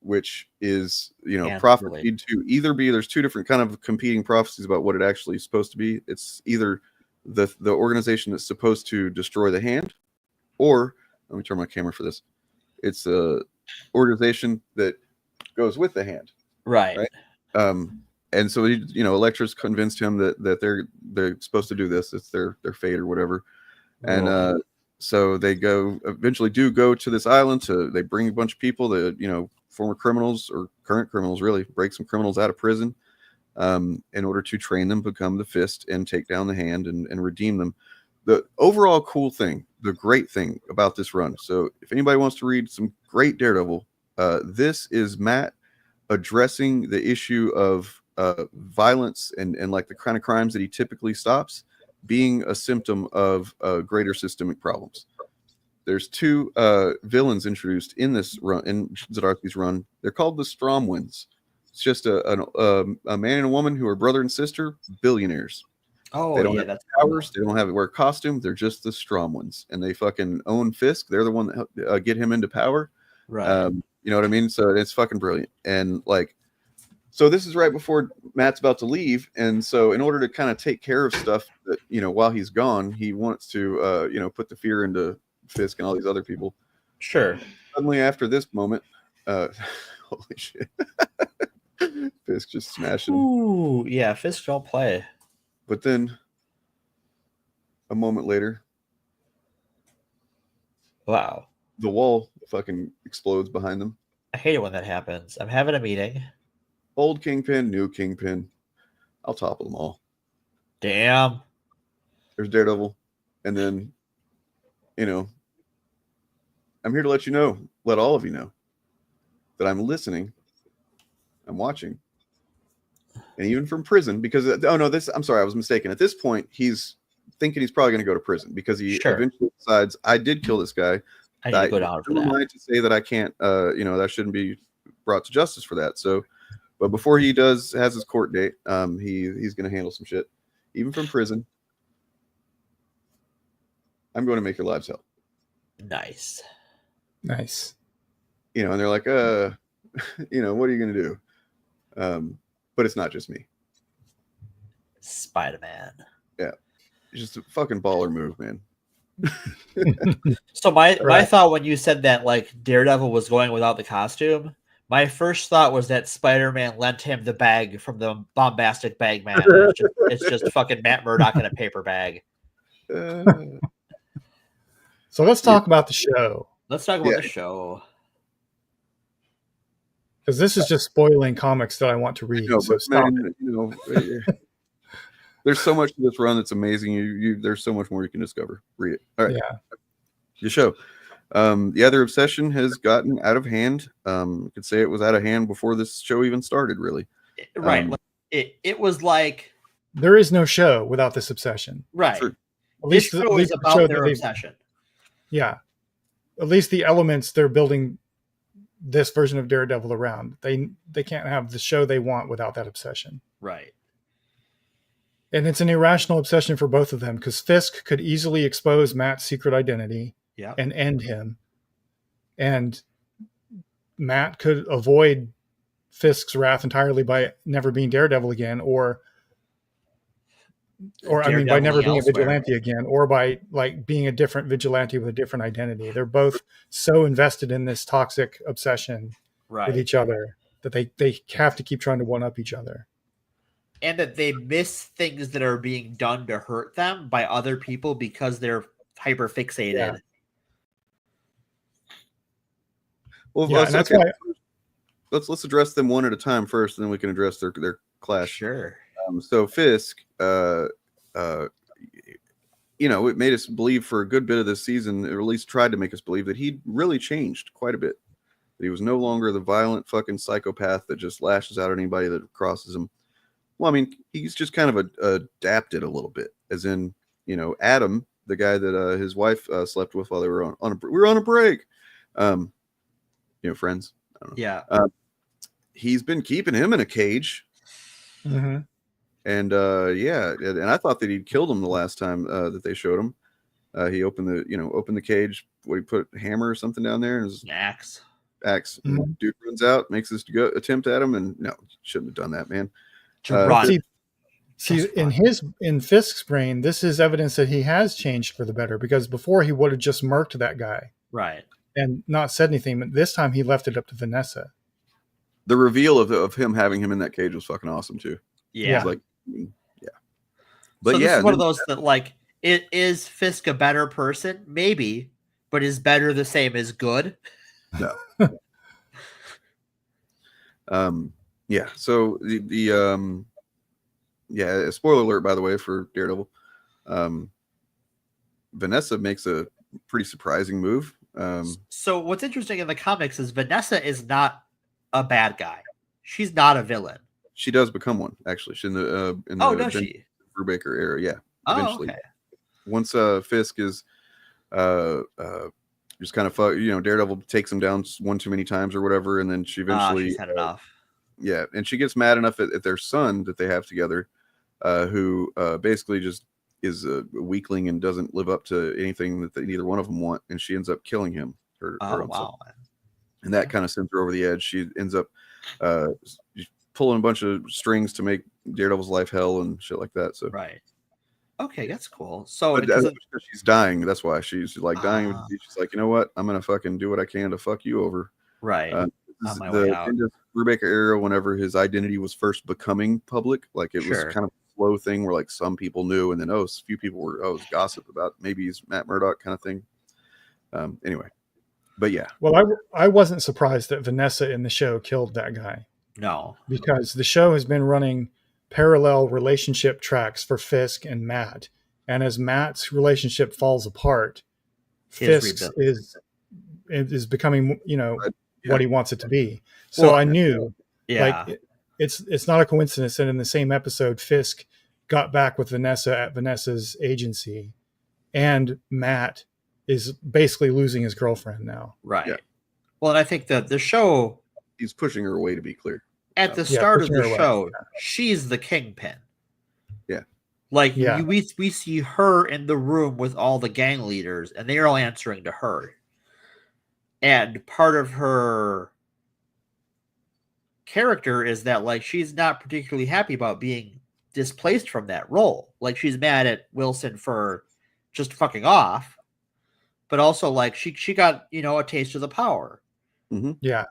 which is prophesied to either be, there's two different kind of competing prophecies about what it actually is supposed to be. It's either the organization that's supposed to destroy the hand, or let me turn my camera for this. It's a organization that goes with the hand, right? And so Elektra's convinced him that they're supposed to do this. It's their fate or whatever. And so they eventually go to this island. They bring a bunch of people that former criminals or current criminals, really break some criminals out of prison, in order to train them, become the fist, and take down the hand and redeem them. The overall cool thing, the great thing about this run. So if anybody wants to read some great Daredevil, this is Matt addressing the issue of violence and like the kind of crimes that he typically stops being a symptom of greater systemic problems. There's two villains introduced in this run, in Zdarsky's run. They're called the Stromwinds. It's just a man and a woman who are brother and sister, billionaires. Oh, they don't yeah, have that's powers. They don't have to wear a costume. They're just the Stromwinds, and they fucking own Fisk. They're the one that helped, get him into power. right. You know what I mean? So it's fucking brilliant. And like, so this is right before Matt's about to leave, and so in order to kind of take care of stuff that while he's gone, he wants to put the fear into Fisk and all these other people. Sure. Suddenly, after this moment, holy shit, Fisk just smashing him. Ooh, yeah, Fisk don't play. But then, a moment later, wow, the wall fucking explodes behind them. I hate it when that happens. I'm having a meeting. Old Kingpin, new Kingpin. I'll topple them all. Damn. There's Daredevil. And then, I'm here to let all of you know that I'm listening. I'm watching. And even from prison, because, I'm sorry, I was mistaken. At this point, he's thinking he's probably going to go to prison because he eventually decides, I did kill this guy. I need to go down for that. Who am I to say that I can't, that I shouldn't be brought to justice for that. So, but before he has his court date, he's going to handle some shit, even from prison. I'm going to make your lives hell. Nice. And they're like, what are you going to do? But it's not just me. Spider-Man. Yeah. It's just a fucking baller move, man. So my thought when you said that like Daredevil was going without the costume, my first thought was that Spider-Man lent him the bag from the bombastic bag man. It's just fucking Matt Murdock in a paper bag. So let's talk about the show. Let's talk about the show. Because this is just spoiling comics that I want to read. So stop it. There's so much to this run that's amazing. There's so much more you can discover. Read it. All right. Yeah. The show. The other obsession has gotten out of hand. You could say it was out of hand before this show even started, really. Right. It was like there is no show without this obsession. Right. True. At least this show is about their obsession. Yeah. At least the elements they're building this version of Daredevil around. They can't have the show they want without that obsession. Right. And it's an irrational obsession for both of them because Fisk could easily expose Matt's secret identity and end him. And Matt could avoid Fisk's wrath entirely by never being Daredevil again or by never being a vigilante again, or by like being a different vigilante with a different identity. They're both so invested in this toxic obsession with each other that they have to keep trying to one up each other. And that they miss things that are being done to hurt them by other people because they're hyper fixated. Yeah. Well, that's why. Let's address them one at a time first, and then we can address their clash. Sure. So Fisk, it made us believe for a good bit of this season, or at least tried to make us believe that he really changed quite a bit. That he was no longer the violent fucking psychopath that just lashes out at anybody that crosses him. Well, I mean, he's just kind of adapted a little bit, as in, Adam, the guy that his wife slept with while they were on a break. Friends. I don't know. Yeah. He's been keeping him in a cage. Mm-hmm. And and I thought that he'd killed him the last time that they showed him. He opened the cage. He put a hammer or something down there, and his axe. Mm-hmm. Dude runs out, makes this attempt at him, and no, shouldn't have done that, man. See, in Fisk's brain, this is evidence that he has changed for the better, because before he would have just murked that guy, right, and not said anything. But this time he left it up to Vanessa. The reveal of him having him in that cage was fucking awesome too. Yeah. But so this is one of those that like, is Fisk a better person? Maybe, but is better the same as good? No. Yeah. So the Yeah, spoiler alert, by the way, for Daredevil. Vanessa makes a pretty surprising move. So what's interesting in the comics is Vanessa is not a bad guy. She's not a villain. She does become one, actually. She's in the does she? Brubaker era, yeah. Oh, Eventually, okay. Once Fisk is just kind of Daredevil takes him down one too many times or whatever, and then she eventually she's had enough. Yeah, and she gets mad enough at their son that they have together, who basically just is a weakling and doesn't live up to anything that neither one of them want, and she ends up killing him. Her own son. And that kind of sends her over the edge. She ends up pulling a bunch of strings to make Daredevil's life hell and shit like that. So right. Okay, that's cool. So she's dying. That's why she's like dying. She's like, you know what? I'm gonna fucking do what I can to fuck you over. Right. This is the end of Brubaker era, whenever his identity was first becoming public. Like it was kind of a slow thing where like some people knew, and then a few people were it was gossip about maybe he's Matt Murdock kind of thing. Anyway, but yeah. Well, I wasn't surprised that Vanessa in the show killed that guy. No, because the show has been running parallel relationship tracks for Fisk and Matt, and as Matt's relationship falls apart, Fisk is becoming what he wants it to be. So I knew, like, it's not a coincidence that in the same episode, Fisk got back with Vanessa at Vanessa's agency, and Matt is basically losing his girlfriend now. Right. Yeah. Well, and I think that the show, he's pushing her away, to be clear. At the start of the show, she's the kingpin. Yeah. Like we see her in the room with all the gang leaders, and they're all answering to her. And part of her character is that like she's not particularly happy about being displaced from that role. Like she's mad at Wilson for just fucking off, but also like she got a taste of the power. Mm-hmm. Yeah.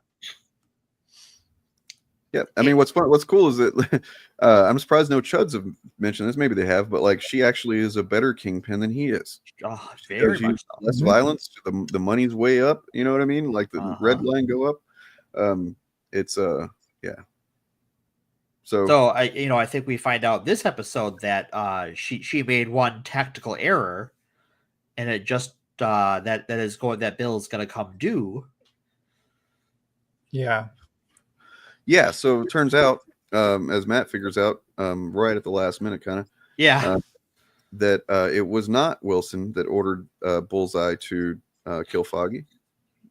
Yeah, I mean, what's cool is that I'm surprised no Chuds have mentioned this. Maybe they have, but like she actually is a better kingpin than he is. Oh, very much so. Less violence. The money's way up. You know what I mean? Like the red line go up. It's yeah. So I think we find out this episode that she made one tactical error, and it just that bill's going to come due. Yeah. Yeah, so it turns out, as Matt figures out right at the last minute, kind of, that it was not Wilson that ordered Bullseye to kill Foggy,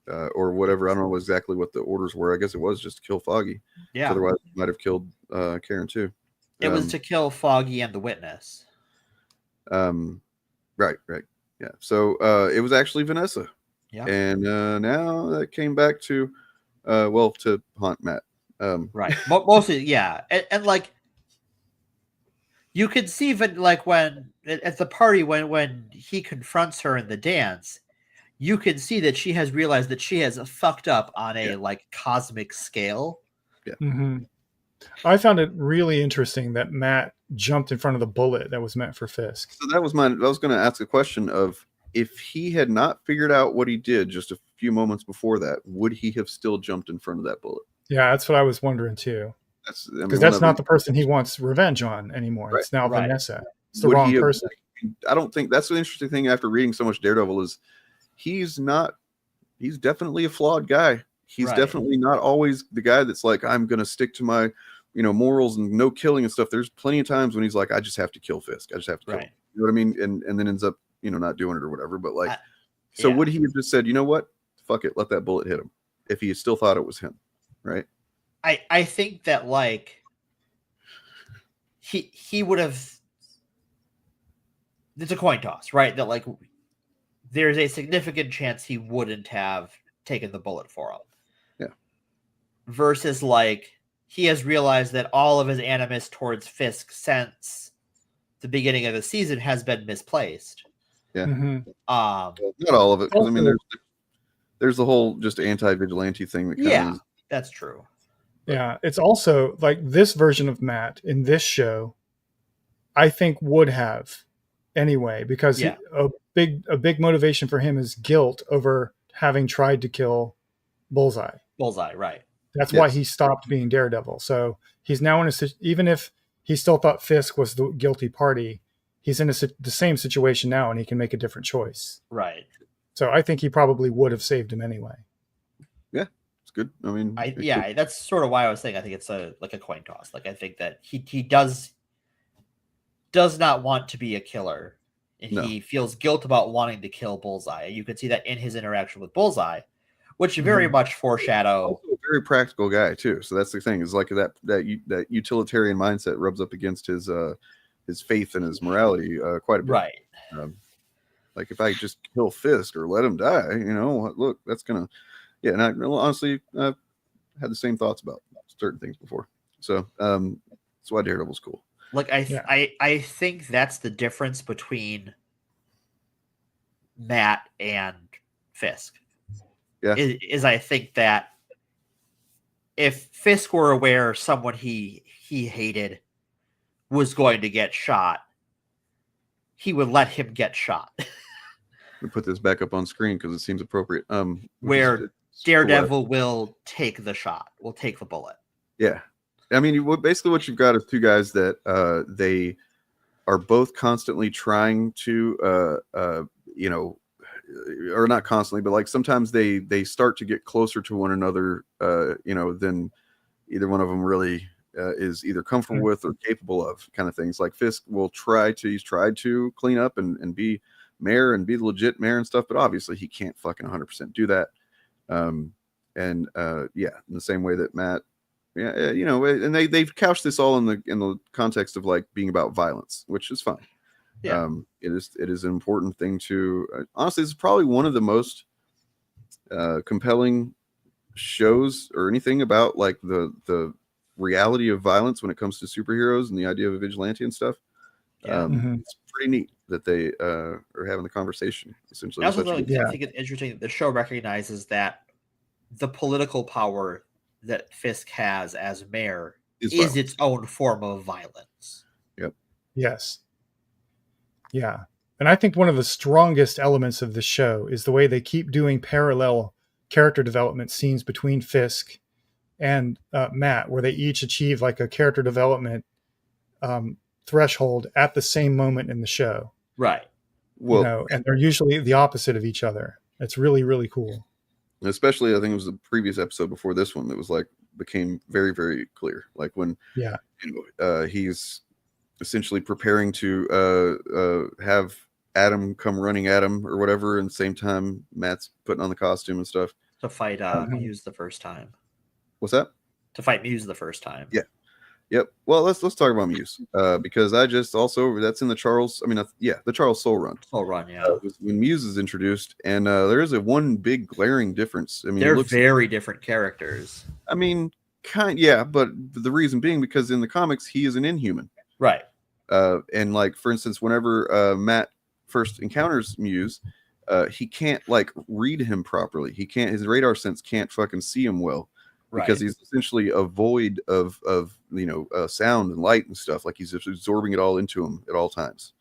or whatever. I don't know exactly what the orders were. I guess it was just to kill Foggy. Yeah. Otherwise, it might have killed Karen too. It was to kill Foggy and the witness. Right. Yeah. So it was actually Vanessa. Yeah. And now that came back to to haunt Matt. Right. Mostly, yeah. And like you could see like when at the party when he confronts her in the dance, you can see that she has realized that she has fucked up on a like cosmic scale. Yeah. Mm-hmm. I found it really interesting that Matt jumped in front of the bullet that was meant for Fisk. So that was I was going to ask a question of if he had not figured out what he did just a few moments before that, would he have still jumped in front of that bullet? Yeah, that's what I was wondering too. Because that's not the person he wants revenge on anymore. Right. It's now Vanessa. It's the wrong person. I don't think that's the interesting thing after reading so much Daredevil is he's definitely a flawed guy. He's definitely not always the guy that's like, I'm going to stick to my, morals and no killing and stuff. There's plenty of times when he's like, I just have to kill Fisk. I just have to kill him. You know what I mean? And then ends up, not doing it or whatever. But like, would he have just said, you know what? Fuck it. Let that bullet hit him. If he still thought it was him. Right. I think that like he would have. It's a coin toss, right? That like there's a significant chance he wouldn't have taken the bullet for him. Yeah. Versus like he has realized that all of his animus towards Fisk since the beginning of the season has been misplaced. Yeah. Mm-hmm. Not all of it, because I mean there's the whole just anti-vigilante thing that kind of that's true. Yeah, it's also like this version of Matt in this show, I think would have anyway, because a big motivation for him is guilt over having tried to kill Bullseye. Bullseye, right. That's why he stopped being Daredevil. So he's now in even if he still thought Fisk was the guilty party. He's in the same situation now, and he can make a different choice. Right. So I think he probably would have saved him anyway. Yeah, it's good. I mean, that's sort of why I was saying I think it's a coin toss. Like I think that he does not want to be a killer, and he feels guilt about wanting to kill Bullseye. You can see that in his interaction with Bullseye, which very much foreshadow. Also a very practical guy too. So that's the thing, is like that utilitarian mindset rubs up against his faith and his morality quite a bit. Right. Like if I just kill Fisk or let him die, look, that's gonna, and I honestly had the same thoughts about certain things before. So that's why Daredevil's cool. Like I think that's the difference between Matt and Fisk. Yeah. Is I think that if Fisk were aware someone he hated was going to get shot, he would let him get shot. We put this back up on screen because it seems appropriate. Where Daredevil will take the shot, will take the bullet. Yeah. I mean, basically what you've got is two guys that they are both constantly trying to, or not constantly, but like sometimes they start to get closer to one another, than either one of them really is either comfortable with or capable of, kind of things. Like Fisk will he's tried to clean up and be mayor and be the legit mayor and stuff, but obviously he can't fucking 100% do that. In the same way that Matt, and they've couched this all in the context of like being about violence, which is fine. Yeah. It is an important thing to honestly, it's probably one of the most compelling shows or anything about like the reality of violence when it comes to superheroes and the idea of a vigilante and stuff. It's pretty neat that they are having the conversation essentially. I also think it's interesting that the show recognizes that the political power that Fisk has as mayor is its own form of violence. Yep. Yes. Yeah. And I think one of the strongest elements of the show is the way they keep doing parallel character development scenes between Fisk and Matt, where they each achieve like a character development threshold at the same moment in the show. Right. Well, and they're usually the opposite of each other. It's really, really cool. Especially, I think it was the previous episode before this one that was like became very, very clear. Like when he's essentially preparing to have Adam come running at him or whatever, and at the same time Matt's putting on the costume and stuff to fight Muse the first time. What's that? To fight Muse the first time. Yeah. Yep. Well, let's talk about Muse because I just also that's in the Charles. I mean, the Charles Soule run. Soule run, yeah. When Muse is introduced, and there is one big glaring difference. I mean, they're very different characters. I mean, but the reason being because in the comics he is an Inhuman, right? And like for instance, whenever Matt first encounters Muse, he can't like read him properly. He can't. His radar sense can't fucking see him well. Because he's essentially a void of sound and light and stuff. Like he's just absorbing it all into him at all times.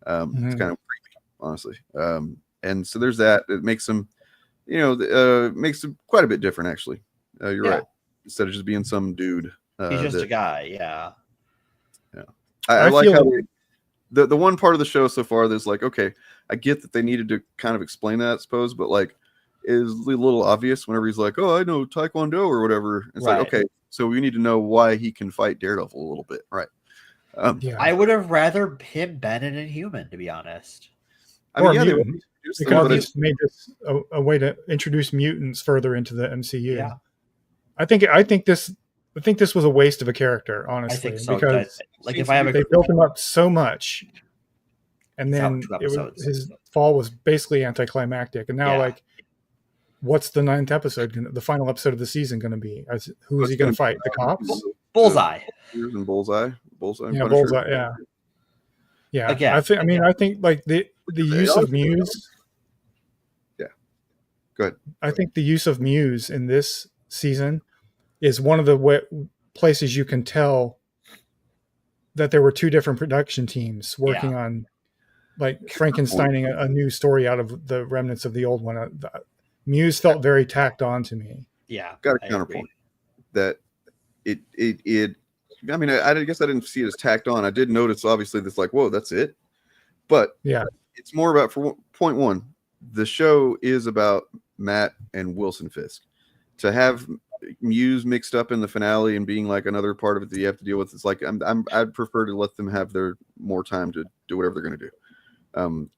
It's kind of creepy, honestly. And so there's that. It makes him, makes him quite a bit different, actually. You're right. Instead of just being some dude. He's just a guy. Yeah. Yeah. I like how the one part of the show so far that's like, okay, I get that they needed to kind of explain that, I suppose, but like, is a little obvious whenever he's like, oh, I know Taekwondo or whatever. It's like, okay, so we need to know why he can fight Daredevil a little bit, right? I would have rather him been an Inhuman, to be honest. I mean, because they made this a way to introduce mutants further into the MCU. Yeah. I think this was a waste of a character, honestly. I think so. Because they built him up so much, and then his fall was basically anticlimactic, and now what's the 9th episode? The final episode of the season going to be? Who is he going to fight? The cops? Bullseye. And Bullseye. Yeah, Bullseye. Yeah. Yeah. Again, I think like the use of Muse. Yeah. Go ahead. I think the use of Muse in this season is one of the places you can tell that there were two different production teams working on like Frankensteining a new story out of the remnants of the old one. Muse felt very tacked on to me. Yeah. Got a counterpoint that it I mean, I guess I didn't see it as tacked on. I did notice, obviously, this like, whoa, that's it. But yeah, it's more about, for point one, the show is about Matt and Wilson Fisk. To have Muse mixed up in the finale and being like another part of it that you have to deal with, it's like I'd prefer to let them have their more time to do whatever they're going to do,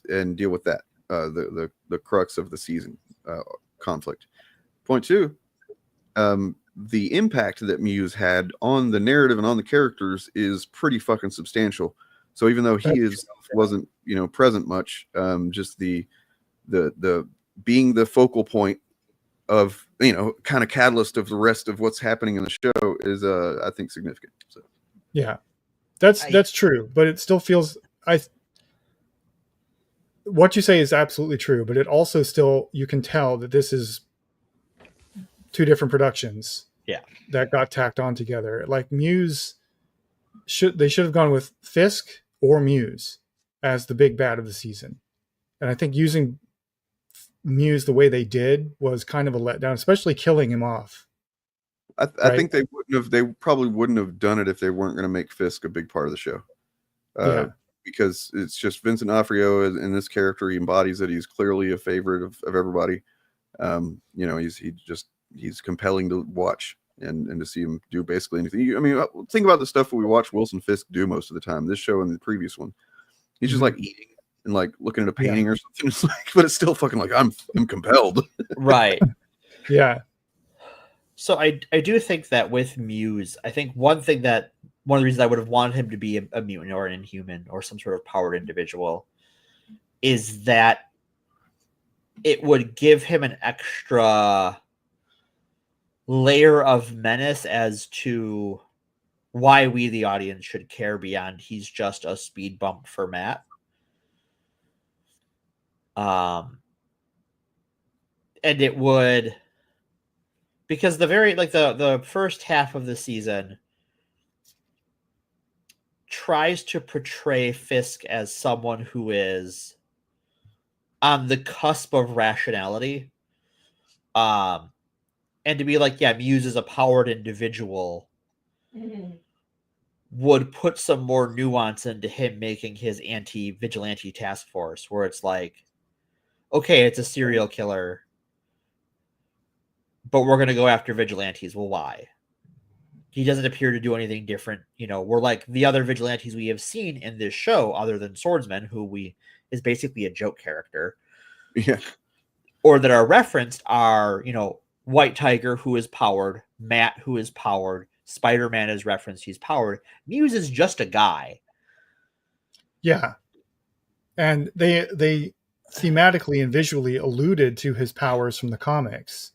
and deal with that, the crux of the season conflict. Point two, the impact that Muse had on the narrative and on the characters is pretty fucking substantial. So even though he wasn't present much, just the being the focal point of kind of catalyst of the rest of what's happening in the show is I think significant. So yeah, that's true, but it still feels what you say is absolutely true, but it also still, you can tell that this is two different productions that got tacked on together. Like Muse should have gone with Fisk or Muse as the big bad of the season, and I think using Muse the way they did was kind of a letdown, especially killing him off. I think they probably wouldn't have done it if they weren't going to make Fisk a big part of the show. Because it's just Vincent D'Onofrio in this character. He embodies it. He's clearly a favorite of everybody. He's compelling to watch and to see him do basically anything. I mean, think about the stuff that we watch Wilson Fisk do most of the time. This show and the previous one, he's just like eating and like looking at a painting or something. It's like, but it's still fucking like I'm compelled. Right. Yeah. So I do think that with Muse, I think one of the reasons I would have wanted him to be a mutant or an inhuman or some sort of powered individual is that it would give him an extra layer of menace as to why we, the audience, should care beyond he's just a speed bump for Matt. And it would, because the first half of the season tries to portray Fisk as someone who is on the cusp of rationality. And to be like, yeah, Muse is a powered individual would put some more nuance into him making his anti-vigilante task force, where it's like, okay, it's a serial killer, but we're going to go after vigilantes. Well, why? He doesn't appear to do anything different. We're like the other vigilantes we have seen in this show, other than Swordsman, who is basically a joke character. Yeah. Or that are referenced are, White Tiger, who is powered, Matt, who is powered, Spider-Man is referenced, he's powered. Muse is just a guy. Yeah. And they thematically and visually alluded to his powers from the comics.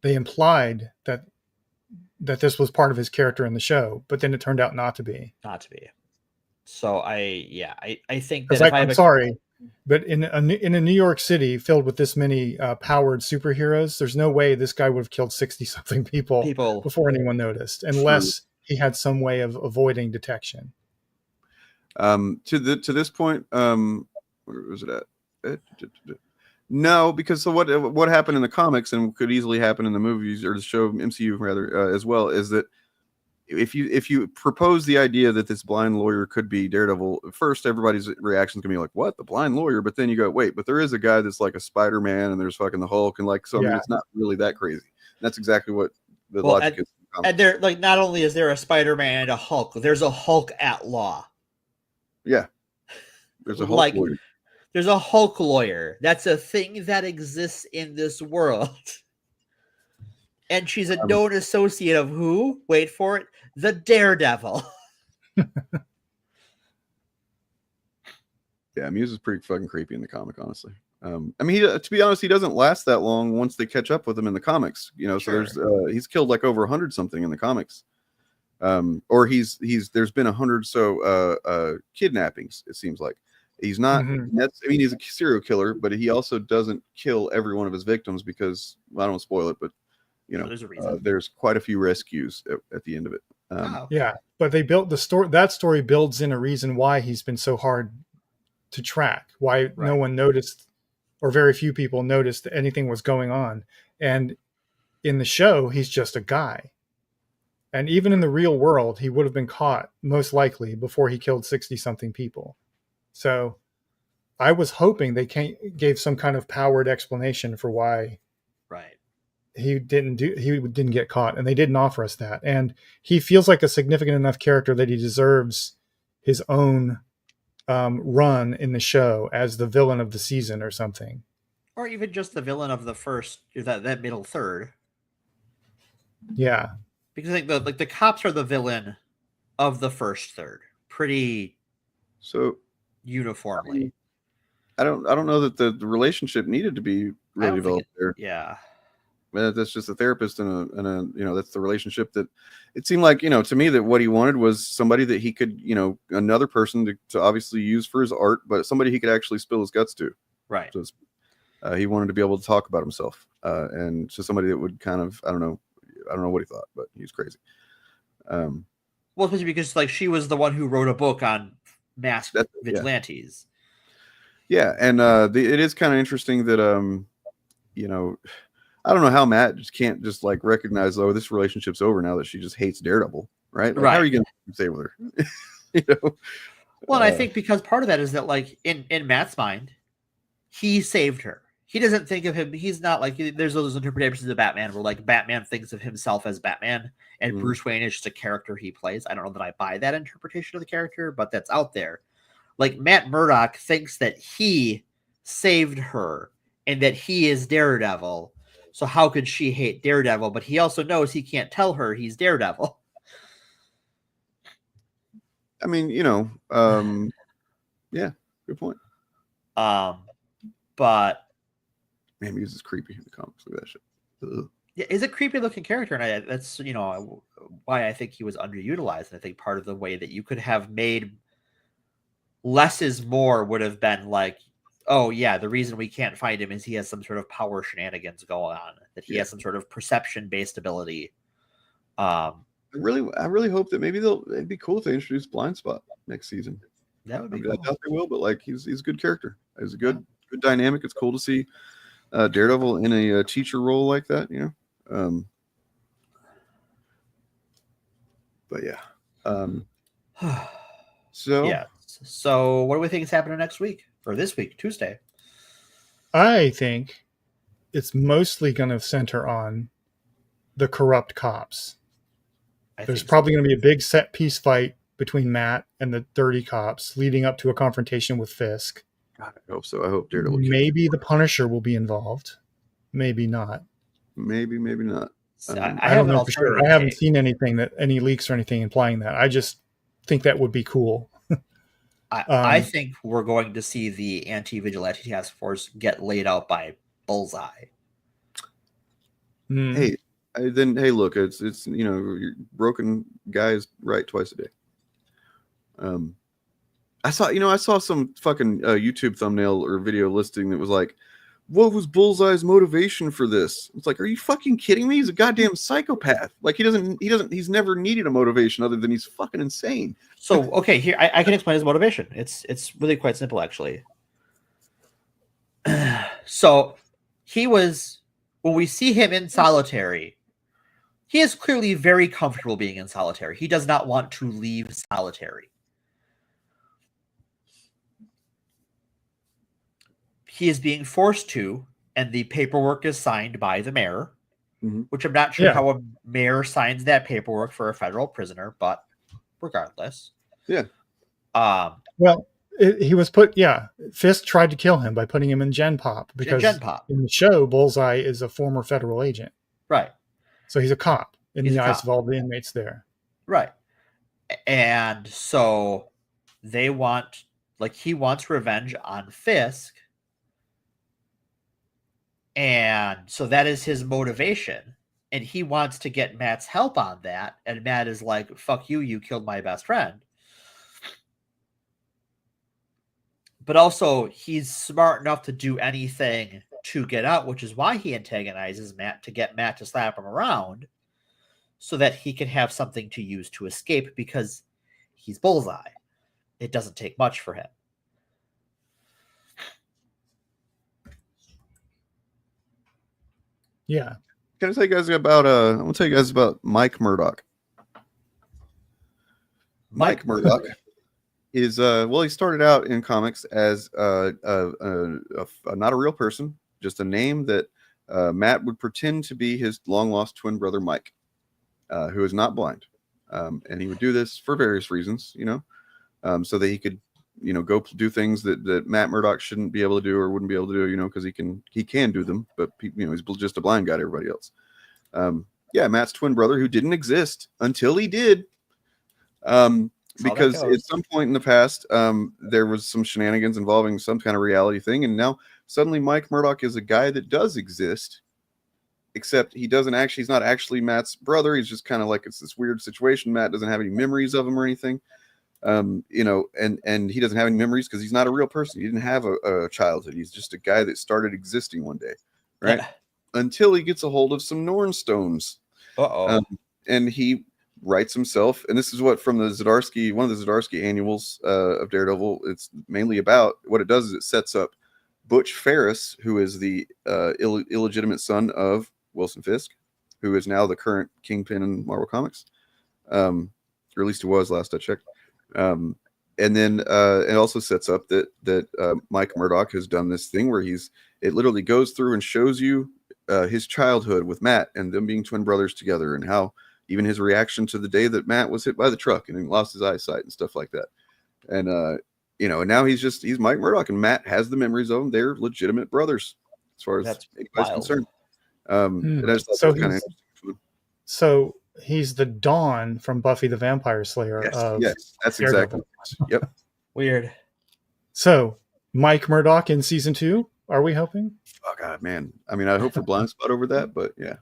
They implied that this was part of his character in the show, but then it turned out not to be. So I think that I'm sorry, but in a New York City filled with this many powered superheroes, there's no way this guy would have killed 60-something people before anyone noticed, unless he had some way of avoiding detection. To this point, where was it at? No, because so what happened in the comics and could easily happen in the movies or the show MCU rather as well is that if you propose the idea that this blind lawyer could be Daredevil, first everybody's reaction is gonna be like, "What, the blind lawyer?" But then you go, "Wait, but there is a guy that's like a Spider-Man and there's fucking the Hulk and like so." I mean, it's not really that crazy. And that's exactly what the logic is. And there, like, not only is there a Spider-Man and a Hulk, there's a Hulk at law. Yeah, there's a Hulk lawyer. There's a Hulk lawyer. That's a thing that exists in this world. And she's a known associate of who? Wait for it. The Daredevil. Yeah, Muse is pretty fucking creepy in the comic, honestly. I mean, to be honest, he doesn't last that long once they catch up with him in the comics. So there's he's killed like over 100 something in the comics. Or there's been 100 so kidnappings, it seems like. He's not. He's a serial killer, but he also doesn't kill every one of his victims because I don't want to spoil it, but there's a reason. There's quite a few rescues at the end of it. Yeah, but they built the story. That story builds in a reason why he's been so hard to track. Why no one noticed, or very few people noticed that anything was going on. And in the show, he's just a guy. And even in the real world, he would have been caught most likely before he killed 60-something people. So I was hoping they gave some kind of powered explanation for why Right. he didn't get caught, and they didn't offer us that. And he feels like a significant enough character that he deserves his own run in the show as the villain of the season or something. Or even just the villain of the first, that middle third. Yeah. Because I think the cops are the villain of the first third, pretty uniformly. I don't know that the relationship needed to be really developed there. Yeah. That's just a therapist and a that's the relationship that it seemed like, to me, that what he wanted was somebody that he could, another person to obviously use for his art, but somebody he could actually spill his guts to. Right. So he wanted to be able to talk about himself, and to somebody that would kind of, I don't know what he thought, but he's crazy. Well, especially because she was the one who wrote a book on masked vigilantes. Yeah, and it is kind of interesting that I don't know how Matt just can't just recognize, this relationship's over now that she just hates Daredevil, right? How are you going to stay with her? Well, and I think because part of that is that in Matt's mind, he saved her. He doesn't think of him. He's not there's those interpretations of Batman where Batman thinks of himself as Batman and Bruce Wayne is just a character he plays. I don't know that I buy that interpretation of the character, but that's out there. Matt Murdock thinks that he saved her and that he is Daredevil. So how could she hate Daredevil? But he also knows he can't tell her he's Daredevil. I mean, yeah, good point. But man, he was creepy in the comics. Look at that shit. Ugh. Yeah, he's a creepy looking character, and that's why I think he was underutilized. And I think part of the way that you could have made less is more would have been oh yeah, the reason we can't find him is he has some sort of power shenanigans going on, that he has some sort of perception based ability. I really hope that maybe it'd be cool if they introduce Blind Spot next season. That would be cool. I doubt they will, but he's a good character. He's a good dynamic. It's cool to see Daredevil in a teacher role like that, but yeah. So what do we think is happening next week or this week, Tuesday? I think it's mostly going to center on the corrupt cops. There's probably going to be a big set piece fight between Matt and the dirty cops leading up to a confrontation with Fisk. God, I hope so. I hope Daredevil. Maybe the Punisher will be involved. Maybe not. Maybe not. I don't know for sure. I haven't seen any leaks or anything implying that. I just think that would be cool. I think we're going to see the anti-vigilante task force get laid out by Bullseye. Hey, look, it's you're broken guys right twice a day. I saw some fucking YouTube thumbnail or video listing that was what was Bullseye's motivation for this? It's are you fucking kidding me? He's a goddamn psychopath. He's never needed a motivation other than he's fucking insane. So, okay, here, I can explain his motivation. It's really quite simple, actually. So, when we see him in solitary, he is clearly very comfortable being in solitary. He does not want to leave solitary. He is being forced to, and the paperwork is signed by the mayor, which I'm not sure how a mayor signs that paperwork for a federal prisoner, but regardless. Yeah. Well, he was put, Fisk tried to kill him by putting him in Gen Pop because in the show, Bullseye is a former federal agent. Right. So he's a cop in the eyes of all the inmates there. Right. And so he wants revenge on Fisk. And so that is his motivation. And he wants to get Matt's help on that. And Matt is like, fuck you, you killed my best friend. But also, he's smart enough to do anything to get out, which is why he antagonizes Matt, to get Matt to slap him around so that he can have something to use to escape, because he's Bullseye. It doesn't take much for him. Yeah. Can I tell you guys about I'm gonna tell you guys about Mike Murdock. Mike Murdock is he started out in comics as not a real person, just a name that Matt would pretend to be his long lost twin brother Mike, who is not blind, and he would do this for various reasons, so that he could go do things that Matt Murdock shouldn't be able to do or wouldn't be able to do, because he can do them, but he's just a blind guy to everybody else. Matt's twin brother who didn't exist until he did. Because at some point in the past, there was some shenanigans involving some kind of reality thing, and now suddenly Mike Murdock is a guy that does exist, except he's not actually Matt's brother. He's just kind of like, it's this weird situation. Matt doesn't have any memories of him or anything, and he doesn't have any memories because he's not a real person. He didn't have a childhood. He's just a guy that started existing one day, right? Yeah. Until he gets a hold of some Norn stones. And he writes himself, and this is what from one of the Zdarsky annuals of Daredevil, it's mainly about. What it does is it sets up Butch Ferris, who is the illegitimate son of Wilson Fisk, who is now the current Kingpin in Marvel Comics, or at least he was last I checked. And then it also sets up that Mike Murdock has done this thing where it literally goes through and shows you his childhood with Matt and them being twin brothers together, and how even his reaction to the day that Matt was hit by the truck and he lost his eyesight and stuff like that. And, and now he's Mike Murdock, and Matt has the memories of him. They're legitimate brothers as far as anybody's concerned. So he's the Dawn from Buffy the Vampire Slayer. Yes, that's exactly. Yep. Weird. So Mike Murdock in season 2, are we hoping? Oh God, man. I mean, I hope for blind spot over that, but yeah.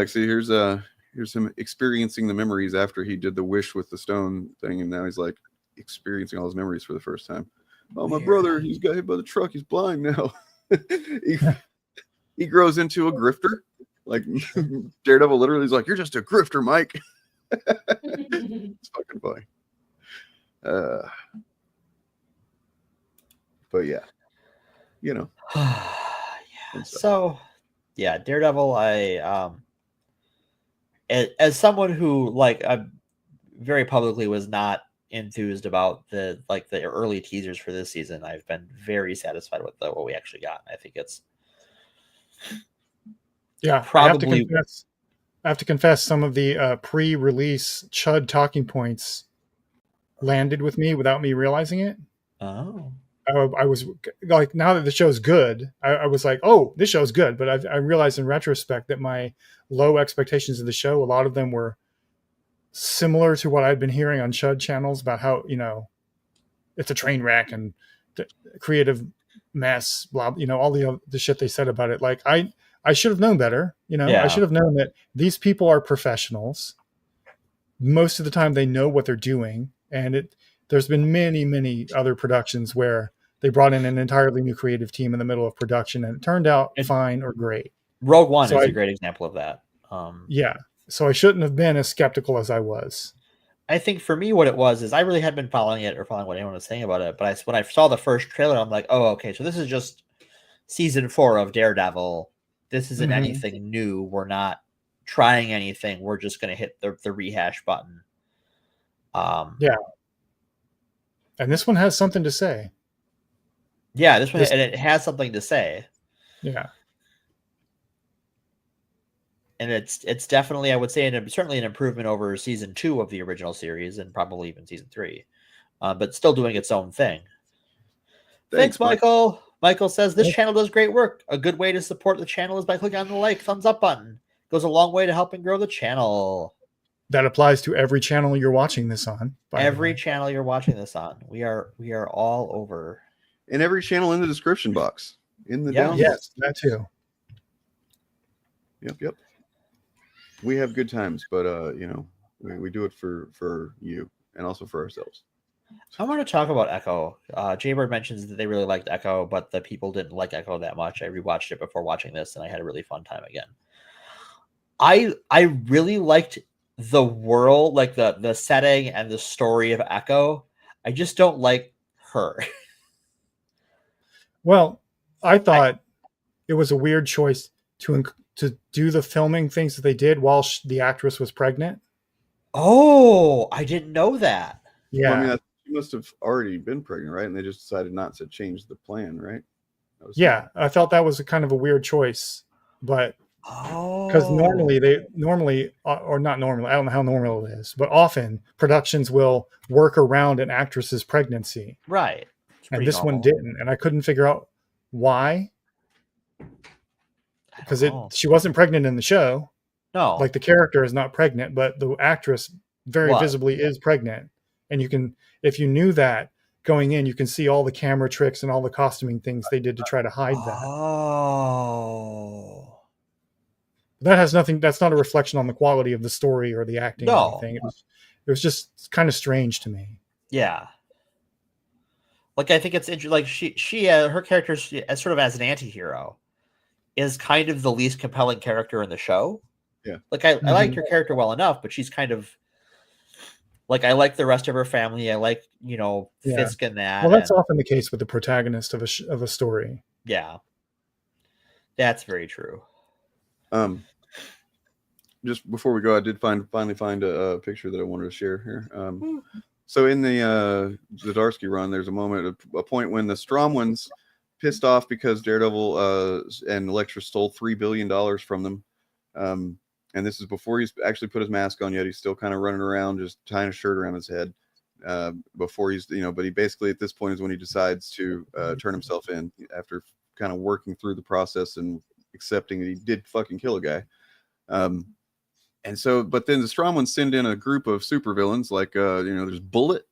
See, here's him experiencing the memories after he did the wish with the stone thing, and now he's like experiencing all his memories for the first time. Oh, my brother, he's got hit by the truck. He's blind now. he grows into a grifter. Like Daredevil literally is like, "You're just a grifter, Mike." It's fucking funny. But yeah, So yeah, Daredevil. As someone who I very publicly was not enthused about the early teasers for this season, I've been very satisfied with what we actually got. I think it's probably. I have to confess, some of the pre-release Chud talking points landed with me without me realizing it. Oh. I was like, now that the show's good, I was like, oh, this show's good. But I realized in retrospect that my low expectations of the show, a lot of them were similar to what I'd been hearing on Chud channels about how, it's a train wreck and creative mess, blah, all the shit they said about it. Like, I should have known better. I should have known that these people are professionals. Most of the time they know what they're doing. And there's been many, many other productions where they brought in an entirely new creative team in the middle of production, and it turned out fine or great. Rogue One is a great example of that. So I shouldn't have been as skeptical as I was. I think for me, what it was is I really hadn't been following it or following what anyone was saying about it. But when I saw the first trailer, I'm like, oh, okay, so this is just season 4 of Daredevil. This isn't anything new. We're not trying anything. We're just going to hit the rehash button. And this one has something to say. Yeah, and it has something to say. Yeah. And it's definitely, I would say, certainly an improvement over season 2 of the original series, and probably even season 3, but still doing its own thing. Thanks, Michael. Michael says this channel does great work. A good way to support the channel is by clicking on the thumbs up button. It goes a long way to helping grow the channel. That applies to every channel you're watching this on. Every channel you're watching this on. We are all over. And every channel in the description box. In the down. Yes, that too. Yep. We have good times, but we do it for you and also for ourselves. I want to talk about Echo. Jaybird mentions that they really liked Echo, but the people didn't like Echo that much. I rewatched it before watching this, and I had a really fun time again. I really liked the world, like the setting and the story of Echo. I just don't like her. Well, I thought it was a weird choice to do the filming things that they did while the actress was pregnant. Oh, I didn't know that. Yeah. Well, I mean, she must have already been pregnant, right? And they just decided not to change the plan, right? Yeah, I felt that was a kind of a weird choice, but because normally, or not normally, I don't know how normal it is, but often productions will work around an actress's pregnancy. Right. And this one didn't, and I couldn't figure out why. Because she wasn't pregnant in the show. No. Like the character is not pregnant, but the actress very visibly is pregnant. And you can, if you knew that going in, you can see all the camera tricks and all the costuming things they did to try to hide that. Oh. That has nothing, that's not a reflection on the quality of the story or the acting or anything. It was just kind of strange to me. Yeah. Like, I think it's interesting. Like, her character, as sort of as an anti-hero, is kind of the least compelling character in the show. Yeah. Like, I like her character well enough, but she's kind of like, I like the rest of her family. I like, Fisk and that. Well, that's often the case with the protagonist of a story. Yeah. That's very true. Just before we go, I did finally find a picture that I wanted to share here. So in the Zdarsky run, there's a point when the Stromwyns pissed off because Daredevil and Elektra stole $3 billion from them. And this is before he's actually put his mask on yet. He's still kind of running around, just tying a shirt around his head. Before he's, but he basically at this point is when he decides to turn himself in after kind of working through the process and accepting that he did fucking kill a guy. And so, but then the Stromwyns send in a group of supervillains like, there's Bullet,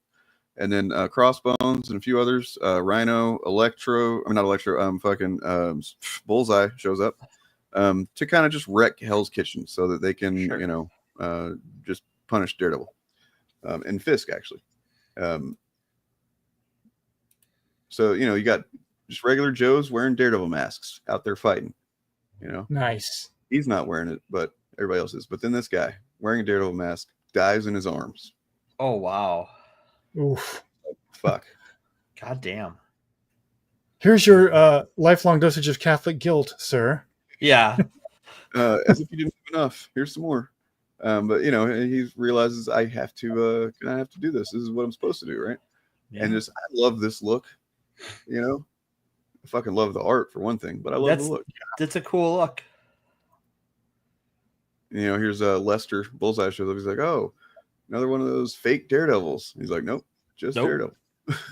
and then Crossbones and a few others. Rhino, Bullseye shows up to kind of just wreck Hell's Kitchen so that they can, just punish Daredevil and Fisk actually. So you got just regular Joes wearing Daredevil masks out there fighting. Nice. He's not wearing it, but everybody else is. But then this guy wearing a Daredevil mask dies in his arms. Oh wow. Oof. Fuck. God damn. Here's your lifelong dosage of Catholic guilt, sir. Yeah. As if you didn't have enough. Here's some more. But he realizes I have to do this. This is what I'm supposed to do, right? Yeah. And I love this look. I fucking love the art for one thing, but I love the look. That's a cool look. Here's Lester. Bullseye shows up. He's like, oh, another one of those fake Daredevils. He's like, nope, just Daredevil.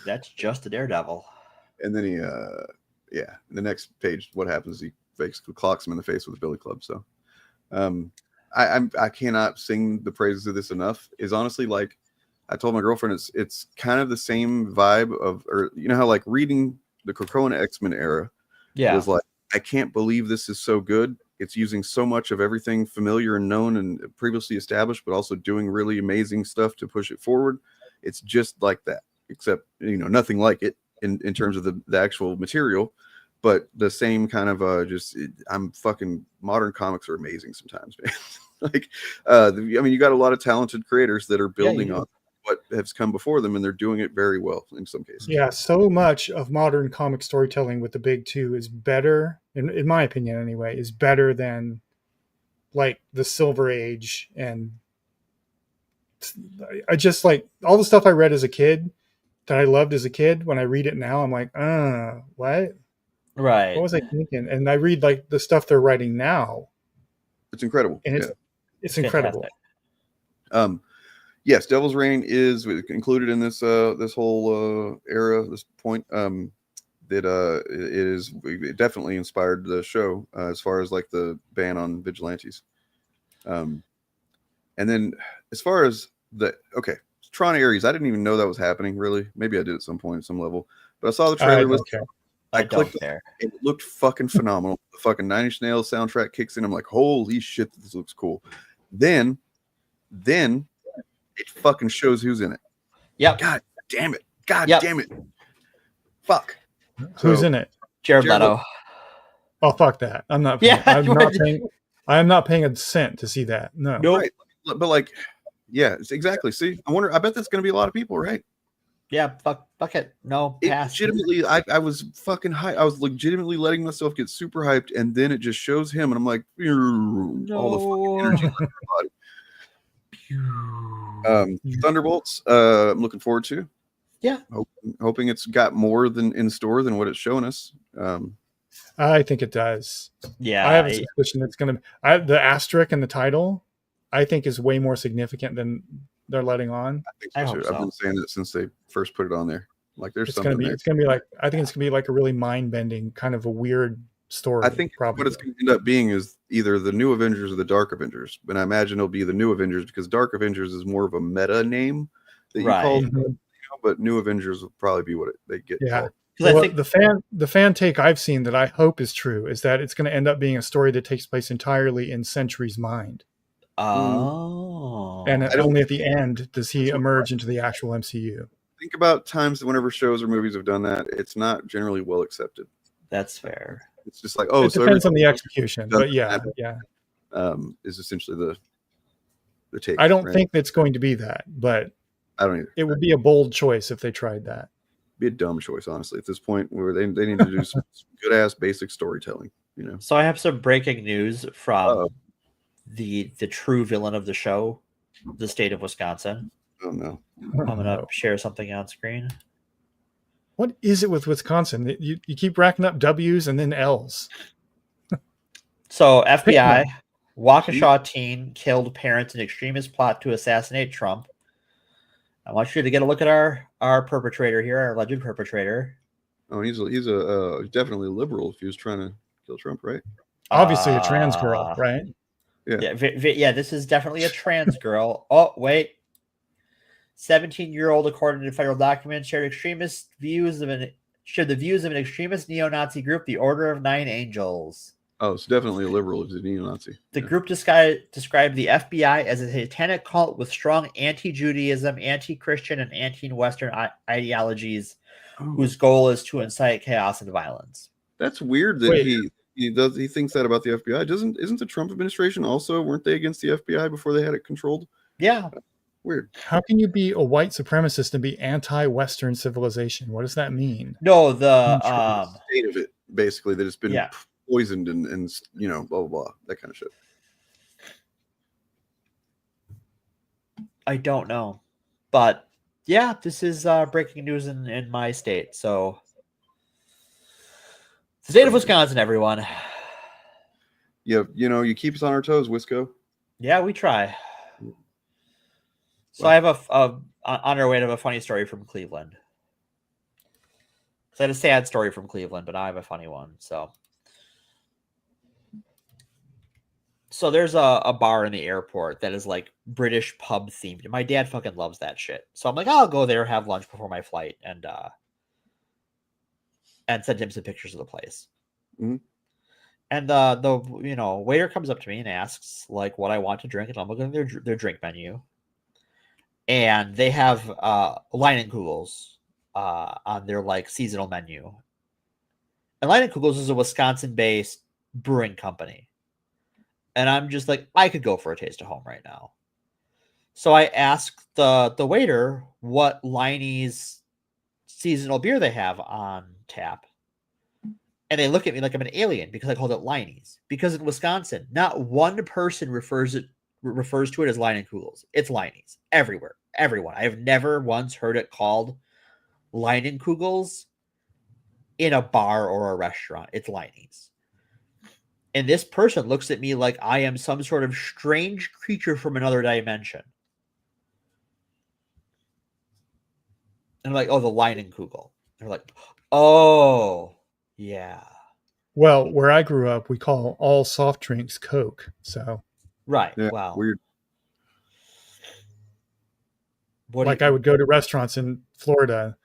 That's just a Daredevil. And then he, the next page, what happens? He clocks him in the face with a billy club. So, I cannot sing the praises of this enough. Is honestly like, I told my girlfriend, it's kind of the same vibe of, or how like reading the Krakoa X-Men era, was like, I can't believe this is so good. It's using so much of everything familiar and known and previously established, but also doing really amazing stuff to push it forward. It's just like that, except, nothing like it in terms of the actual material, but the same kind of, I'm fucking, modern comics are amazing sometimes, man. Like, you got a lot of talented creators that are building on what has come before them, and they're doing it very well in some cases. Yeah, so much of modern comic storytelling with the big two is better, in my opinion anyway, is better than like the Silver Age. And I just like all the stuff I read as a kid that I loved as a kid. When I read it now, I'm like, what? Right. What was I thinking? And I read like the stuff they're writing now. It's incredible. And it's incredible. Yes, Devil's Reign is included in this this whole era, this point. It definitely inspired the show as far as like the ban on vigilantes. And then as far as Tron Ares, I didn't even know that was happening really. Maybe I did at some point at some level, but I saw the trailer. I clicked there. It looked fucking phenomenal. The fucking Nine Inch Nails soundtrack kicks in. I'm like, holy shit, this looks cool. Then it fucking shows who's in it. Yep. God damn it. Damn it. Fuck. Who's in it? Jared Leto. Oh, fuck that. I'm not paying, I'm not paying a cent to see that. No. Right. But like, yeah, exactly. See, I bet that's going to be a lot of people, right? Yeah, fuck it. No, pass. Legitimately, I was fucking hyped. I was legitimately letting myself get super hyped, and then it just shows him, and I'm like, all the fucking energy left in my body. Thunderbolts. I'm looking forward to. Yeah. Hoping it's got more than in store than what it's showing us. I think it does. Yeah, I have a suspicion it's going to. The asterisk in the title, I think, is way more significant than they're letting on. I hope so. I've been saying it since they first put it on there. Like, there's something there. It's going to be like. I think it's going to be like a really mind bending kind of a weird story. I think probably what it's going to end up being is either the New Avengers or the Dark Avengers. And I imagine it'll be the New Avengers because Dark Avengers is more of a meta name that you call them, but New Avengers will probably be what they get called. Well, I think the fan take I've seen that I hope is true is that it's going to end up being a story that takes place entirely in Sentry's mind. Oh. And only at the end does he emerge into the actual MCU. Think about times whenever shows or movies have done that. It's not generally well accepted. That's fair. It's just like, it depends on the execution, but yeah. Is essentially the take. I don't think that's going to be that, but I don't either. It would be a bold choice if they tried that. Be a dumb choice, honestly, at this point where they need to do some good ass basic storytelling, you know. So I have some breaking news from the true villain of the show, the state of Wisconsin. Oh no. I'm gonna share something on screen. What is it with Wisconsin? You keep racking up W's and then L's. So FBI, Waukesha teen killed parents in extremist plot to assassinate Trump. I want you to get a look at our perpetrator here, our alleged perpetrator. Oh, he's definitely liberal if he was trying to kill Trump, right? Obviously a trans girl, right? Yeah. Yeah, this is definitely a trans girl. Oh, wait. 17-year-old, according to federal documents, shared the views of an extremist neo-Nazi group, the Order of Nine Angels. Oh, it's definitely a liberal if it's a neo-Nazi. The group described the FBI as a satanic cult with strong anti-Judaism, anti-Christian, and anti-Western ideologies, whose goal is to incite chaos and violence. That's weird that he thinks that about the FBI. Isn't the Trump administration also, weren't they against the FBI before they had it controlled? Yeah. Weird. How can you be a white supremacist and be anti-Western civilization? What does that mean? No, the state of it, basically, that it's been poisoned and you know, blah blah blah, that kind of shit. I don't know, but yeah, this is breaking news in my state. So, the state of Wisconsin, everyone. Yeah, you know, you keep us on our toes, Wisco. Yeah, we try. So I have on our way to a funny story from Cleveland. So I had a sad story from Cleveland, but I have a funny one. So there's a bar in the airport that is like British pub themed. And my dad fucking loves that shit. So I'm like, I'll go there, have lunch before my flight, and send him some pictures of the place. Mm-hmm. And the waiter comes up to me and asks like what I want to drink, and I'm looking at their drink menu. And they have Leinenkugels on their like seasonal menu. And Leinenkugels is a Wisconsin-based brewing company. And I'm just like, I could go for a taste of home right now. So I asked the waiter what Leinie's seasonal beer they have on tap. And they look at me like I'm an alien because I called it Leinie's. Because in Wisconsin, not one person refers to it as Leinenkugels. It's Leinie's everywhere. Everyone. I have never once heard it called Leinenkugels in a bar or a restaurant. It's Leinie's. And this person looks at me like I am some sort of strange creature from another dimension. And I'm like, oh, the Leinenkugel. They're like, oh, yeah. Well, where I grew up, we call all soft drinks Coke. So, right. Yeah, wow. Weird. I would go to restaurants in Florida,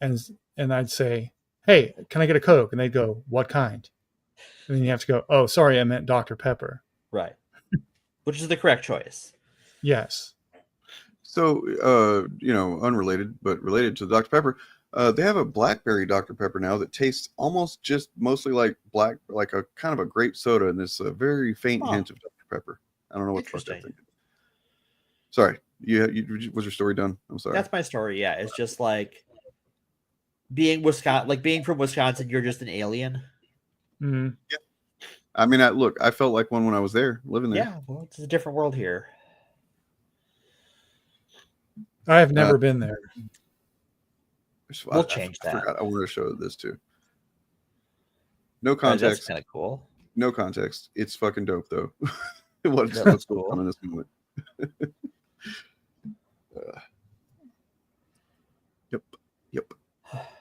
and I'd say, "Hey, can I get a Coke?" And they'd go, "What kind?" And then you have to go, "Oh, sorry, I meant Dr. Pepper." Right. Which is the correct choice. Yes. So, unrelated but related to Dr. Pepper, they have a blackberry Dr. Pepper now that tastes almost just mostly like a kind of a grape soda, and this very faint hint of Dr. Pepper. I don't know what the fuck I'm thinking. Sorry, was your story done? I'm sorry. That's my story. Yeah, it's just like being from Wisconsin. You're just an alien. Mm-hmm. Yeah. I mean, I felt like one when I was there, living there. Yeah, well, it's a different world here. I have never been there. We'll change that. I forgot. I wanted to show this too. No That's context. kind of cool. No context. It's fucking dope though. What's going on in this moment? Yep.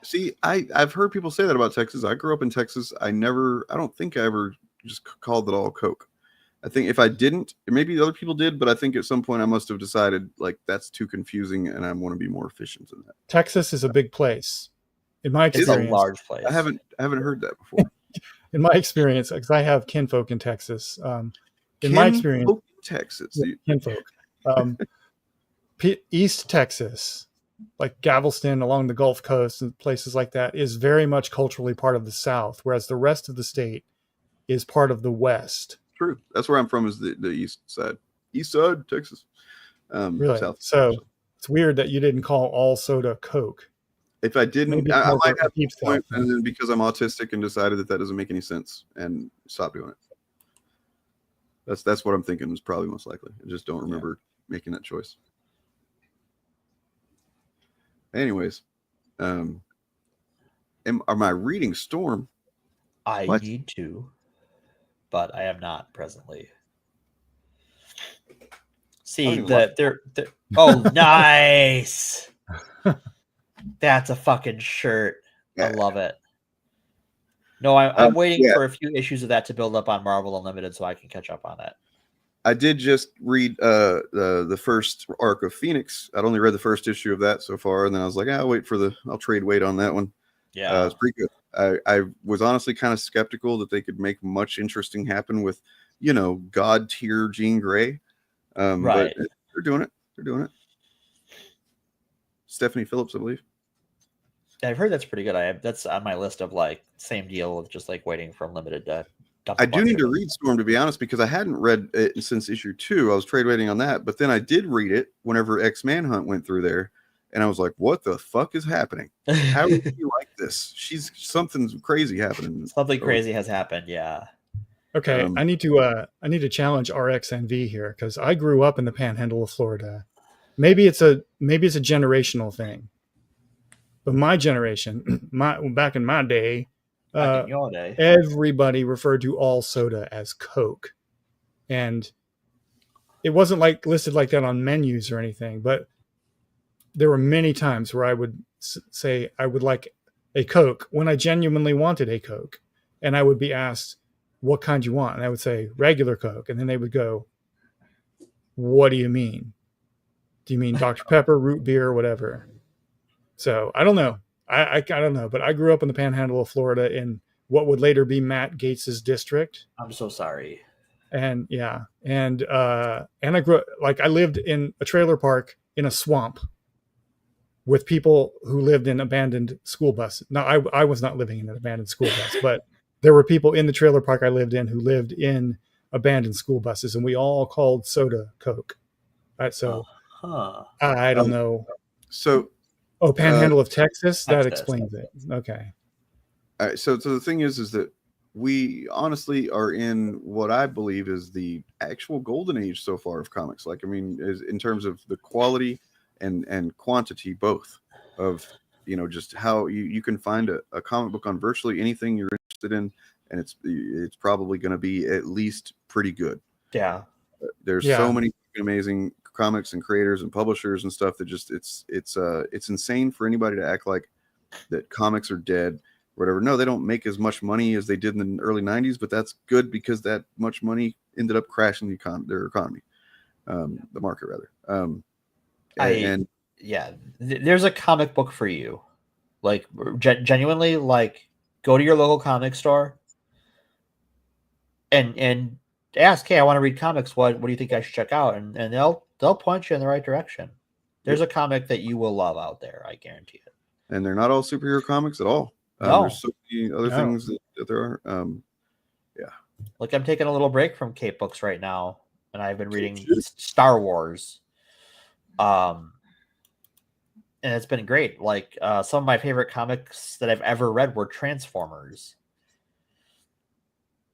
See, I've heard people say that about Texas. I grew up in Texas. I don't think I ever just called it all Coke. I think if I didn't, maybe other people did, but I think at some point I must have decided like that's too confusing and I want to be more efficient in that. Texas is a big place. In my experience, it's a large place. I haven't heard that before. In my experience, because I have kinfolk in Texas. In my experience, Texas, kinfolk. East Texas, like Galveston along the Gulf Coast and places like that, is very much culturally part of the South, whereas the rest of the state is part of the West. True. That's where I'm from, is the east side, Texas. Really? South. So it's weird that you didn't call all soda Coke. If I didn't, Maybe I might have deep a point, and then because I'm autistic and decided that doesn't make any sense and stopped doing it. That's what I'm thinking was probably most likely. I just don't remember making that choice. Anyways, am I reading Storm? I need to, but I am not presently. See they're oh nice. That's a fucking shirt. I love it. No, I'm waiting for a few issues of that to build up on Marvel Unlimited so I can catch up on it. I did just read the first arc of Phoenix. I'd only read the first issue of that so far, and then I was like, I'll trade weight on that one. Yeah, it's pretty good. I was honestly kind of skeptical that they could make much interesting happen with, God tier Jean Grey. Right. But they're doing it. They're doing it. Stephanie Phillips, I believe. I've heard that's pretty good. That's on my list of like same deal of just like waiting for Unlimited to dump. I do need to read Storm, to be honest, because I hadn't read it since issue 2. I was trade waiting on that, but then I did read it whenever X-Manhunt went through there, and I was like, "What the fuck is happening? How is she like this? Something's crazy happening. Something crazy has happened." Yeah. Okay, I need to challenge RXNV here because I grew up in the Panhandle of Florida. Maybe it's a generational thing, but my generation, back in my day, in your day, everybody referred to all soda as Coke, and it wasn't like listed like that on menus or anything. But there were many times where I would say I would like a Coke when I genuinely wanted a Coke, and I would be asked, "What kind you want?" And I would say regular Coke, and then they would go, "What do you mean? Do you mean Dr. Pepper, root beer, whatever?" So I don't know. I don't know, but I grew up in the Panhandle of Florida in what would later be Matt Gates's district. I'm so sorry. And I grew up, like, I lived in a trailer park in a swamp with people who lived in abandoned school buses. Now, I was not living in an abandoned school bus, but there were people in the trailer park I lived in who lived in abandoned school buses, and we all called soda Coke. So I don't know. So, Panhandle of Texas, that explains it. Okay. All right. So the thing is that we honestly are in what I believe is the actual golden age so far of comics. Like, I mean, is in terms of the quality and quantity, both of, just how you can find a comic book on virtually anything you're interested in, and it's probably going to be at least pretty good. Yeah. There's so many amazing comics and creators and publishers and stuff that just it's insane for anybody to act like that comics are dead. Whatever. No, they don't make as much money as they did in the early 90s, but that's good because that much money ended up crashing their economy, the market rather. There's a comic book for you. Like, genuinely, like, go to your local comic store and ask, "Hey, I want to read comics. What do you think I should check out?" And they'll point you in the right direction. There's a comic that you will love out there, I guarantee it. And they're not all superhero comics at all. No. There's so many other things that there are. Like, I'm taking a little break from Cape books right now, and I've been reading Star Wars. And it's been great. Like, some of my favorite comics that I've ever read were Transformers.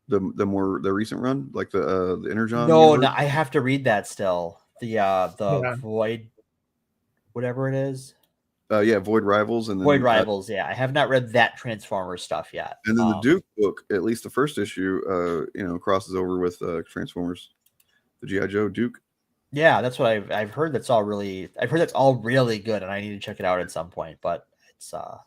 The recent run, like the Energon. No, I have to read that still. The Void whatever it is. Yeah, Void Rivals, and then Void Rivals. Yeah, I have not read that Transformers stuff yet. And then the Duke book, at least the first issue, crosses over with Transformers, the G.I. Joe Duke. Yeah, that's what I've heard. I've heard that's all really good, and I need to check it out at some point. But it's not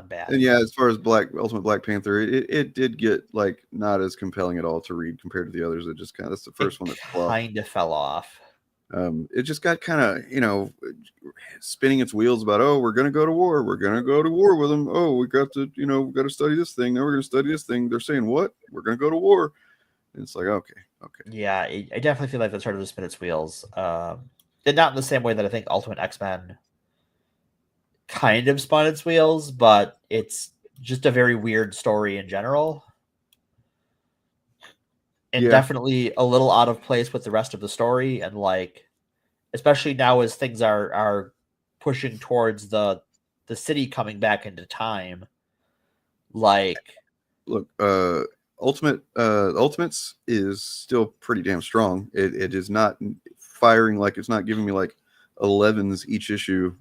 bad. And yeah, as far as Ultimate Black Panther, it did get like not as compelling at all to read compared to the others. It just that's the first one that kind of fell off. It just got kind of spinning its wheels about, oh, we're gonna go to war with them. Oh, we got to we got to study this thing. Now we're gonna study this thing. They're saying what? We're gonna go to war. And it's like okay. Yeah, I definitely feel like that started to spin its wheels. And not in the same way that I think Ultimate X-Men kind of spun its wheels, but it's just a very weird story in general. And definitely a little out of place with the rest of the story. And like, especially now as things are pushing towards the city coming back into time. Like, look, Ultimates is still pretty damn strong. It is not firing, like it's not giving me like 11s each issue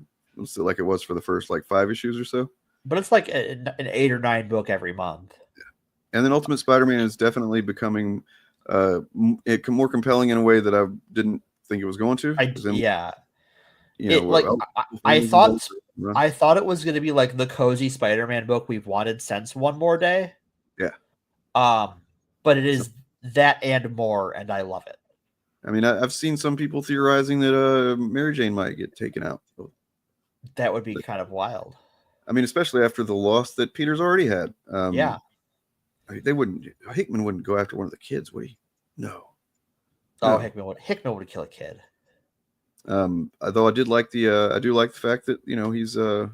like it was for the first like 5 issues or so. But it's like an 8 or 9 book every month. And then Ultimate Spider-Man is definitely becoming more compelling in a way that I didn't think it was going to. I thought it was going to be like the cozy Spider-Man book we've wanted since One More Day. Yeah. But it is that and more, and I love it. I mean, I've seen some people theorizing that Mary Jane might get taken out. That would be kind of wild. I mean, especially after the loss that Peter's already had. Yeah. Hickman wouldn't go after one of the kids, would he? No. Oh, no. Hickman would kill a kid. Although I do like the fact that he's the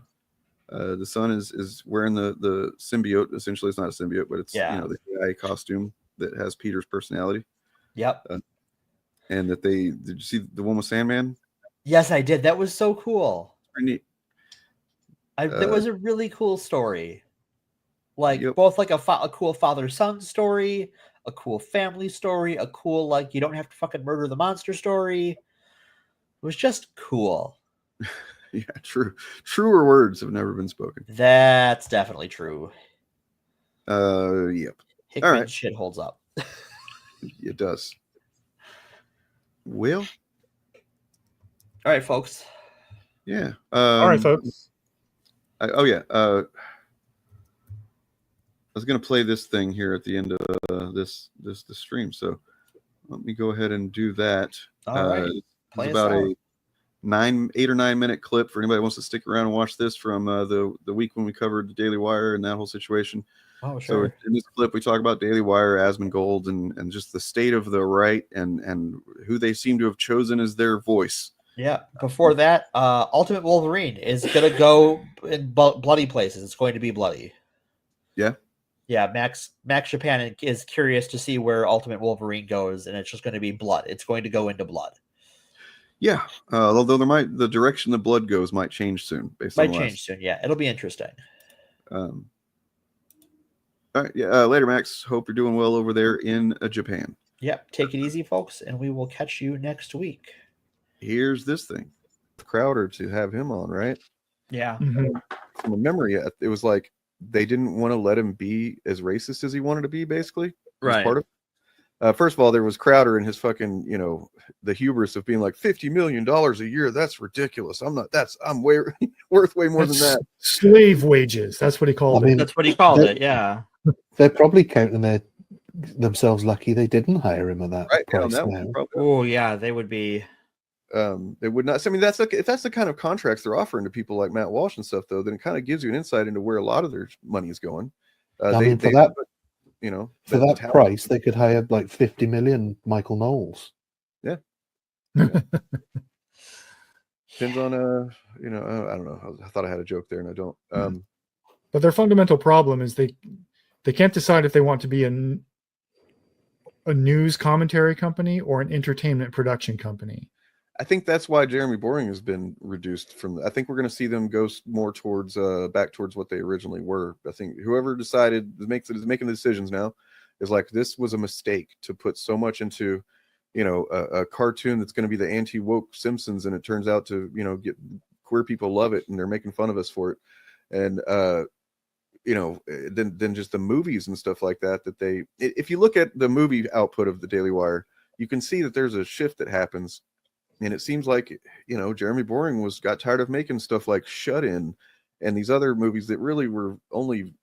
son is wearing the symbiote. Essentially, it's not a symbiote, but it's the AI costume that has Peter's personality. Yep. And that did you see the one with Sandman? Yes, I did. That was so cool. Pretty neat. That was a really cool story. Like both like a cool father-son story, a cool family story, a cool like you don't have to fucking murder the monster story. It was just cool. Yeah, true. Truer words have never been spoken. That's definitely true. Yep. Hickman all right. Shit holds up. It does. Will. All right, folks. Yeah. All right, folks. I was going to play this thing here at the end of this stream, so let me go ahead and do that. All right. It's about a 8 or 9 minute clip for anybody who wants to stick around and watch this from the week when we covered the Daily Wire and that whole situation. Oh, sure. So in this clip, we talk about Daily Wire, Asmongold, and just the state of the right and who they seem to have chosen as their voice. Yeah. Before that, Ultimate Wolverine is going to go in bloody places. It's going to be bloody. Yeah. Yeah. Max Japan is curious to see where Ultimate Wolverine goes, and it's just going to be blood. It's going to go into blood. Yeah. Although the direction the blood goes might change soon. Yeah. It'll be interesting. All right. Yeah. Later, Max. Hope you're doing well over there in Japan. Yep. Take it easy, folks, and we will catch you next week. Here's this thing. Crowder to have him on, right? Yeah. Mm-hmm. From memory, it was like they didn't want to let him be as racist as he wanted to be, basically. Right. Part of first of all, there was Crowder and his fucking, the hubris of being like $50 million a year. That's ridiculous. I'm worth way more than that. Slave wages. That's what he called it. That's what he called it. Yeah. They're probably counting themselves lucky they didn't hire him at that price now. Oh yeah, they would be. They would not. I mean, if that's the kind of contracts they're offering to people like Matt Walsh and stuff, though, then it kind of gives you an insight into where a lot of their money is going. For that price, they could hire like 50 million Michael Knowles. Yeah. Depends on I don't know. I thought I had a joke there, and I don't. But their fundamental problem is they can't decide if they want to be a news commentary company or an entertainment production company. I think that's why Jeremy Boring has been reduced from. I think we're going to see them go more towards back towards what they originally were. I think whoever decided is making the decisions now is like, this was a mistake to put so much into a cartoon that's going to be the anti-woke Simpsons, and it turns out to, get queer people love it and they're making fun of us for it. And, then just the movies and stuff like that if you look at the movie output of the Daily Wire, you can see that there's a shift that happens. And it seems like, Jeremy Boring got tired of making stuff like Shut In and these other movies that really were only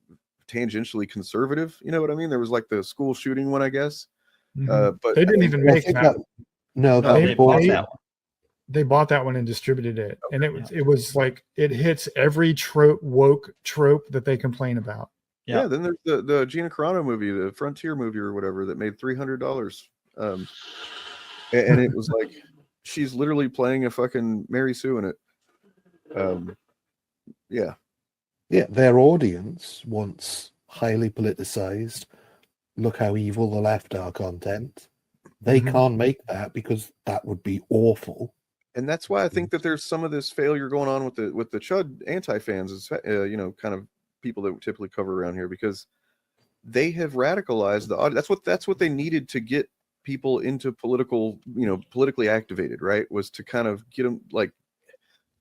tangentially conservative. You know what I mean? There was like the school shooting one, I guess. But they didn't even make that. They bought that one. They bought that one and distributed it, and it was like it hits every woke trope that they complain about. Yeah. Then there's the Gina Carano movie, the Frontier movie or whatever, that made $300. And it was like she's literally playing a fucking Mary Sue in it. Yeah, their audience wants highly politicized, look how evil the left are content. They can't make that because that would be awful. And that's why I think that there's some of this failure going on with the Chud anti-fans, is kind of people that we typically cover around here, because they have radicalized the audience. That's what they needed to get people into politically activated, right? Was to kind of get them, like,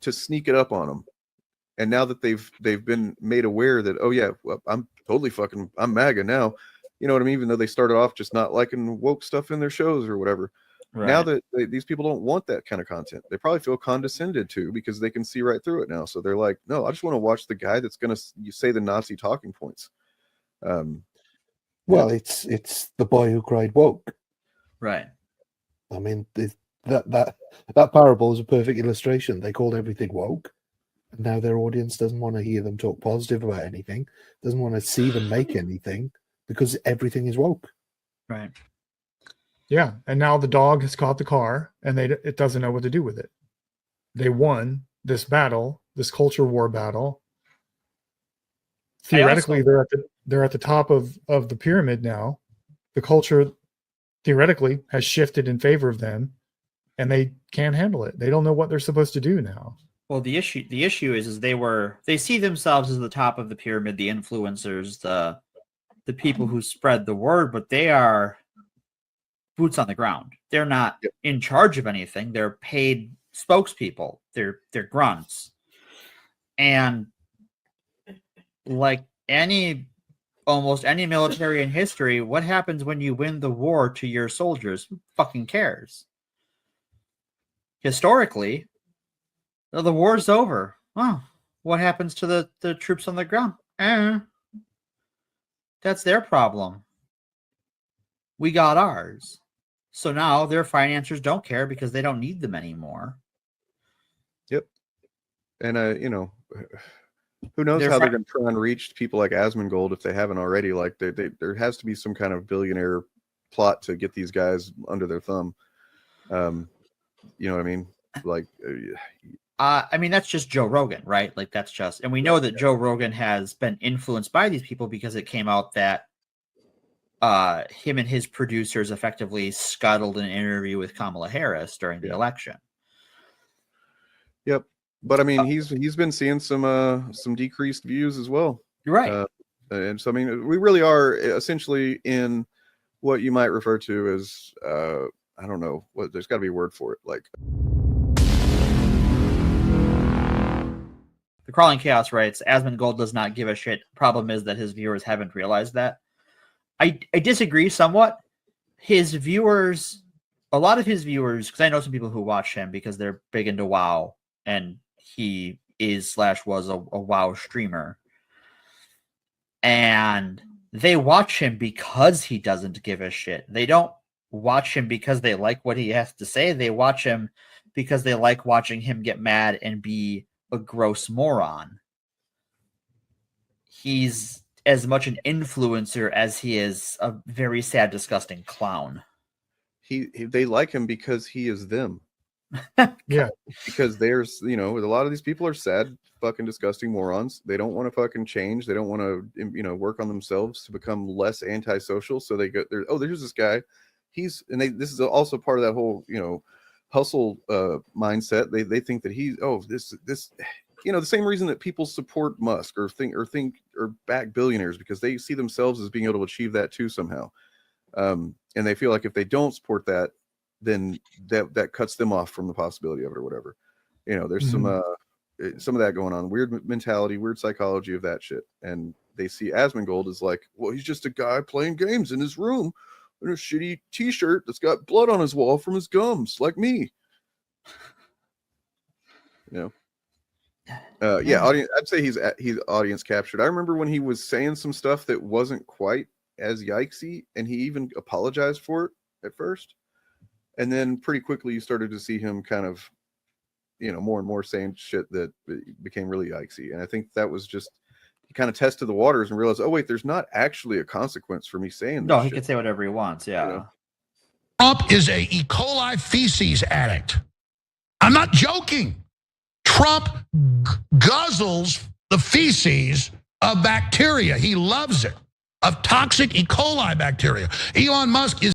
to sneak it up on them. And now that they've been made aware that, oh yeah, well, I'm MAGA now. You know what I mean? Even though they started off just not liking woke stuff in their shows or whatever. Right. Now that these people don't want that kind of content, they probably feel condescended to because they can see right through it now. So they're like, no, I just want to watch the guy that's going to say the Nazi talking points. Well, it's the boy who cried woke. Right. I mean, that parable is a perfect illustration. They called everything woke, and now their audience doesn't want to hear them talk positive about anything, doesn't want to see them make anything because everything is woke. Right. Yeah, and now the dog has caught the car, and it doesn't know what to do with it. They won this battle, this culture war battle. Theoretically, they're at the top of the pyramid now. The culture theoretically has shifted in favor of them, and they can't handle it. They don't know what they're supposed to do now. Well, the issue is they see themselves as the top of the pyramid, the influencers, the people who spread the word, but they are boots on the ground. They're not in charge of anything. They're paid spokespeople. They're grunts. And like almost any military in history, what happens when you win the war to your soldiers? Who fucking cares? Historically, the war's over. Oh, what happens to the troops on the ground? That's their problem. We got ours. So now their financiers don't care because they don't need them anymore. Yep. And who knows how they're going to try and reach people like Asmongold if they haven't already. Like there has to be some kind of billionaire plot to get these guys under their thumb. You know what I mean? Like, I mean, that's just Joe Rogan, right? Like and we know that Joe Rogan has been influenced by these people because it came out that him and his producers effectively scuttled an interview with Kamala Harris during the election. Yep. But I mean, he's been seeing some decreased views as well. You're right. And so, I mean, we really are essentially in what you might refer to as, I don't know, there's got to be a word for it. Like, the Crawling Chaos writes, Asmongold does not give a shit. Problem is that his viewers haven't realized that. I disagree somewhat. His viewers, a lot of his viewers, because I know some people who watch him because they're big into WoW, and he was a WoW streamer. And they watch him because he doesn't give a shit. They don't watch him because they like what he has to say. They watch him because they like watching him get mad and be a gross moron. He's as much an influencer as he is a very sad, disgusting clown. They like him because he is them. Yeah. Because there's, a lot of these people are sad, fucking disgusting morons. They don't want to fucking change. They don't want to, work on themselves to become less antisocial. So they go there. Oh, there's this guy. This is also part of that whole, hustle mindset. They think that this the same reason that people support Musk or back billionaires, because they see themselves as being able to achieve that too somehow. And they feel like if they don't support that, then that cuts them off from the possibility of it or whatever. You know, there's some of that going on. Weird mentality, weird psychology of that shit. And they see Asmongold as like, well, he's just a guy playing games in his room in a shitty t-shirt that's got blood on his wall from his gums, like me. You know? Yeah, audience. I'd say he's audience captured. I remember when he was saying some stuff that wasn't quite as yikesy, and he even apologized for it at first, and then pretty quickly you started to see him kind of, you know, more and more saying shit that became really yikesy. And I think that was just, he kind of tested the waters and realized, oh wait, there's not actually a consequence for me saying this. No, he shit. can say whatever he wants. Yeah. You know? Trump is a E. coli feces addict. I'm not joking. Trump guzzles the feces of bacteria. He loves it, of toxic E. coli bacteria. Elon Musk is